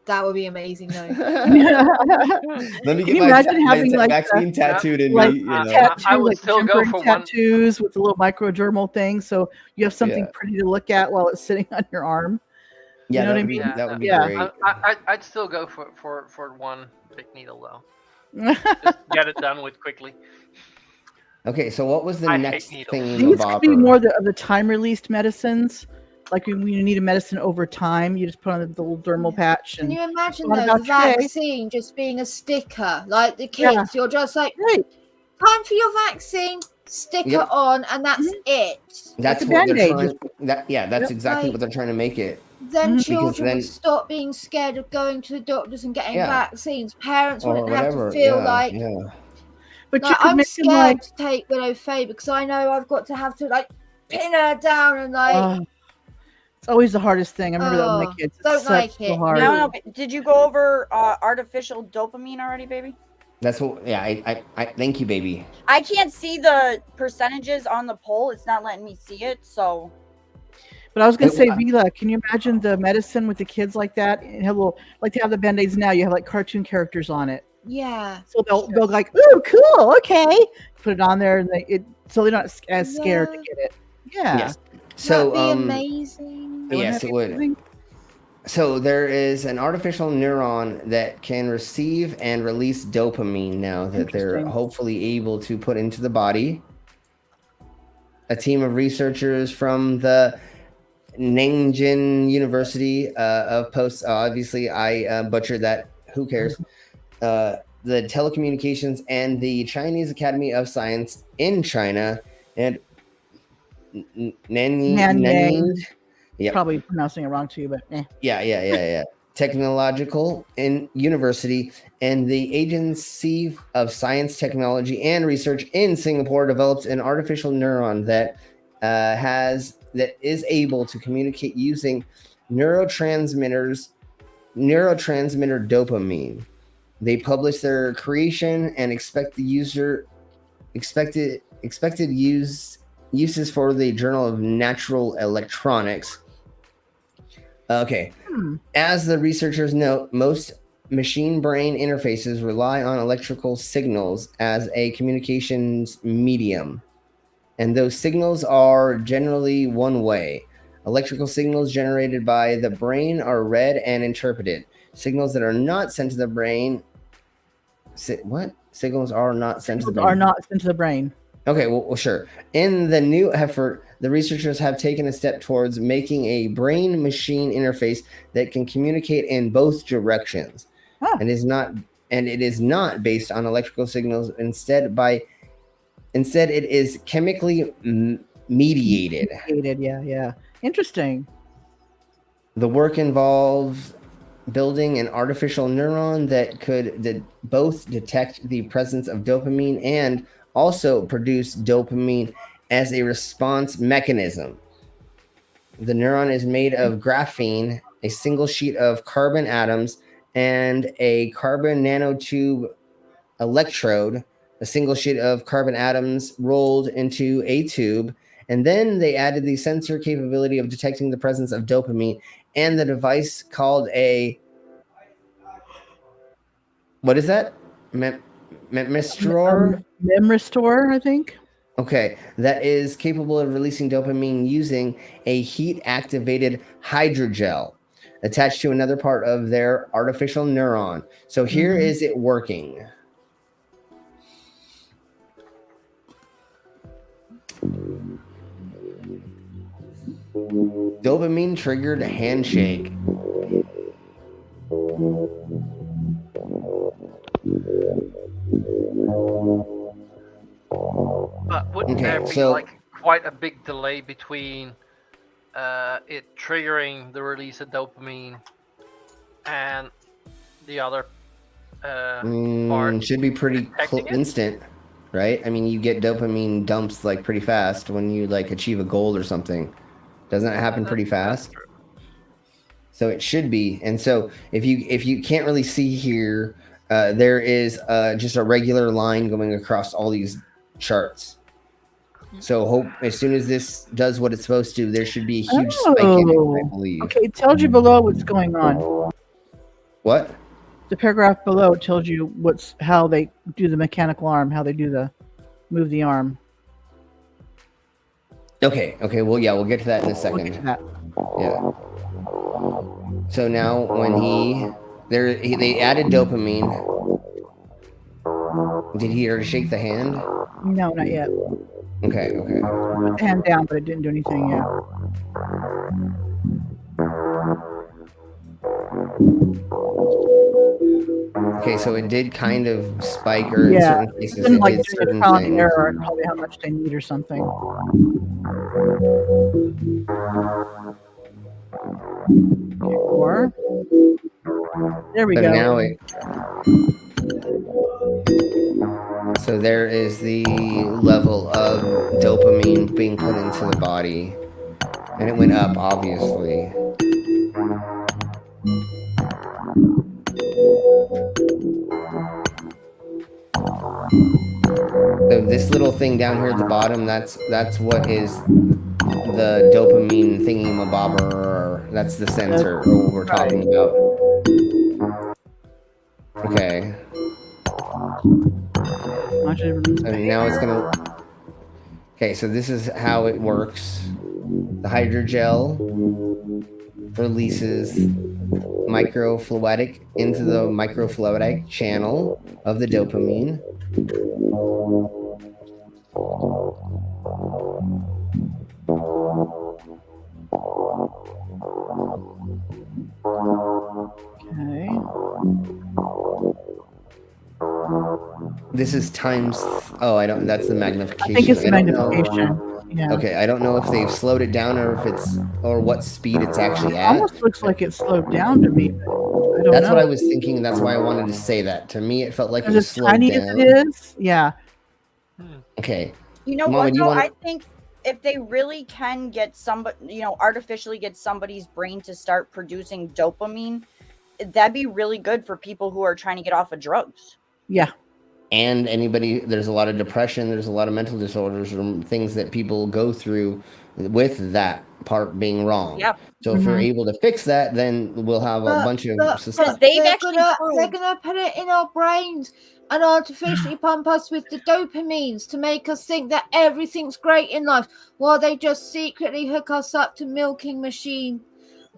That would be amazing though. Let me get my vaccine tattooed in me. I would still go for tattoos with a little microdermal thing, so you have something pretty to look at while it's sitting on your arm. Yeah, you know what I mean? That would be great. I'd still go for one big needle though. Just get it done with quickly. Okay, so what was the next thing? These could be more of the time-released medicines. Like when you need a medicine over time, you just put on the little dermal patch. Can you imagine the vaccine just being a sticker? Like the kids, you're just like, time for your vaccine, stick it on, and that's it. That's what they're trying. That's exactly what they're trying to make it. Then children would stop being scared of going to the doctors and getting vaccines. Parents wouldn't have to feel like. But like, I'm scared to take Willow Faye because I know I've got to have to like pin her down and like. It's always the hardest thing. I remember that with my kids. Don't like it. Hard. No. Did you go over artificial dopamine already, baby? That's what. Yeah. I thank you, baby. I can't see the percentages on the poll. It's not letting me see it. So. But I was gonna say, Vila, can you imagine the medicine with the kids like that? And have like they have the Band-Aids now. You have like cartoon characters on it. Yeah. So they'll like, oh, cool, okay. Put it on there, and so they're not as scared to get it. Yeah. Yes. So that'd be amazing. Yes, it would. So there is an artificial neuron that can receive and release dopamine now that they're hopefully able to put into the body. A team of researchers from the Nanjing University of Post. Obviously, I butchered that. Who cares? The Telecommunications and the Chinese Academy of Science in China and Nanyang. Yep. Probably pronouncing it wrong too, but Yeah. Technological University and the Agency of Science, Technology and Research in Singapore developed an artificial neuron that is able to communicate using neurotransmitter dopamine. They published their creation and expected uses for the Journal of Natural Electronics. Okay. As the researchers note, most machine-brain interfaces rely on electrical signals as a communications medium, and those signals are generally one-way. Electrical signals generated by the brain are read and interpreted. Signals that are not sent to the brain. What? Signals are not sent to the brain. Are not sent to the brain. Okay, well, sure. In the new effort, the researchers have taken a step towards making a brain-machine interface that can communicate in both directions, and it is not based on electrical signals, instead by Instead, it is chemically mediated. Yeah. Interesting. The work involves building an artificial neuron that could both detect the presence of dopamine and also produce dopamine as a response mechanism. The neuron is made of graphene, a single sheet of carbon atoms, and a carbon nanotube electrode, a single sheet of carbon atoms rolled into a tube. And then they added the sensor capability of detecting the presence of dopamine and the device called a... What is that? Memristor? Memristor, I think. Okay, that is capable of releasing dopamine using a heat-activated hydrogel attached to another part of their artificial neuron. So here is it working. Dopamine triggered handshake. But wouldn't there be like quite a big delay between it triggering the release of dopamine and the other part? Should be pretty instant, right? I mean, you get dopamine dumps like pretty fast when you like achieve a goal or something. Doesn't it happen pretty fast? So it should be. And so if you can't really see here, there is just a regular line going across all these charts. So hope as soon as this does what it's supposed to, there should be a huge spike in it, I believe. Okay, it tells you below what's going on. What? The paragraph below tells you how they do the mechanical arm, how they do move the arm. Okay. Well, yeah, we'll get to that in a second. We'll get to that. Yeah. So now when they added dopamine. Did he already shake the hand? No, not yet. Okay. Hand down, but it didn't do anything yet. Okay, so it did kind of spike, or in certain cases, it did certain things. Error and probably how much they need or something. Or there we go. So there is the level of dopamine being put into the body, and it went up, obviously. So this little thing down here at the bottom, that's what is the dopamine thingy-mabobber. That's the sensor what we're talking about. Okay. And now it's gonna... Okay, so this is how it works. The hydrogel releases microfluidic into the microfluidic channel of the dopamine. Okay. This is times... Oh, I don't... That's the magnification. I think it's the magnification. Yeah. Okay, I don't know if they've slowed it down or if it's... Or what speed it's actually It at. almost looks like it's slowed down to me. But That's what I was thinking. That's why I wanted to say that. To me, it felt like it was slowed tiny down. as it is. Yeah. Okay. You know Mama, what, do you though? wanna- I think if they really can get somebody, artificially get somebody's brain to start producing dopamine, that'd be really good for people who are trying to get off of drugs. Yeah. And there's a lot of depression, there's a lot of mental disorders or things that people go through with that part being wrong. Yep. So if we're able to fix that, then we'll have a bunch of society. They're gonna put it in our brains and artificially pump us with the dopamines to make us think that everything's great in life, while they just secretly hook us up to milking machine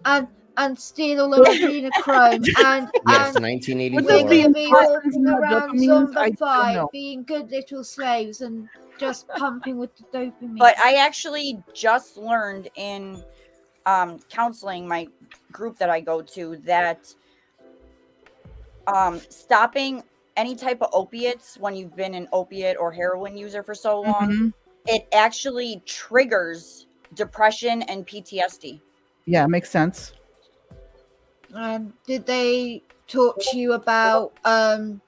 and steal all the adrenochrome and Yes, and 1984. we're gonna be walking around dopamines? I don't zombified, know. being good little slaves and just pumping with the dopamine. But I actually just learned in counseling, my group that I go to, that stopping any type of opiates, when you've been an opiate or heroin user for so long, it actually triggers depression and PTSD. Yeah, it makes sense. Did they talk to you about the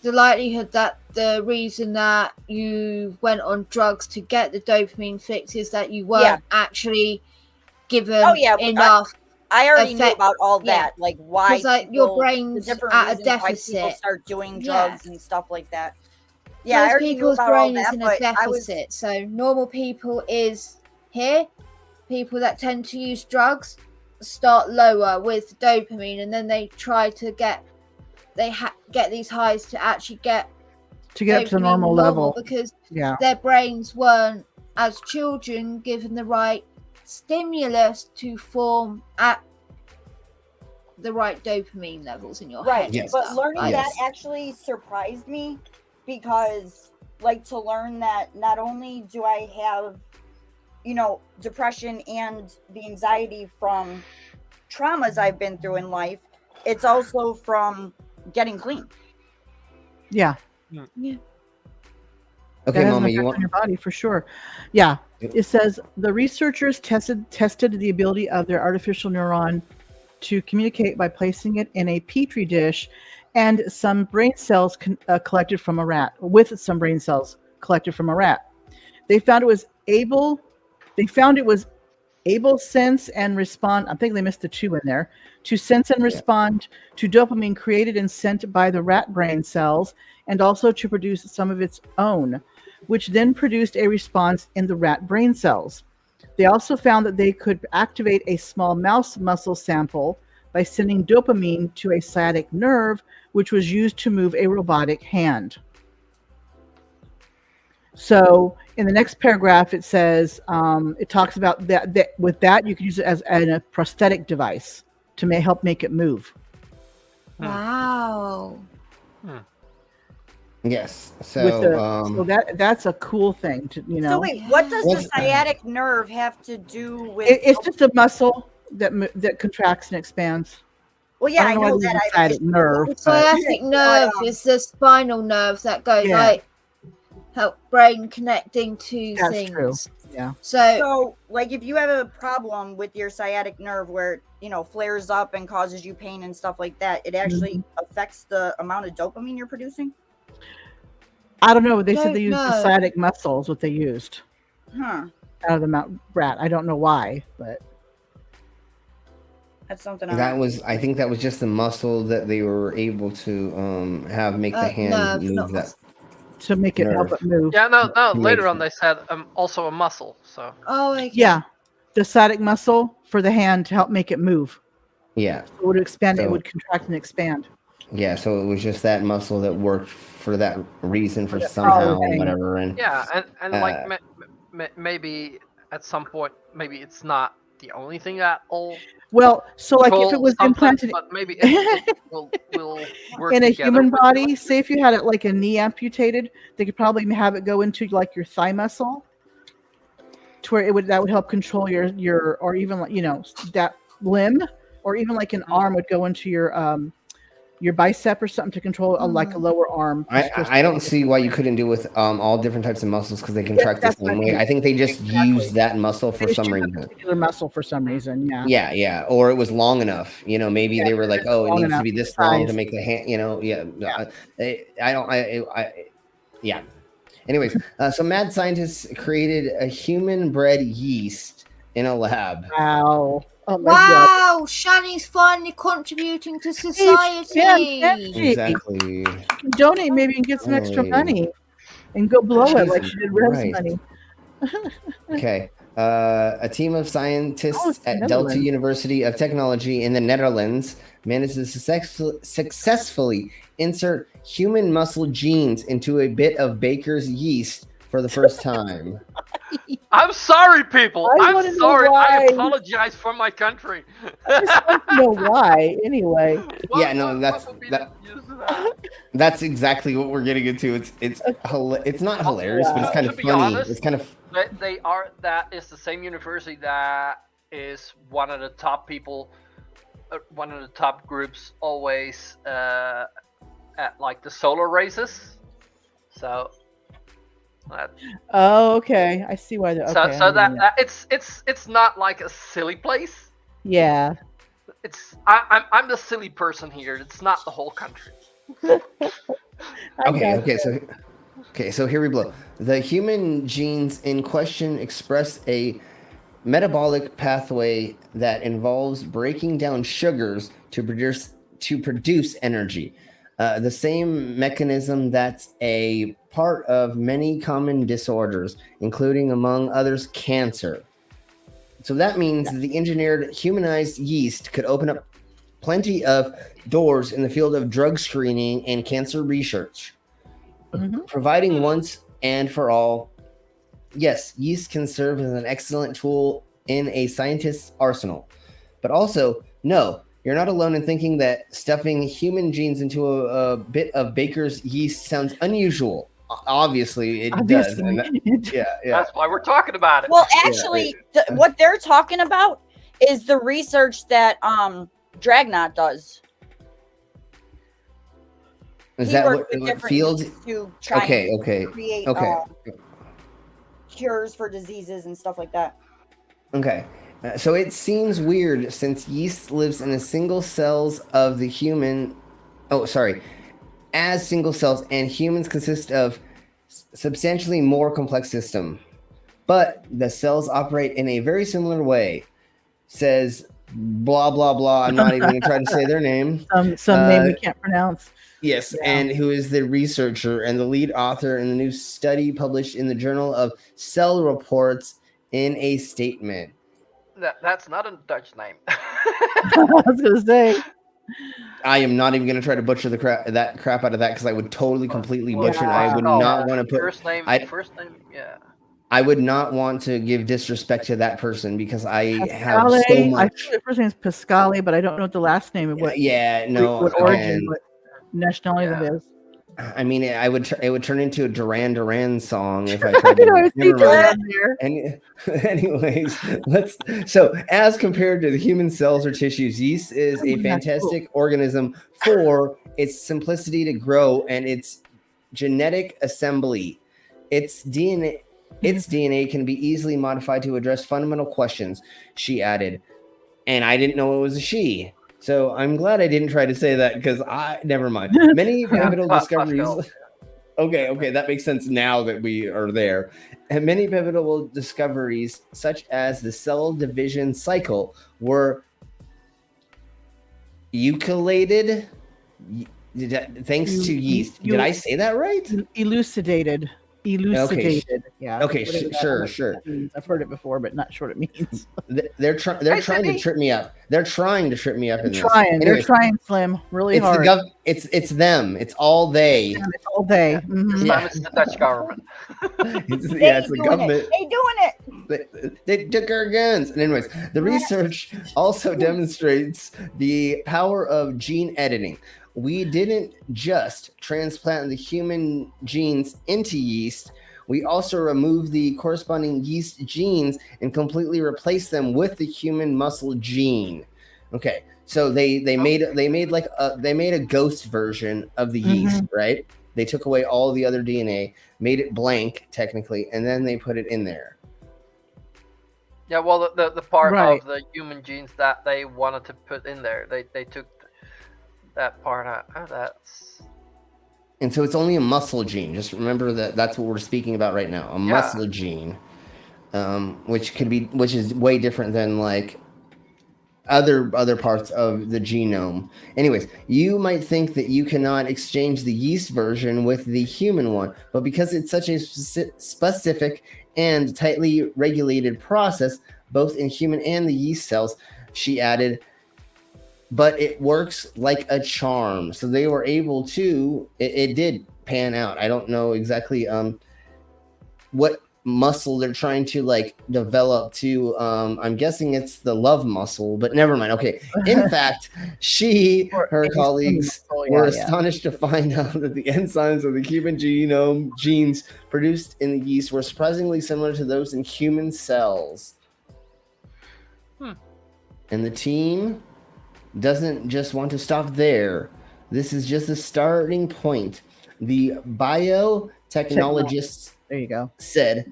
likelihood that the reason that you went on drugs to get the dopamine fix is that you weren't actually given enough? I already knew about all that, like why your brain's the different at a reasons why deficit. people start doing drugs and stuff like that. Yeah, I Most already knew people's about all brain is that, in a but deficit. So normal people is here. People that tend to use drugs start lower with dopamine, and then they try to get these highs to actually get up to the normal level because their brains weren't, as children, given the right stimulus to form at the right dopamine levels in your head. Right, but learning that actually surprised me, because like to learn that not only do I have, you know, depression and the anxiety from traumas I've been through in life, it's also from getting clean. Yeah. Yeah. Okay, that has Mama, an you effect want on your body for sure. Yeah. It says the researchers tested the ability of their artificial neuron to communicate by placing it in a petri dish and some brain cells collected from a rat. They found it was able sense and respond. I think they missed the 2 in there. To sense and respond to dopamine created and sent by the rat brain cells, and also to produce some of its own, which then produced a response in the rat brain cells. They also found that they could activate a small mouse muscle sample by sending dopamine to a sciatic nerve, which was used to move a robotic hand. So in the next paragraph, it says, it talks about that with that, you can use it as a prosthetic device to help make it move. Wow. Yes. So, so that's a cool thing to, you know. So wait, what does the sciatic nerve have to do with? It's just a muscle that contracts and expands. Well, yeah, I know it's that. a sciatic nerve. The sciatic nerve is the spinal nerve that goes like help brain connecting to things. True. Yeah. So like if you have a problem with your sciatic nerve where, you know, flares up and causes you pain and stuff like that, it actually affects the amount of dopamine you're producing? I don't know. They said they used the sciatic muscle is what they used. Huh. Out of the mount rat. I don't know why, but that's something. I think that was just the muscle that they were able to have make the hand move that. To make it help it move. Yeah, no. Later on, they said also a muscle. So. Oh, okay. Yeah, the sciatic muscle for the hand to help make it move. Yeah. So it would expand. It would contract and expand. Yeah, so it was just that muscle that worked for that reason for somehow whatever. And like maybe at some point, maybe it's not the only thing that will. Well, so like if it was implanted, but maybe it will work in a together human body. Say if you had it like a knee amputated, they could probably have it go into like your thigh muscle, to where that would help control your or even like, you know, that limb, or even like an arm would go into your bicep or something to control like a lower arm. I don't see why you couldn't do with all different types of muscles, because they contract the same way. I think they just use that muscle for some reason. Particular muscle for some reason, yeah. Yeah, or it was long enough. You know, maybe they were like, oh, it needs to be this long to make the hand. You know, yeah. Anyways, so mad scientists created a human-bred yeast in a lab. Wow. Oh my wow, God. Shani's finally contributing to society. Exactly. You can donate maybe and get some extra money and go blow it like she did Rev's money. Okay. A team of scientists at Delta University of Technology in the Netherlands managed to successfully insert human muscle genes into a bit of baker's yeast for the first time. I'm sorry, people. I'm sorry. I apologize for my country. I just want to know why, anyway. That's exactly what we're getting into. It's not hilarious, but it's kind of funny. Honest, it's kind of. That is the same university that is one of the top people, one of the top groups always at like the solar races. So. Oh, okay. I see why. Okay. So that it's not like a silly place. Yeah. It's I'm the silly person here. It's not the whole country. So here we blow. The human genes in question express a metabolic pathway that involves breaking down sugars to produce energy. The same mechanism that's a part of many common disorders, including, among others, cancer. So that means the engineered humanized yeast could open up plenty of doors in the field of drug screening and cancer research, providing once and for all. Yes, yeast can serve as an excellent tool in a scientist's arsenal, but also, no, you're not alone in thinking that stuffing human genes into a bit of baker's yeast sounds unusual. Obviously, it does. And yeah. That's why we're talking about it. Well, actually, what they're talking about is the research that Dragnot does. Is that what fields? To try and okay. create cures for diseases and stuff like that. Okay. So it seems weird since yeast lives in a single cells of the human. As single cells, and humans consist of substantially more complex system. But the cells operate in a very similar way. Says blah blah blah. I'm not even going to try to say their name. Some name we can't pronounce. Yes, and who is the researcher and the lead author in the new study published in the Journal of Cell Reports in a statement. That's not a Dutch name. I was going to say. I am not even going to try to butcher the crap out of that because I would totally completely butcher it. I would not want to put first name. Yeah. I would not want to give disrespect to that person because I have so much. I think the first name is Pascale, but I don't know what the last name is. What origin, what nationality that is. I mean, it would turn into a Duran Duran song if I tried to. Anyways, so as compared to the human cells or tissues, yeast is a fantastic organism for its simplicity to grow and its genetic assembly. Its DNA can be easily modified to address fundamental questions, she added. And I didn't know it was a she. So I'm glad I didn't try to say that because never mind. Many pivotal discoveries. Okay, that makes sense now that we are there. And many pivotal discoveries, such as the cell division cycle, were elucidated thanks to yeast. Did I say that right? Elucidated. Okay. Yeah. Okay. Sure. I've heard it before, but not sure what it means. They're trying to trip me up. They're trying to trip me up. They're trying, Slim, really hard. It's them. It's all they. It's all they. This time it's the Dutch government. It's the government. They doing it. They took our guns. And anyways, the research also demonstrates the power of gene editing. We didn't just transplant the human genes into yeast. We also removed the corresponding yeast genes and completely replaced them with the human muscle gene. Okay, so they made a ghost version of the yeast, right? They took away all the other DNA, made it blank technically, and then they put it in there. Yeah, well, the part of the human genes that they wanted to put in there, they took that part out. And so it's only a muscle gene. Just remember that's what we're speaking about right now. A muscle gene, which is way different than like other parts of the genome. Anyways, you might think that you cannot exchange the yeast version with the human one, but because it's such a specific and tightly regulated process, both in human and the yeast cells, she added, but it works like a charm. So they were able to, it did pan out. I don't know exactly what muscle they're trying to like develop to. I'm guessing it's the love muscle, but never mind. Okay. In fact, her colleagues were astonished to find out that the enzymes of the human genome genes produced in the yeast were surprisingly similar to those in human cells. And the team doesn't just want to stop there. This is just a starting point. The biotechnologists there you go. said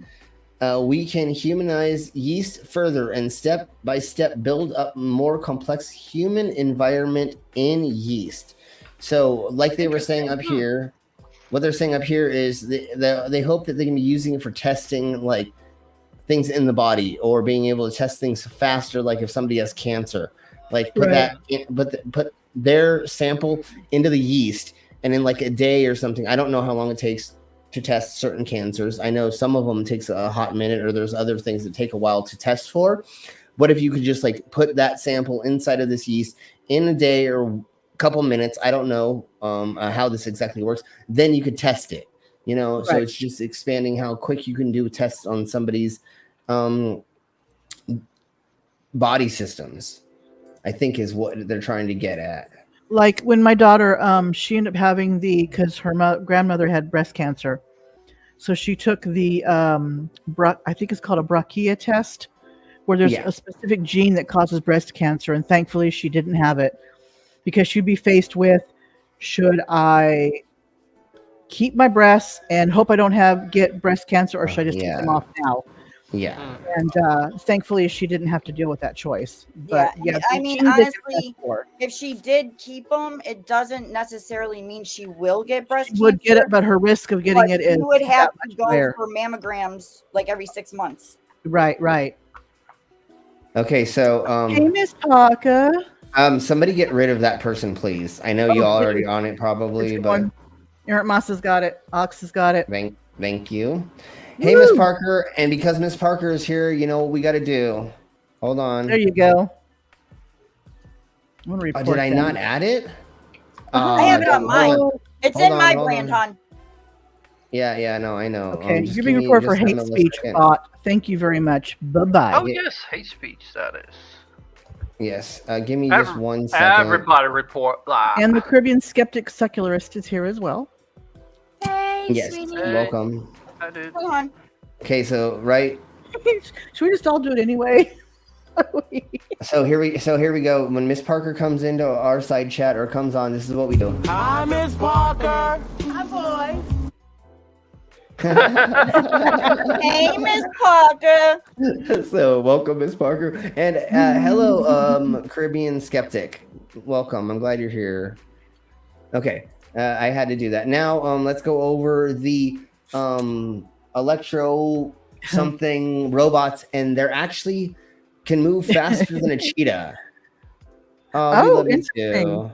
we can humanize yeast further and step by step build up more complex human environment in yeast. So like they were saying up here, what they're saying up here is they hope that they can be using it for testing like things in the body or being able to test things faster, like if somebody has cancer, like put put their sample into the yeast and in like a day or something. I don't know how long it takes to test certain cancers. I know some of them takes a hot minute, or there's other things that take a while to test for. What if you could just like put that sample inside of this yeast in a day or a couple minutes? I don't know how this exactly works. Then you could test it, you know. So it's just expanding how quick you can do tests on somebody's body systems, I think is what they're trying to get at. Like when my daughter, she ended up having because her grandmother had breast cancer. So she took the, I think it's called a BRCA test, where there's a specific gene that causes breast cancer. And thankfully she didn't have it, because she'd be faced with, should I keep my breasts and hope I don't get breast cancer, or should I just take them off now? Yeah. And thankfully she didn't have to deal with that choice. But I mean, honestly, if she did keep them, it doesn't necessarily mean she will get breast cancer. She would get it, but her risk of getting it is you would have to go higher. for mammograms like every 6 months. Right. Okay, so hey, Miss Parker. Somebody get rid of that person, please. I know you all already on it probably, but Eric Moss has got it. Ox has got it. Thank you. Hey, Miss Parker, and because Miss Parker is here, you know what we got to do. Hold on. There you go. I'm gonna report did I not add it? I have it on mine. It's in my brand, hon. Yeah, no, I know. Okay, you're being recorded for hate speech, bot. Thank you very much. Bye-bye. Oh, yes, hate speech, that is. Yes, give me just 1 second. Everybody report live. And the Caribbean Skeptic Secularist is here as well. Hey, yes, welcome. Come on. Okay, so should we just all do it anyway? So here we go. When Miss Parker comes into our side chat or comes on, this is what we do. Hi, Miss Parker. Hi, boy. Hey, Miss Parker. So welcome, Miss Parker, and hello, Caribbean Skeptic. Welcome. I'm glad you're here. Okay, I had to do that. Now, let's go over the electro something robots, and they're actually can move faster than a cheetah. Oh, we love you too.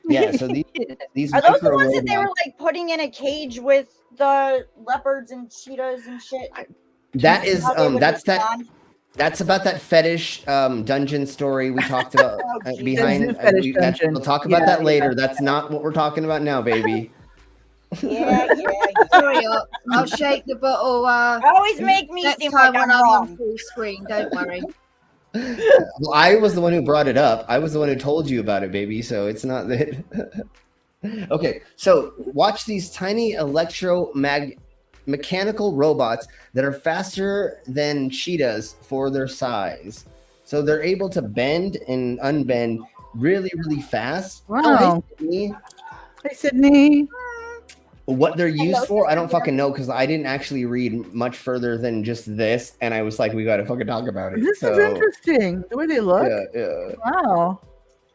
Yeah, so these are those the ones that they were like putting in a cage with the leopards and cheetahs and shit? That is that's about that fetish dungeon story we talked about behind. We'll talk about that later. That's not what we're talking about now, baby. Yeah. Hurry up. I'll shake the bottle. Always make me next seem time like when I'm I'm wrong. on full screen. Don't worry. Well, I was the one who brought it up. I was the one who told you about it, baby. So it's not that. Okay, so watch these tiny mechanical robots that are faster than cheetahs for their size. So they're able to bend and unbend really, really fast. Wow. Oh, hey, Sydney. What they're used for, I don't fucking know, because I didn't actually read much further than just this, and I was like, we gotta fucking talk about it. This is interesting. The way they look. Yeah. Wow.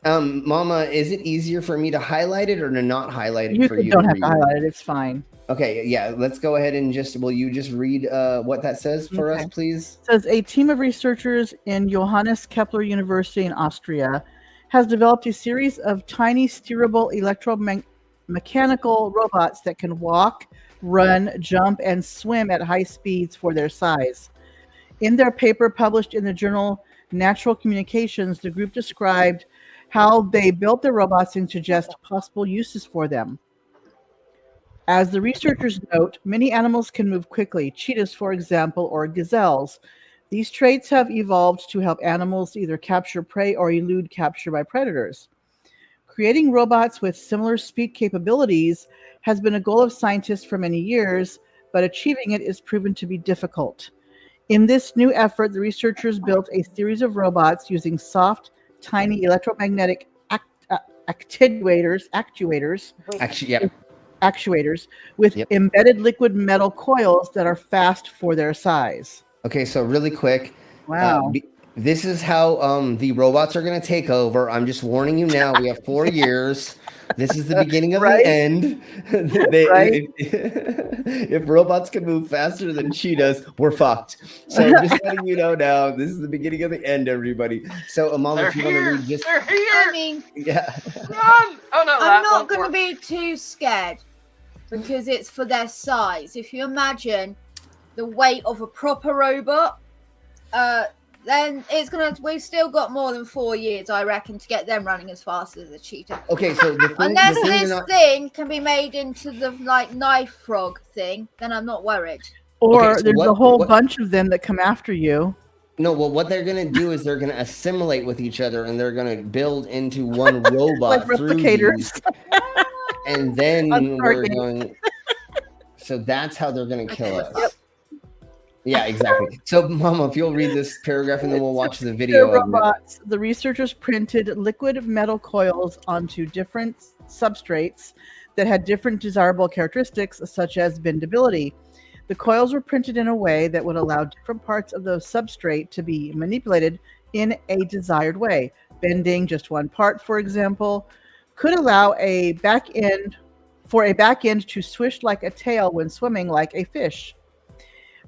Mama, is it easier for me to highlight it or to not highlight it You for you? don't have to highlight it. It's fine. Okay, yeah. Let's go ahead and will you just read what that says for us, please? It says a team of researchers in Johannes Kepler University in Austria has developed a series of tiny steerable electromechanical robots that can walk, run, jump, and swim at high speeds for their size. In their paper published in the journal Natural Communications, the group described how they built their robots and suggest possible uses for them. As the researchers note, many animals can move quickly, cheetahs, for example, or gazelles. These traits have evolved to help animals either capture prey or elude capture by predators. Creating robots with similar speed capabilities has been a goal of scientists for many years, but achieving it is proven to be difficult. In this new effort, the researchers built a series of robots using soft, tiny electromagnetic actuators with embedded liquid metal coils that are fast for their size. Okay, so really quick. Wow. This is how the robots are going to take over. I'm just warning you now. We have 4 years. This is the beginning of the end. If robots can move faster than cheetahs, we're fucked. So I'm just letting you know now. This is the beginning of the end, everybody. So, Amal, if you want to read just... They're here! I mean, Run! Oh, no, I'm not going to be too scared because it's for their size. If you imagine the weight of a proper robot, then it's gonna. We've still got more than 4 years, I reckon, to get them running as fast as a cheetah. Okay, so unless this thing can be made into the knife frog thing, then I'm not worried. Or there's a whole bunch of them that come after you. No, well, what they're gonna do is they're gonna assimilate with each other, and they're gonna build into one robot Like replicators. And then we're going. So that's how they're gonna kill us. Yep. Yeah, exactly. So, Mama, if you'll read this paragraph and then we'll watch the video. Robots. The researchers printed liquid metal coils onto different substrates that had different desirable characteristics, such as bendability. The coils were printed in a way that would allow different parts of the substrate to be manipulated in a desired way. Bending just one part, for example, could allow a back end to swish like a tail when swimming like a fish.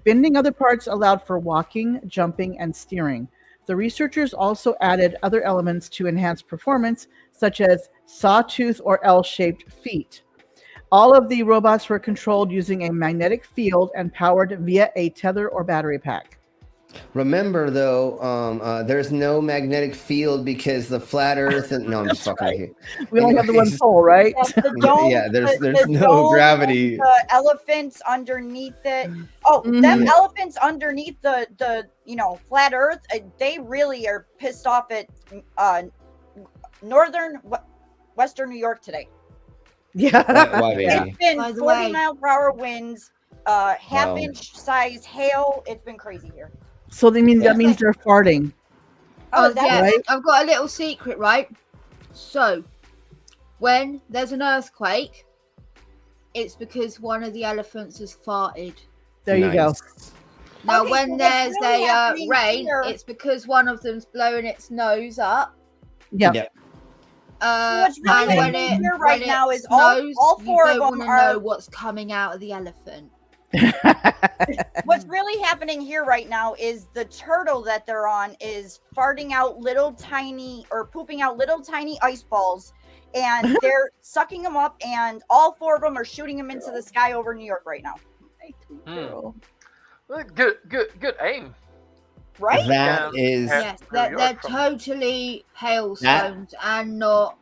Bending other parts allowed for walking, jumping, and steering. The researchers also added other elements to enhance performance, such as sawtooth or L-shaped feet. All of the robots were controlled using a magnetic field and powered via a tether or battery pack. Remember, though, there's no magnetic field because the flat Earth. And no, I'm just fucking with you. We only have the one pole, right? Yeah, there's no gravity. The elephants underneath it. Oh, them elephants underneath the flat Earth. They really are pissed off at western New York today. Yeah, why, baby? It's been 40-mile-per-hour winds, half-inch size hail. It's been crazy here. So that means they're farting. Oh, that's right. I've got a little secret, right? So, when there's an earthquake, it's because one of the elephants has farted. There you go. Now, Okay, when so there's what's really a happening rain, here- it's because one of them's blowing its nose up. Yeah. So what's really And when happening it here right when now it is all snows, four you of don't them wanna are. know what's coming out of the elephant. What's really happening here right now is the turtle that they're on is farting out pooping out little tiny ice balls, and they're sucking them up, and all 4 of them are shooting them into the sky over New York right now. Good aim. Right? That is. Yes, they're totally hailstones and not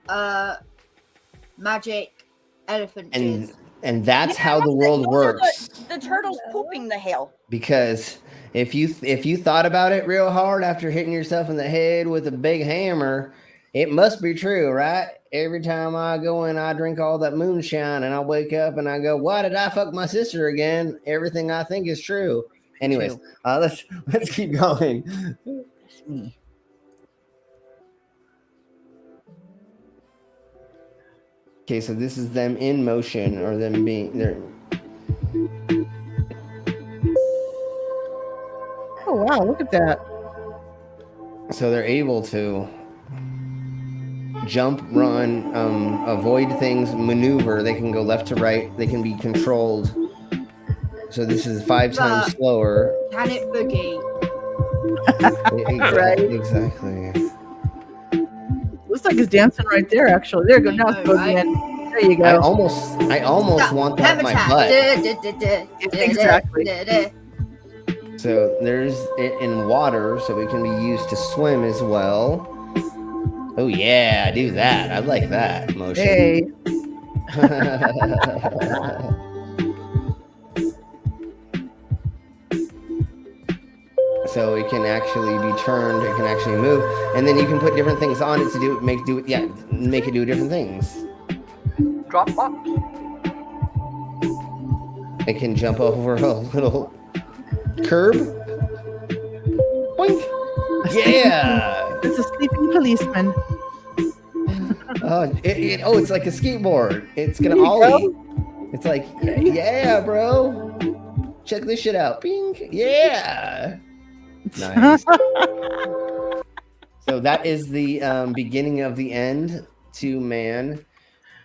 magic elephant jizz. And that's how the world works. The turtle's pooping the hail. Because if you thought about it real hard after hitting yourself in the head with a big hammer, it must be true, right? Every time I go and I drink all that moonshine and I wake up and I go, why did I fuck my sister again? Everything I think is true. Anyways, let's keep going. Okay, so this is them in motion, or them being there. Oh wow, look at that. So they're able to jump, run, avoid things, maneuver. They can go left to right. They can be controlled. So this is 5 times slower. Can it boogie? Right. Exactly. Looks like it's dancing right there, actually. There you go. Now it's going in. There you go. I almost want that in my butt. Exactly. So there's it in water, so it can be used to swim as well. Oh yeah, do that. I like that motion. Hey. So it can actually be turned, it can actually move, and then you can put different things on it to make it do different things. Drop box. It can jump over a little curb. Boink. Yeah. It's a sleeping policeman. It's like a skateboard. It's gonna ollie. It's like, yeah, bro. Check this shit out. Bing. Yeah. Nice. So that is the beginning of the end to man.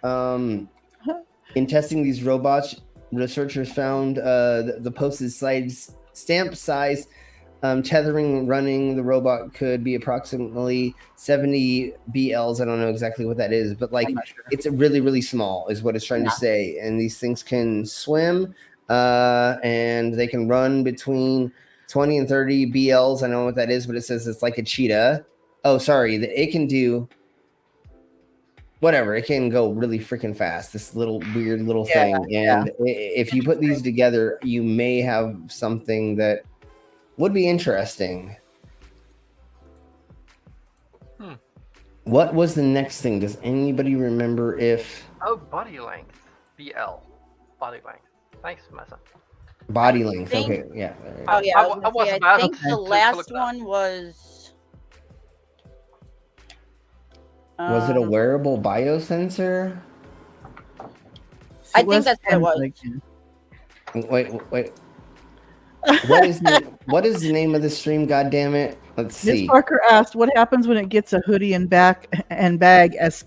In testing these robots, researchers found the posted stamp size tethering running the robot could be approximately 70 BLs. I don't know exactly what that is, but like it's really, really small is what it's trying to say. And these things can swim and they can run between 20 and 30 BLs. I don't know what that is, but it says it's like a cheetah. Oh, sorry. It can do whatever. It can go really freaking fast. This little weird little thing. And if you put these together, you may have something that would be interesting. What was the next thing? Does anybody remember if... Oh, body length. BL. Body length. Thanks, Mesa. Body length. Okay, yeah. Oh, yeah. I think the last to one was... Was it a wearable biosensor? I think that's what it was. Wait. What is the name of the stream? God damn it! Let's see. Miss Parker asked, "What happens when it gets a hoodie and bag is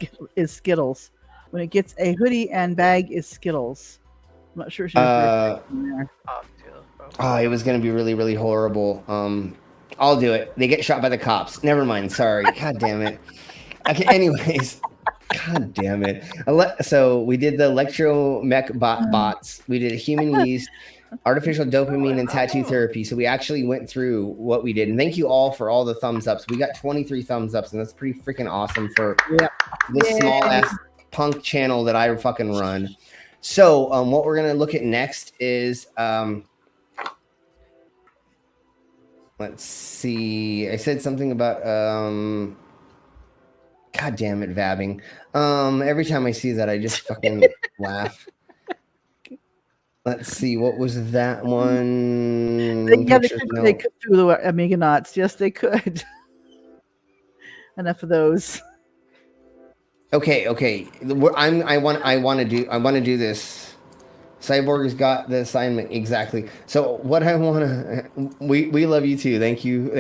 Skittles? When it gets a hoodie and bag is Skittles." I'm not sure. It was gonna be really, really horrible. I'll do it. They get shot by the cops. Never mind. Sorry. God damn it. Okay. Anyways. God damn it. So we did the Electromech bots. We did a human yeast, artificial dopamine, and tattoo therapy. So we actually went through what we did. And thank you all for all the thumbs ups. We got 23 thumbs ups, and that's pretty freaking awesome for this small ass punk channel that I fucking run. So what we're going to look at next is, let's see. I said something about, God damn it, vabbing. Every time I see that, I just fucking laugh. Let's see, what was that one? Yeah, they could do the Amigonauts. Yes, they could. Enough of those. Okay. I want to do this. Cyborg has got the assignment exactly. So what I want to, we love you too. Thank you.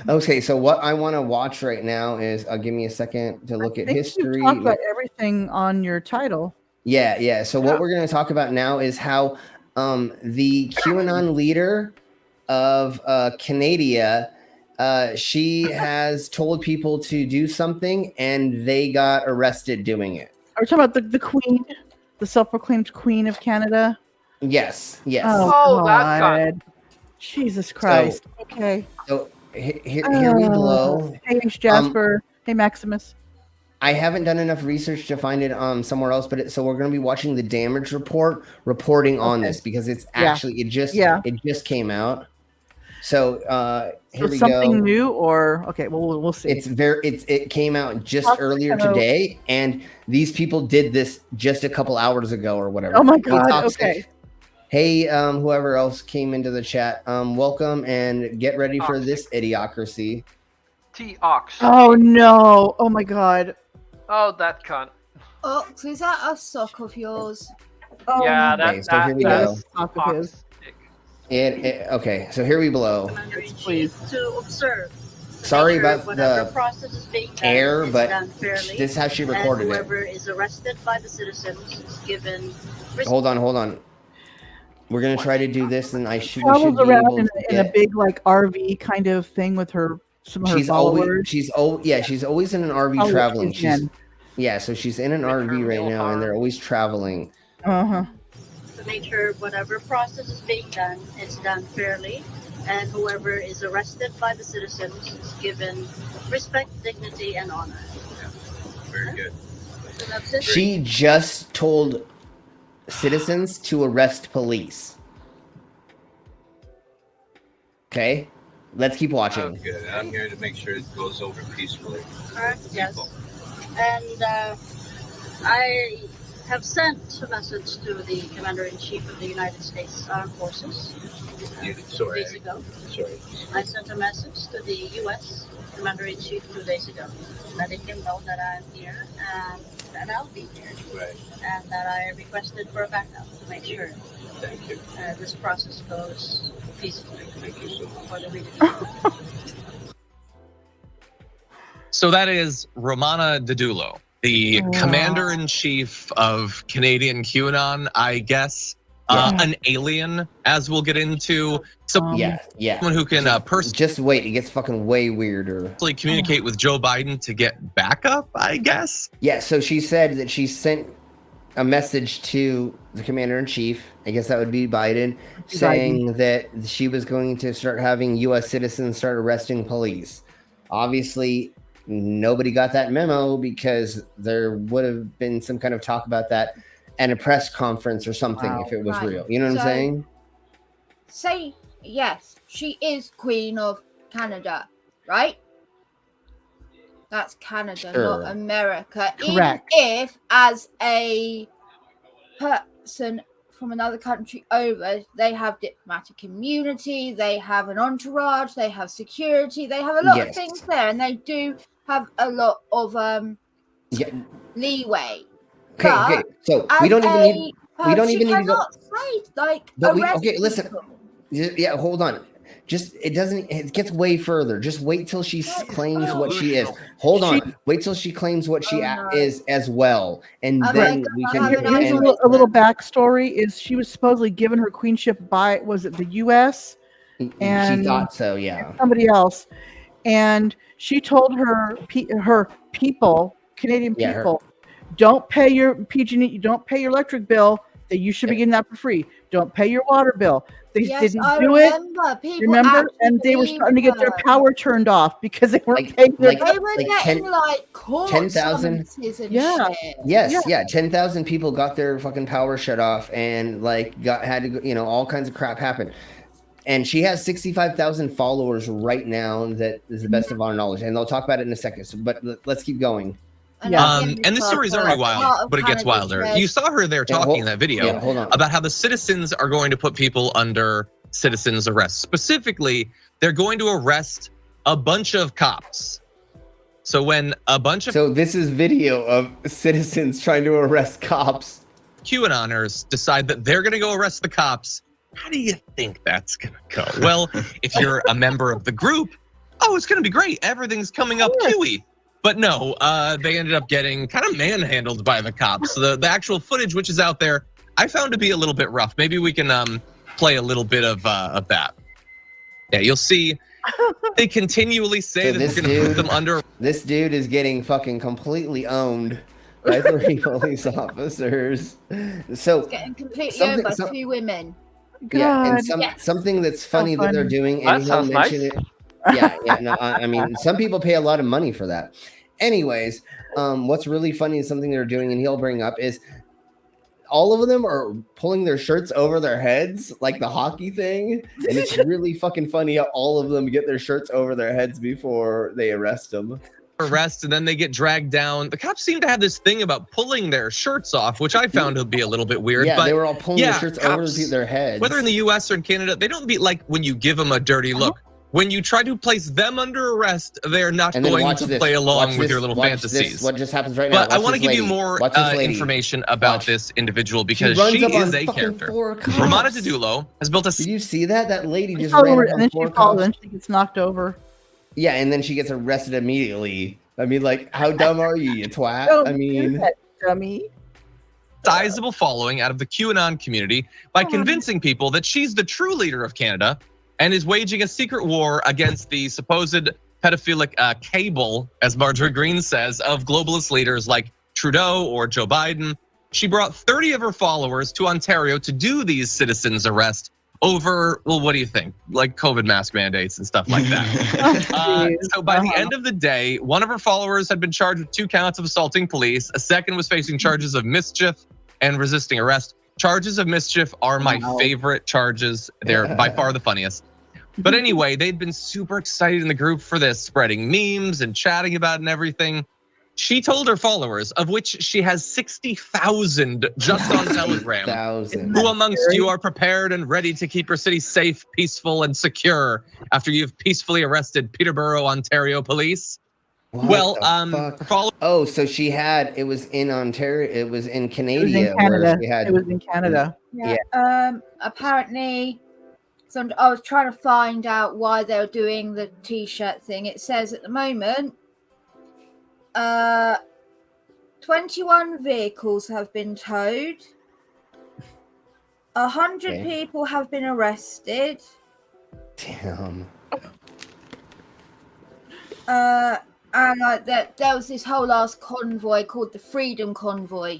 Okay, so what I want to watch right now is, give me a second to look at history. You talked about everything on your title. Yeah. So what we're going to talk about now is how the QAnon leader of Canada, she has told people to do something and they got arrested doing it. Are we talking about the queen? The self-proclaimed Queen of Canada? Yes. Oh, God. Jesus Christ. Okay. So here we blow. Hey, Jasper. Hey, Maximus. I haven't done enough research to find it somewhere else, but so we're going to be watching the damage reporting on this because it's actually it just came out. So here we go. Something new, or okay, well we'll see. It came out just earlier today, and these people did this just a couple hours ago or whatever. Oh my God! Okay. Hey, whoever else came into the chat, welcome and get ready for this idiocracy. T-Ox. Oh no! Oh my God! Oh, that cunt. Oh, is that a sock of yours? Oh, yeah, so here we go. Sock of his. Okay, so here we blow. Please. To observe. Sorry about the process is being done air, but fairly, this is how she recorded whoever it. is arrested by the citizens is given. Hold on. We're gonna try to do this, and we should travels be around able in a big like RV kind of thing with some of her followers. She's always in an RV traveling. So she's in an RV right now, and they're always traveling. To make sure whatever process is being done is done fairly, and whoever is arrested by the citizens is given respect, dignity, and honor. Yeah. Very good. So that's it. She just told citizens to arrest police. Okay, let's keep watching. Good. I'm here to make sure it goes over peacefully. Correct. Yes. And have sent a message to the Commander-in-Chief of the United States Armed Forces 2 days ago. I sent a message to the U.S. Commander-in-Chief 2 days ago, letting him know that I'm here and that I'll be here. Right. And that I requested for a backup to make sure this process goes peacefully. Thank you so much. For the region. So that is Romana Didulo, the commander-in-chief of Canadian QAnon, I guess. An alien, as we'll get into. Someone who can just wait. It gets fucking way weirder. Communicate with Joe Biden to get backup, I guess. Yeah. So she said that she sent a message to the commander-in-chief. I guess that would be Biden, saying that she was going to start having U.S. citizens start arresting police. Obviously, nobody got that memo because there would have been some kind of talk about that at a press conference or something if it was real. You know what I'm saying? Say yes, she is Queen of Canada, right? That's Canada, not America. Correct. Even if, as a person from another country over, they have diplomatic immunity, they have an entourage, they have security, they have a lot of things there, and they do have a lot of leeway. Okay. So we don't even need to go. Say, like, Listen. Yeah, hold on. It gets way further. Just wait till she claims what she is. Hold on. Wait till she claims what she is as well. And then we can here's a little backstory is she was supposedly given her queenship by, was it the US? And she thought so, yeah. Somebody else. And she told her people, Canadian people, don't pay your PG&E, you don't pay your electric bill, that you should be getting that for free. Don't pay your water bill. They didn't do it. Remember? And they were starting to get their power turned off because they weren't paying their they were getting court 10,000. Yeah. Yes. 10,000 people got their fucking power shut off and had to go, all kinds of crap happened. And she has 65,000 followers right now. That is the best of our knowledge. And they'll talk about it in a second. But let's keep going. And the story's already wild, but it gets wilder. You saw her there talking in that video about how the citizens are going to put people under citizens arrest. Specifically, they're going to arrest a bunch of cops. So when a bunch of... So this is video of citizens trying to arrest cops. QAnoners decide that they're going to go arrest the cops. How do you think that's going to go? Well, if you're a member of the group, it's going to be great. Everything's coming up Kiwi. But no, they ended up getting kind of manhandled by the cops. The actual footage, which is out there, I found to be a little bit rough. Maybe we can play a little bit of that. Yeah, you'll see. They continually say that they're going to put them under. This dude is getting fucking completely owned by 3 police officers. So he's getting completely owned by 2 women. Yeah, and something that's funny that they're doing, and he'll mention it. I mean, some people pay a lot of money for that. Anyways, what's really funny is something they're doing, and he'll bring up is all of them are pulling their shirts over their heads like the hockey thing, and it's really fucking funny how all of them get their shirts over their heads before they arrest them. And then they get dragged down. The cops seem to have this thing about pulling their shirts off, which I found to be a little bit weird. Yeah, but they were all pulling their shirts over their heads. Whether in the US or in Canada, they don't be like when you give them a dirty look. When you try to place them under arrest, they're not going to play along with your little fantasies. What just happens right now? But I want to give you more information about this individual because she is a character. Romana Didulo has built a... Did you see that? That lady just ran up on 4 cops. And then she gets knocked over. Yeah, and then she gets arrested immediately. I mean, how dumb are you, you twat? I mean... Dummy. Sizable following out of the QAnon community by convincing people that she's the true leader of Canada and is waging a secret war against the supposed pedophilic cabal, as Marjorie Greene says, of globalist leaders like Trudeau or Joe Biden. She brought 30 of her followers to Ontario to do these citizens arrest over, well, what do you think? Like COVID mask mandates and stuff like that. So by the end of the day, one of her followers had been charged with 2 counts of assaulting police. A second was facing charges of mischief and resisting arrest. Charges of mischief are my favorite charges. They're by far the funniest. But anyway, they'd been super excited in the group for this, spreading memes and chatting about it and everything. She told her followers, of which she has 60,000 just on Telegram, who amongst you are prepared and ready to keep your city safe, peaceful, and secure after you've peacefully arrested Peterborough, Ontario police? What oh, so she had, it was in Ontario, it was in Canada. It was in Canada. Yeah. Apparently, I was trying to find out why they were doing the t-shirt thing. It says at the moment, 21 vehicles have been towed. 100 people have been arrested. Damn. And there was this whole last convoy called the Freedom Convoy.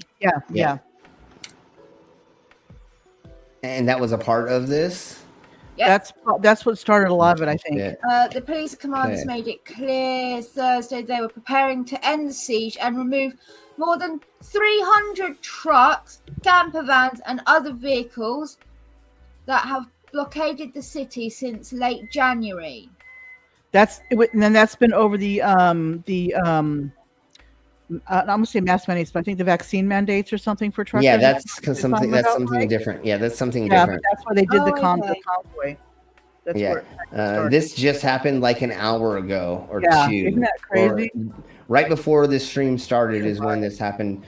Yeah. And that was a part of this? Yep. That's what started a lot of it, I think. The police commanders made it clear Thursday they were preparing to end the siege and remove more than 300 trucks, camper vans, and other vehicles that have blockaded the city since late January. And then that's been over I'm gonna say mask mandates, but I think the vaccine mandates or something for truckers. Yeah, that's something different. Yeah, that's something different. But that's why they did the convoy. That's where this just happened like an hour ago or two. Isn't that crazy? Right before this stream started is when this happened,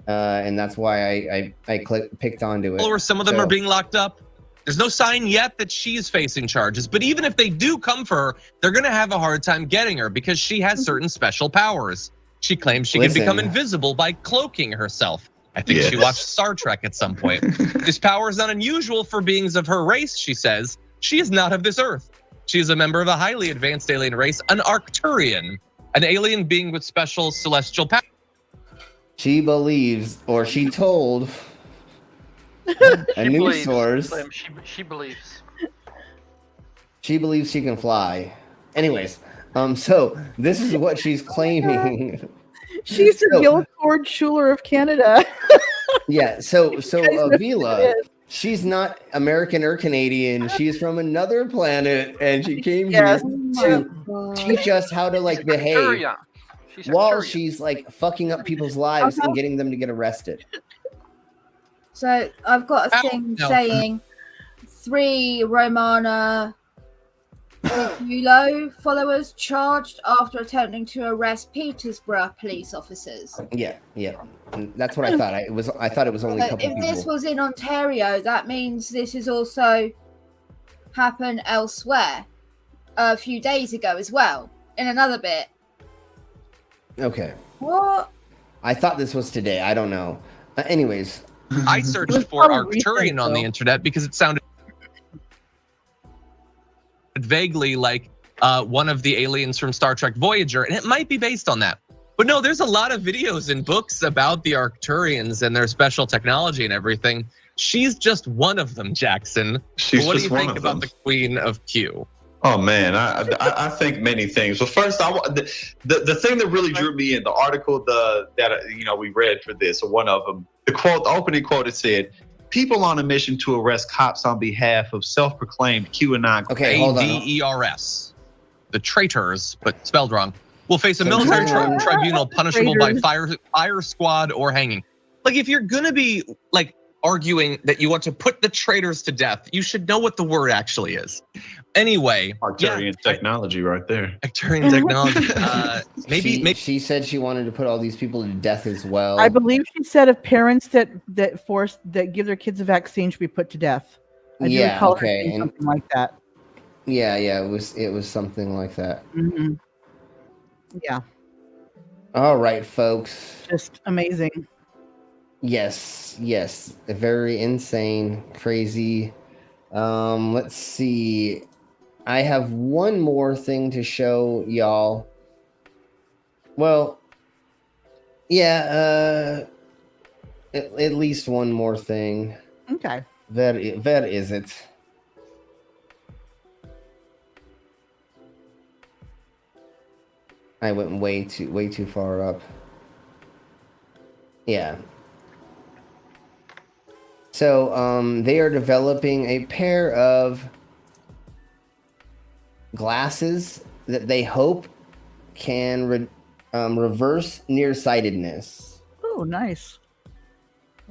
and that's why I picked onto it. Or some of them are being locked up. There's no sign yet that she's facing charges, but even if they do come for her, they're going to have a hard time getting her because she has certain special powers. She claims she can become invisible by cloaking herself. I think she watched Star Trek at some point. This power is not unusual for beings of her race, she says. She is not of this earth. She is a member of a highly advanced alien race, an Arcturian, an alien being with special celestial powers. She believes, or she told a news source. She believes. She believes she can fly. Anyways, so this is what she's claiming. She's the Gilcord Schuler of Canada. Yeah, so Vila, she's not American or Canadian. She's from another planet, and she came here to teach us how to behave while she's fucking up people's lives and getting them to get arrested. So I've got a thing saying 3 Romana Yulo followers charged after attempting to arrest Peterborough police officers. Yeah, that's what I thought. I thought it was only a couple people. If this was in Ontario, that means this has also happened elsewhere a few days ago as well, in another bit. Okay. What? I thought this was today. I don't know. Anyways. I searched for Arcturian on the internet because it sounded vaguely like one of the aliens from Star Trek Voyager, and it might be based on that. But no, there's a lot of videos and books about the Arcturians and their special technology and everything. She's just one of them, Jackson. What do you think about the Queen of Q? Oh man, I think many things. Well, first, the thing that really drew me in the article that we read for this, or one of them, the opening quote, it said, "People on a mission to arrest cops on behalf of self-proclaimed QAnon." Okay, hold on. ADERS, the traitors, but spelled wrong, will face a military tribunal punishable by fire squad or hanging. If you're gonna be arguing that you want to put the traitors to death, you should know what the word actually is. Anyway, Arcturian technology right there. Arcturian technology. Maybe she said she wanted to put all these people to death as well. I believe she said if parents that give their kids a vaccine should be put to death. I do recall her saying something like that. Yeah, it was something like that. Mm-hmm. Yeah. All right, folks. Just amazing. Yes, very insane, crazy. Let's see. I have one more thing to show y'all. Well, yeah, at least one more thing. Okay. Where is it? I went way too far up. Yeah. So they are developing a pair of glasses that they hope can reverse nearsightedness. Oh, nice.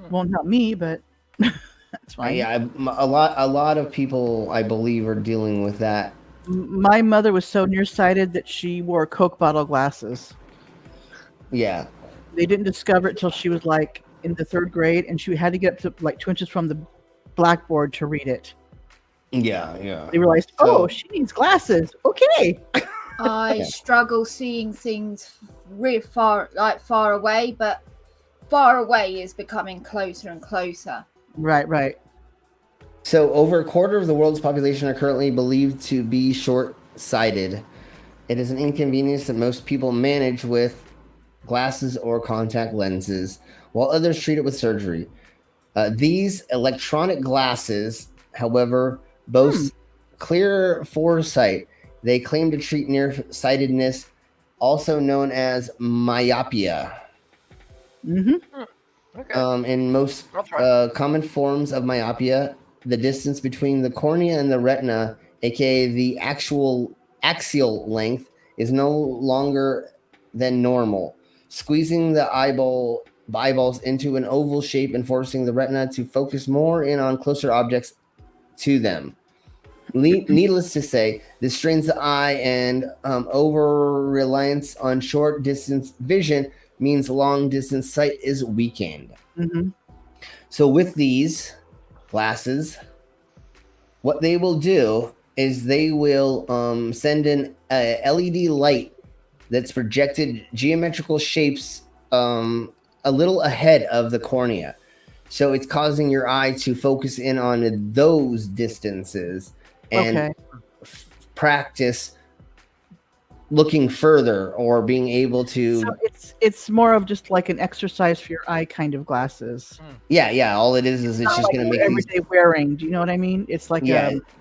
Won't help me, but that's fine. Yeah, a lot of people, I believe, are dealing with that. My mother was so nearsighted that she wore Coke bottle glasses. Yeah. They didn't discover it till she was like in the 3rd grade, and she had to get up to like 2 inches from the blackboard to read it. Yeah. They realized, she needs glasses. Okay. I struggle seeing things really far away, but far away is becoming closer and closer. Right. So over a quarter of the world's population are currently believed to be short-sighted. It is an inconvenience that most people manage with glasses or contact lenses, while others treat it with surgery. These electronic glasses, however, boast clear foresight. They claim to treat nearsightedness, also known as myopia. Okay. In most common forms of myopia, the distance between the cornea and the retina, aka the axial length, is no longer than normal, squeezing the eyeballs into an oval shape and forcing the retina to focus more in on closer objects to them. Needless to say, this strains the eye, and over-reliance on short-distance vision means long-distance sight is weakened. So with these glasses, what they will do is they will send in a LED light that's projected geometrical shapes a little ahead of the cornea. So it's causing your eye to focus in on those distances and practice looking further or being able to. So it's more of just like an exercise for your eye kind of glasses. Yeah. All it is it's just like going to make everyday wearing. Do you know what I mean? It's like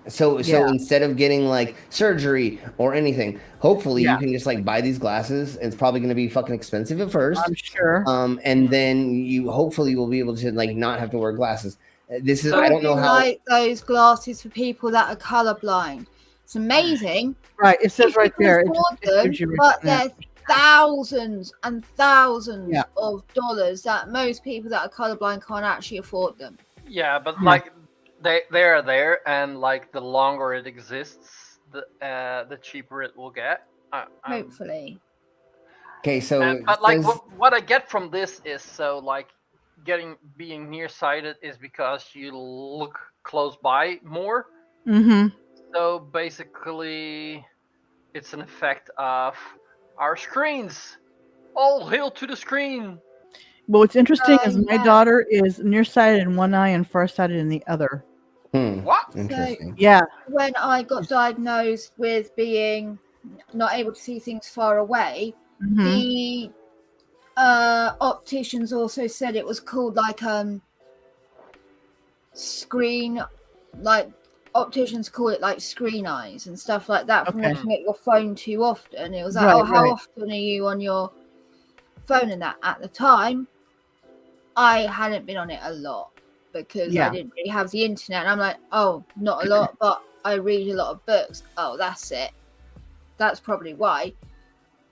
So instead of getting like surgery or anything, hopefully you can just like buy these glasses. It's probably going to be fucking expensive at first. I'm sure. And then you hopefully will be able to like not have to wear glasses. This is So I don't know how. Like those glasses for people that are colorblind. It's amazing. Right. It says right there. But there's thousands and thousands of dollars that most people that are colorblind can't actually afford them. Yeah, but like they are there, and like the longer it exists, the cheaper it will get. Hopefully. Okay, so but like what I get from this is so like being nearsighted is because you look close by more. So basically, it's an effect of our screens. All hail to the screen. Well, what's interesting is my daughter is nearsighted in one eye and farsighted in the other. What? Interesting. Yeah. When I got diagnosed with being not able to see things far away, the opticians also said it was called like screen, like opticians call it like screen eyes and stuff like that from looking at your phone too often. It was like, how often are you on your phone? And that at the time, I hadn't been on it a lot because I didn't really have the internet. And I'm like, oh, not a lot, but I read a lot of books. Oh, that's it. That's probably why.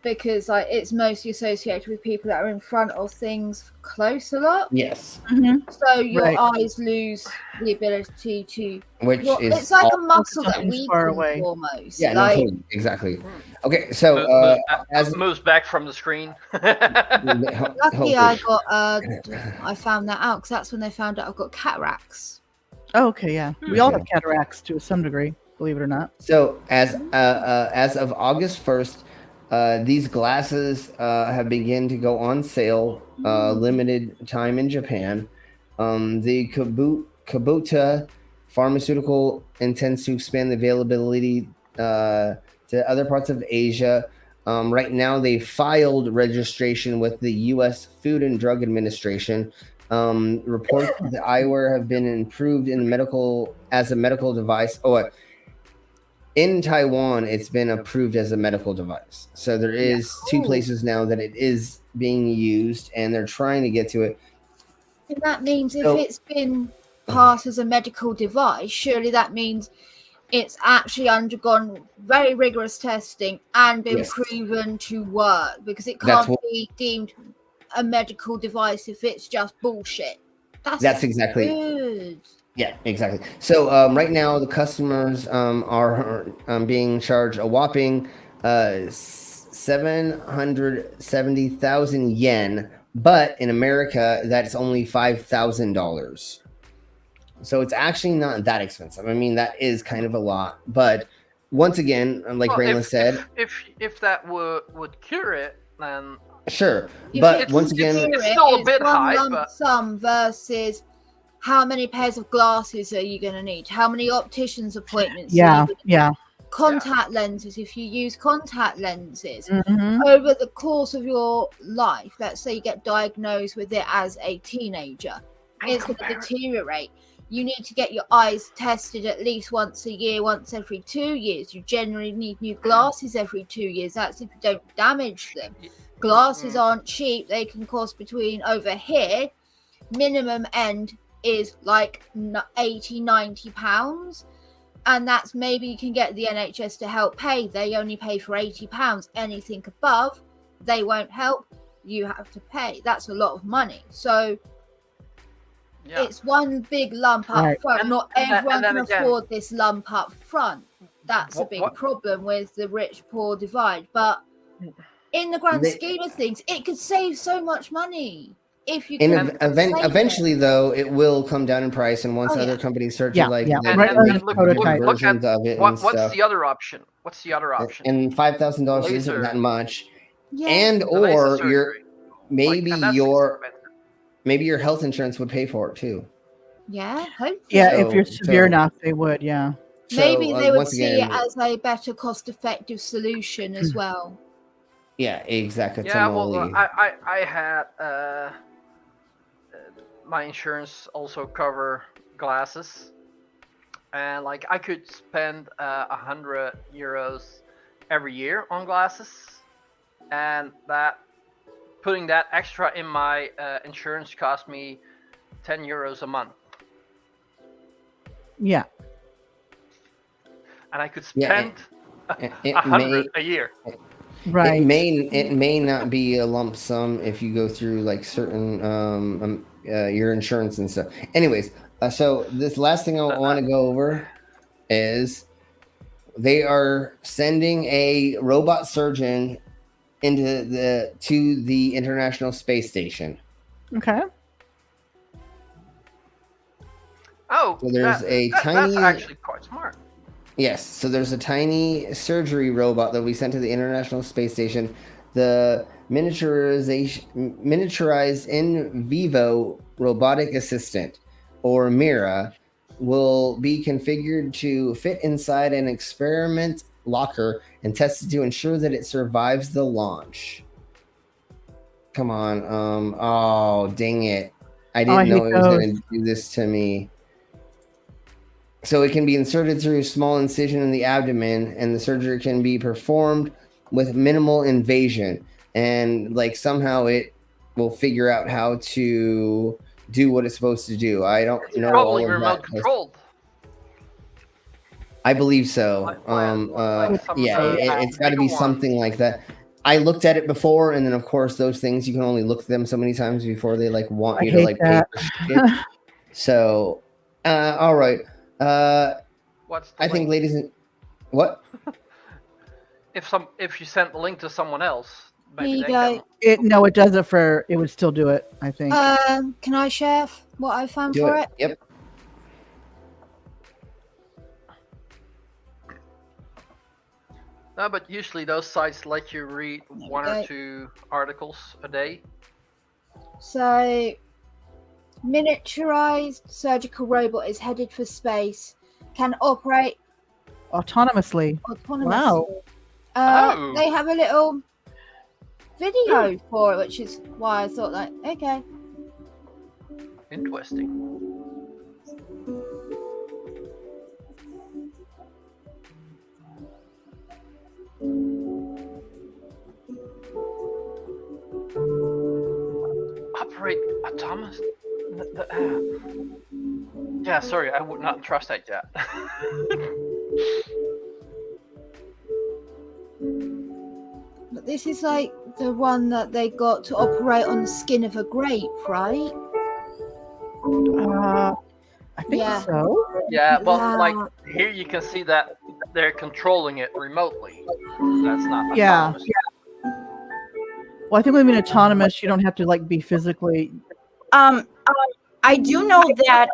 Because like it's mostly associated with people that are in front of things close a lot. Yes. So your eyes lose the ability to. It's like a muscle that weakens almost. Yeah, like, no, exactly. Okay, so as moves back from the screen. Lucky I found that out because that's when they found out I've got cataracts. Oh, okay, yeah. We all have cataracts to some degree, believe it or not. So as of August 1st. These glasses have begun to go on sale, limited time in Japan. The Kubota Pharmaceutical intends to expand the availability to other parts of Asia. Right now, they filed registration with the U.S. Food and Drug Administration. Reports that the eyewear have been approved as a medical device. In Taiwan, it's been approved as a medical device. So there is 2 places now that it is being used, and they're trying to get to it. And that means if it's been passed as a medical device, surely that means it's actually undergone very rigorous testing and been Yes. proven to work, because it That's can't what- be deemed a medical device if it's just bullshit. That's exactly. good. Yeah, exactly. So right now, the customers are being charged a whopping 770,000 yen, but in America, that's only $5,000. So it's actually not that expensive. I mean, that is kind of a lot, but once again, like Braylon said, if that would cure it, then sure. If But it's once again, it's still a bit one high, lump but sum versus how many pairs of glasses are you going to need? How many opticians appointments? Yeah, yeah. Contact lenses. If you use contact lenses Mhm. over the course of your life, let's say you get diagnosed with it as a teenager, it's going to deteriorate. You need to get your eyes tested at least once a year, once every 2 years. You generally need new glasses every 2 years. That's if you don't damage them. Glasses aren't cheap. They can cost between, over here, minimum end is like 80, 90 pounds. And that's maybe you can get the NHS to help pay. They only pay for £80. Anything above, they won't help. You have to pay. That's a lot of money. So it's one big lump up front. Not everyone can afford this lump up front. That's a big problem with the rich-poor divide. But in the grand scheme of things, it could save so much money. If you and eventually, though, it will come down in price, and once other companies start to and look versions at of it, what's and stuff. the other option? What's the other option? And $5,000 isn't that much, Yeah. and The laser or your surgery. maybe and that's your health insurance would pay for it too. Yeah, hopefully. Yeah, if you're severe enough, they would. Yeah. Maybe So, they would once see again, it as a better cost-effective solution as well. Yeah, exactly. Yeah, well, I had my insurance also cover glasses, and like I could spend €100 every year on glasses, and that putting that extra in my insurance cost me €10 a month, Yeah. and I could spend it 100 a year. Right. It may not be a lump sum if you go through like certain your insurance and stuff. Anyways, so this last thing I want to go over is they are sending a robot surgeon to the International Space Station. Okay. Oh, so there's that's actually quite smart. Yes, so there's a tiny surgery robot that we sent to the International Space Station. The miniaturized in vivo robotic assistant, or Mira, will be configured to fit inside an experiment locker and tested to ensure that it survives the launch. Come on, oh dang it! I didn't know it was going to do this to me. So it can be inserted through a small incision in the abdomen, and the surgery can be performed with minimal invasion. And like somehow it will figure out how to do what it's supposed to do. I don't know. Probably all of remote that. controlled. I believe so. It's got to be something like that. I looked at it before, and then of course those things you can only look at them so many times before they like want you to like pay for shit. So, all right. I think, ladies and what? If you sent the link to someone else, maybe Here they you can. go. It does it for. It would still do it. I think. Can I share what I found Do for it. it? Yep. No, but usually those sites let you read one or two articles a day. So, miniaturized surgical robot is headed for space. Can operate autonomously. Wow. They have a little video for it, which is why I thought like, okay. Interesting. Operate autonomous. Yeah, sorry, I would not trust that yet. This is like the one that they got to operate on the skin of a grape, right? I think so. Yeah, well, like here you can see that they're controlling it remotely. That's not Yeah. autonomous. Well, I think when you mean autonomous, you don't have to like be physically. I do know that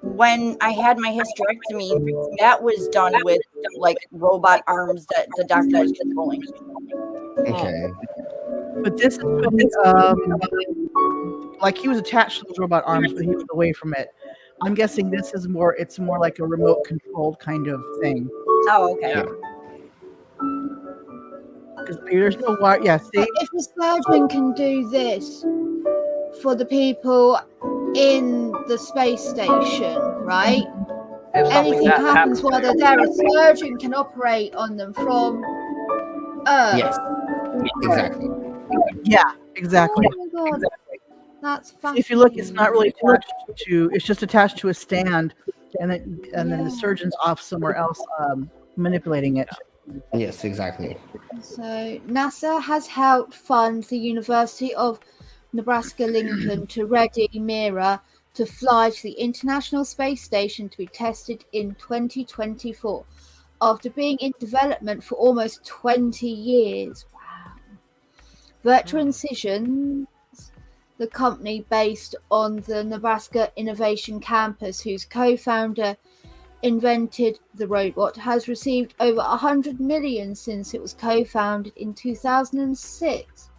when I had my hysterectomy, that was done with like robot arms that the doctor was controlling. Okay. But this is like he was attached to those robot arms, but he was away from it. I'm guessing this is more. It's more like a remote controlled kind of thing. Oh, okay. Yeah. Because there's no wire. Yeah. See? If a surgeon can do this for the people in the space station, right? If something Anything that happens while they're there, a surgeon can operate on them from Earth. Yes. Exactly. Yeah. Exactly. Oh my God. That's fascinating. If you look, it's not really attached to. It's just attached to a stand, and then the surgeon's off somewhere else manipulating it. Yes, exactly. So NASA has helped fund the University of Nebraska-Lincoln to ready Mira to fly to the International Space Station to be tested in 2024, after being in development for almost 20 years. Wow. Virtual Incisions, the company based on the Nebraska Innovation Campus, whose co-founder invented the robot, has received over $100 million since it was co-founded in 2006.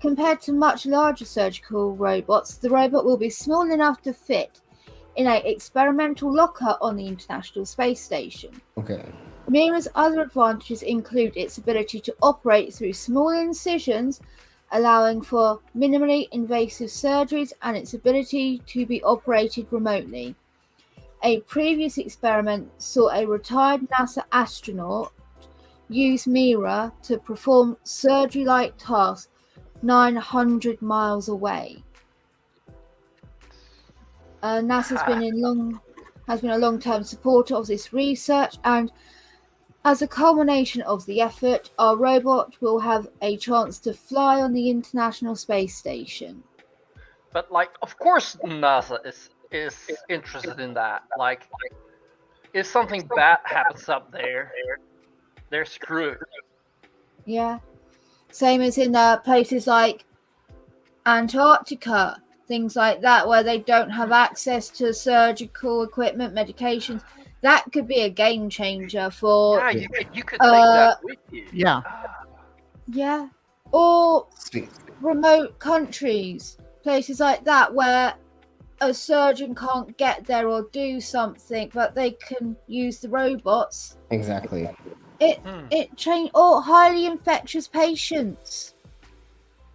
Compared to much larger surgical robots, the robot will be small enough to fit in an experimental locker on the International Space Station. Okay. Mira's other advantages include its ability to operate through small incisions, allowing for minimally invasive surgeries, and its ability to be operated remotely. A previous experiment saw a retired NASA astronaut use Mira to perform surgery-like tasks 900 miles away. NASA has been a long-term supporter of this research, and as a culmination of the effort, our robot will have a chance to fly on the International Space Station. But like, of course, NASA is interested in that. Like, if something bad happens up there, they're screwed. Yeah. Same as in places like Antarctica, things like that, where they don't have access to surgical equipment, medications. That could be a game changer for. Yeah, you could take that with you. Yeah. Yeah. Or remote countries, places like that, where a surgeon can't get there or do something, but they can use the robots. Exactly. It change or highly infectious patients.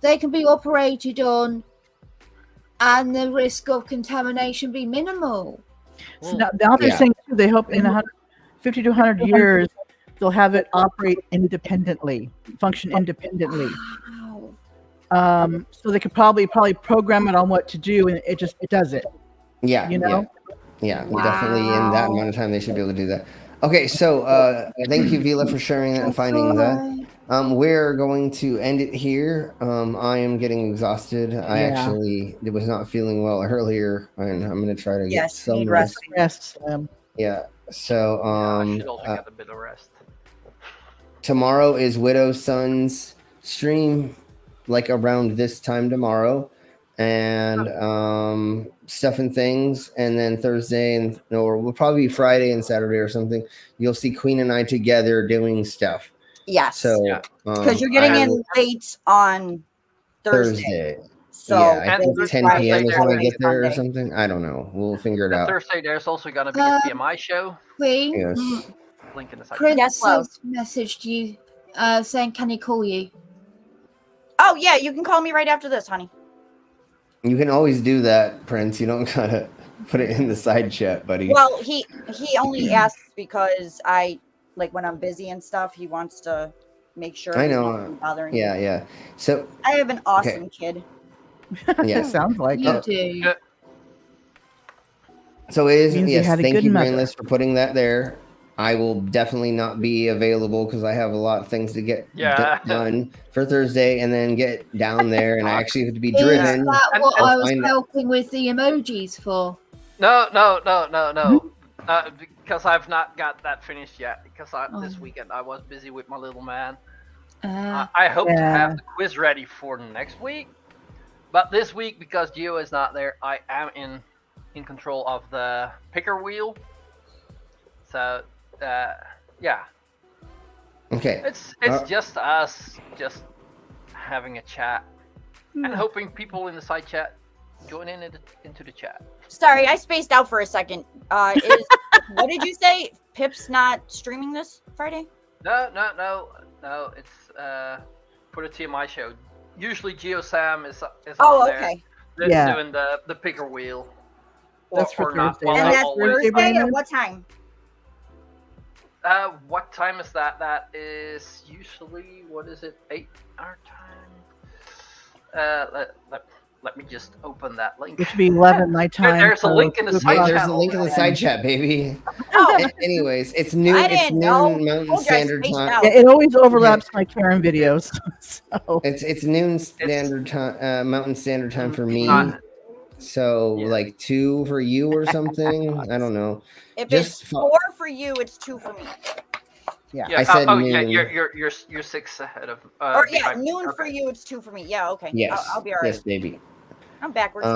They can be operated on, and the risk of contamination be minimal. So now they're saying too, they hope in 50 to 100 years they'll have it operate independently, function independently. Wow. So they could probably program it on what to do, and it does it. Yeah. You know. Yeah. Definitely in that amount of time they should be able to do that. Okay, so thank you, Vila, for sharing that and finding that. We're going to end it here. I am getting exhausted. I actually was not feeling well earlier, and I'm going to try to get some rest. Yeah. So I should also get a bit of rest. Tomorrow is Widow's Son's stream, like around this time tomorrow, and stuff and things, and then Thursday or we'll probably be Friday and Saturday or something. You'll see Queen and I together doing stuff. Yes. So because you're getting in late on Thursday. So yeah, I think 10 p.m. is when I get there or something. I don't know. We'll figure it out. Thursday, there's also going to be a TMI show. Queen. Yes. Link in the site. Prince messaged you saying, can he call you? Oh, yeah, you can call me right after this, honey. You can always do that, Prince. You don't gotta put it in the side chat, buddy. Well, he only asks because when I'm busy and stuff, he wants to make sure I he's know. not bothering Yeah, me. yeah. So I have an awesome kid. Yeah, sounds like you it. do. So it is. Means you Yes, had a thank good you, mother. Brainless, for putting that there. I will definitely not be available because I have a lot of things to get done for Thursday and then get down there, and I actually have to be driven. Is that what I was helping with the emojis for? No. Because I've not got that finished yet. Because this weekend I was busy with my little man. I hope to have the quiz ready for next week. But this week, because Gio is not there, I am in control of the picker wheel. So, yeah. Okay. It's just us just having a chat and hoping people in the side chat join into the chat. Sorry, I spaced out for a second. What did you say? Pip's not streaming this Friday? No. It's for the TMI show. Usually Geo Sam is on there. Okay. Doing the picker wheel. That's for Thursday. And that's Thursday at what time? What time is that? That is usually, 8 our time? Let me just open that link. It should be 11 my time. There's a link in the side chat. There's a link in the side chat, baby. Anyways, it's noon. It's noon Mountain Standard Time. Yeah, it always overlaps my Karen videos. So it's noon Standard Time, Mountain Standard Time for me. So like 2 for you or something. I don't know. If it's 4 for you, it's 2 for me. Yeah, I said noon. Yeah, you're 6 ahead of. Noon for you, it's 2 for me. Yeah, okay. Yes, I'll be all right. yes, baby. I'm backwards.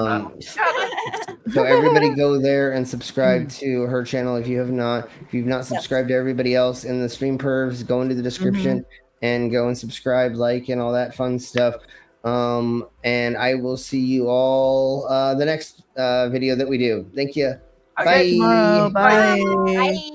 So everybody go there and subscribe to her channel if you have not. If you've not subscribed to everybody else in the stream pervs, go into the description and go and subscribe, like, and all that fun stuff. And I will see you all the next video that we do. Thank you. Okay. Bye. Bye. Bye.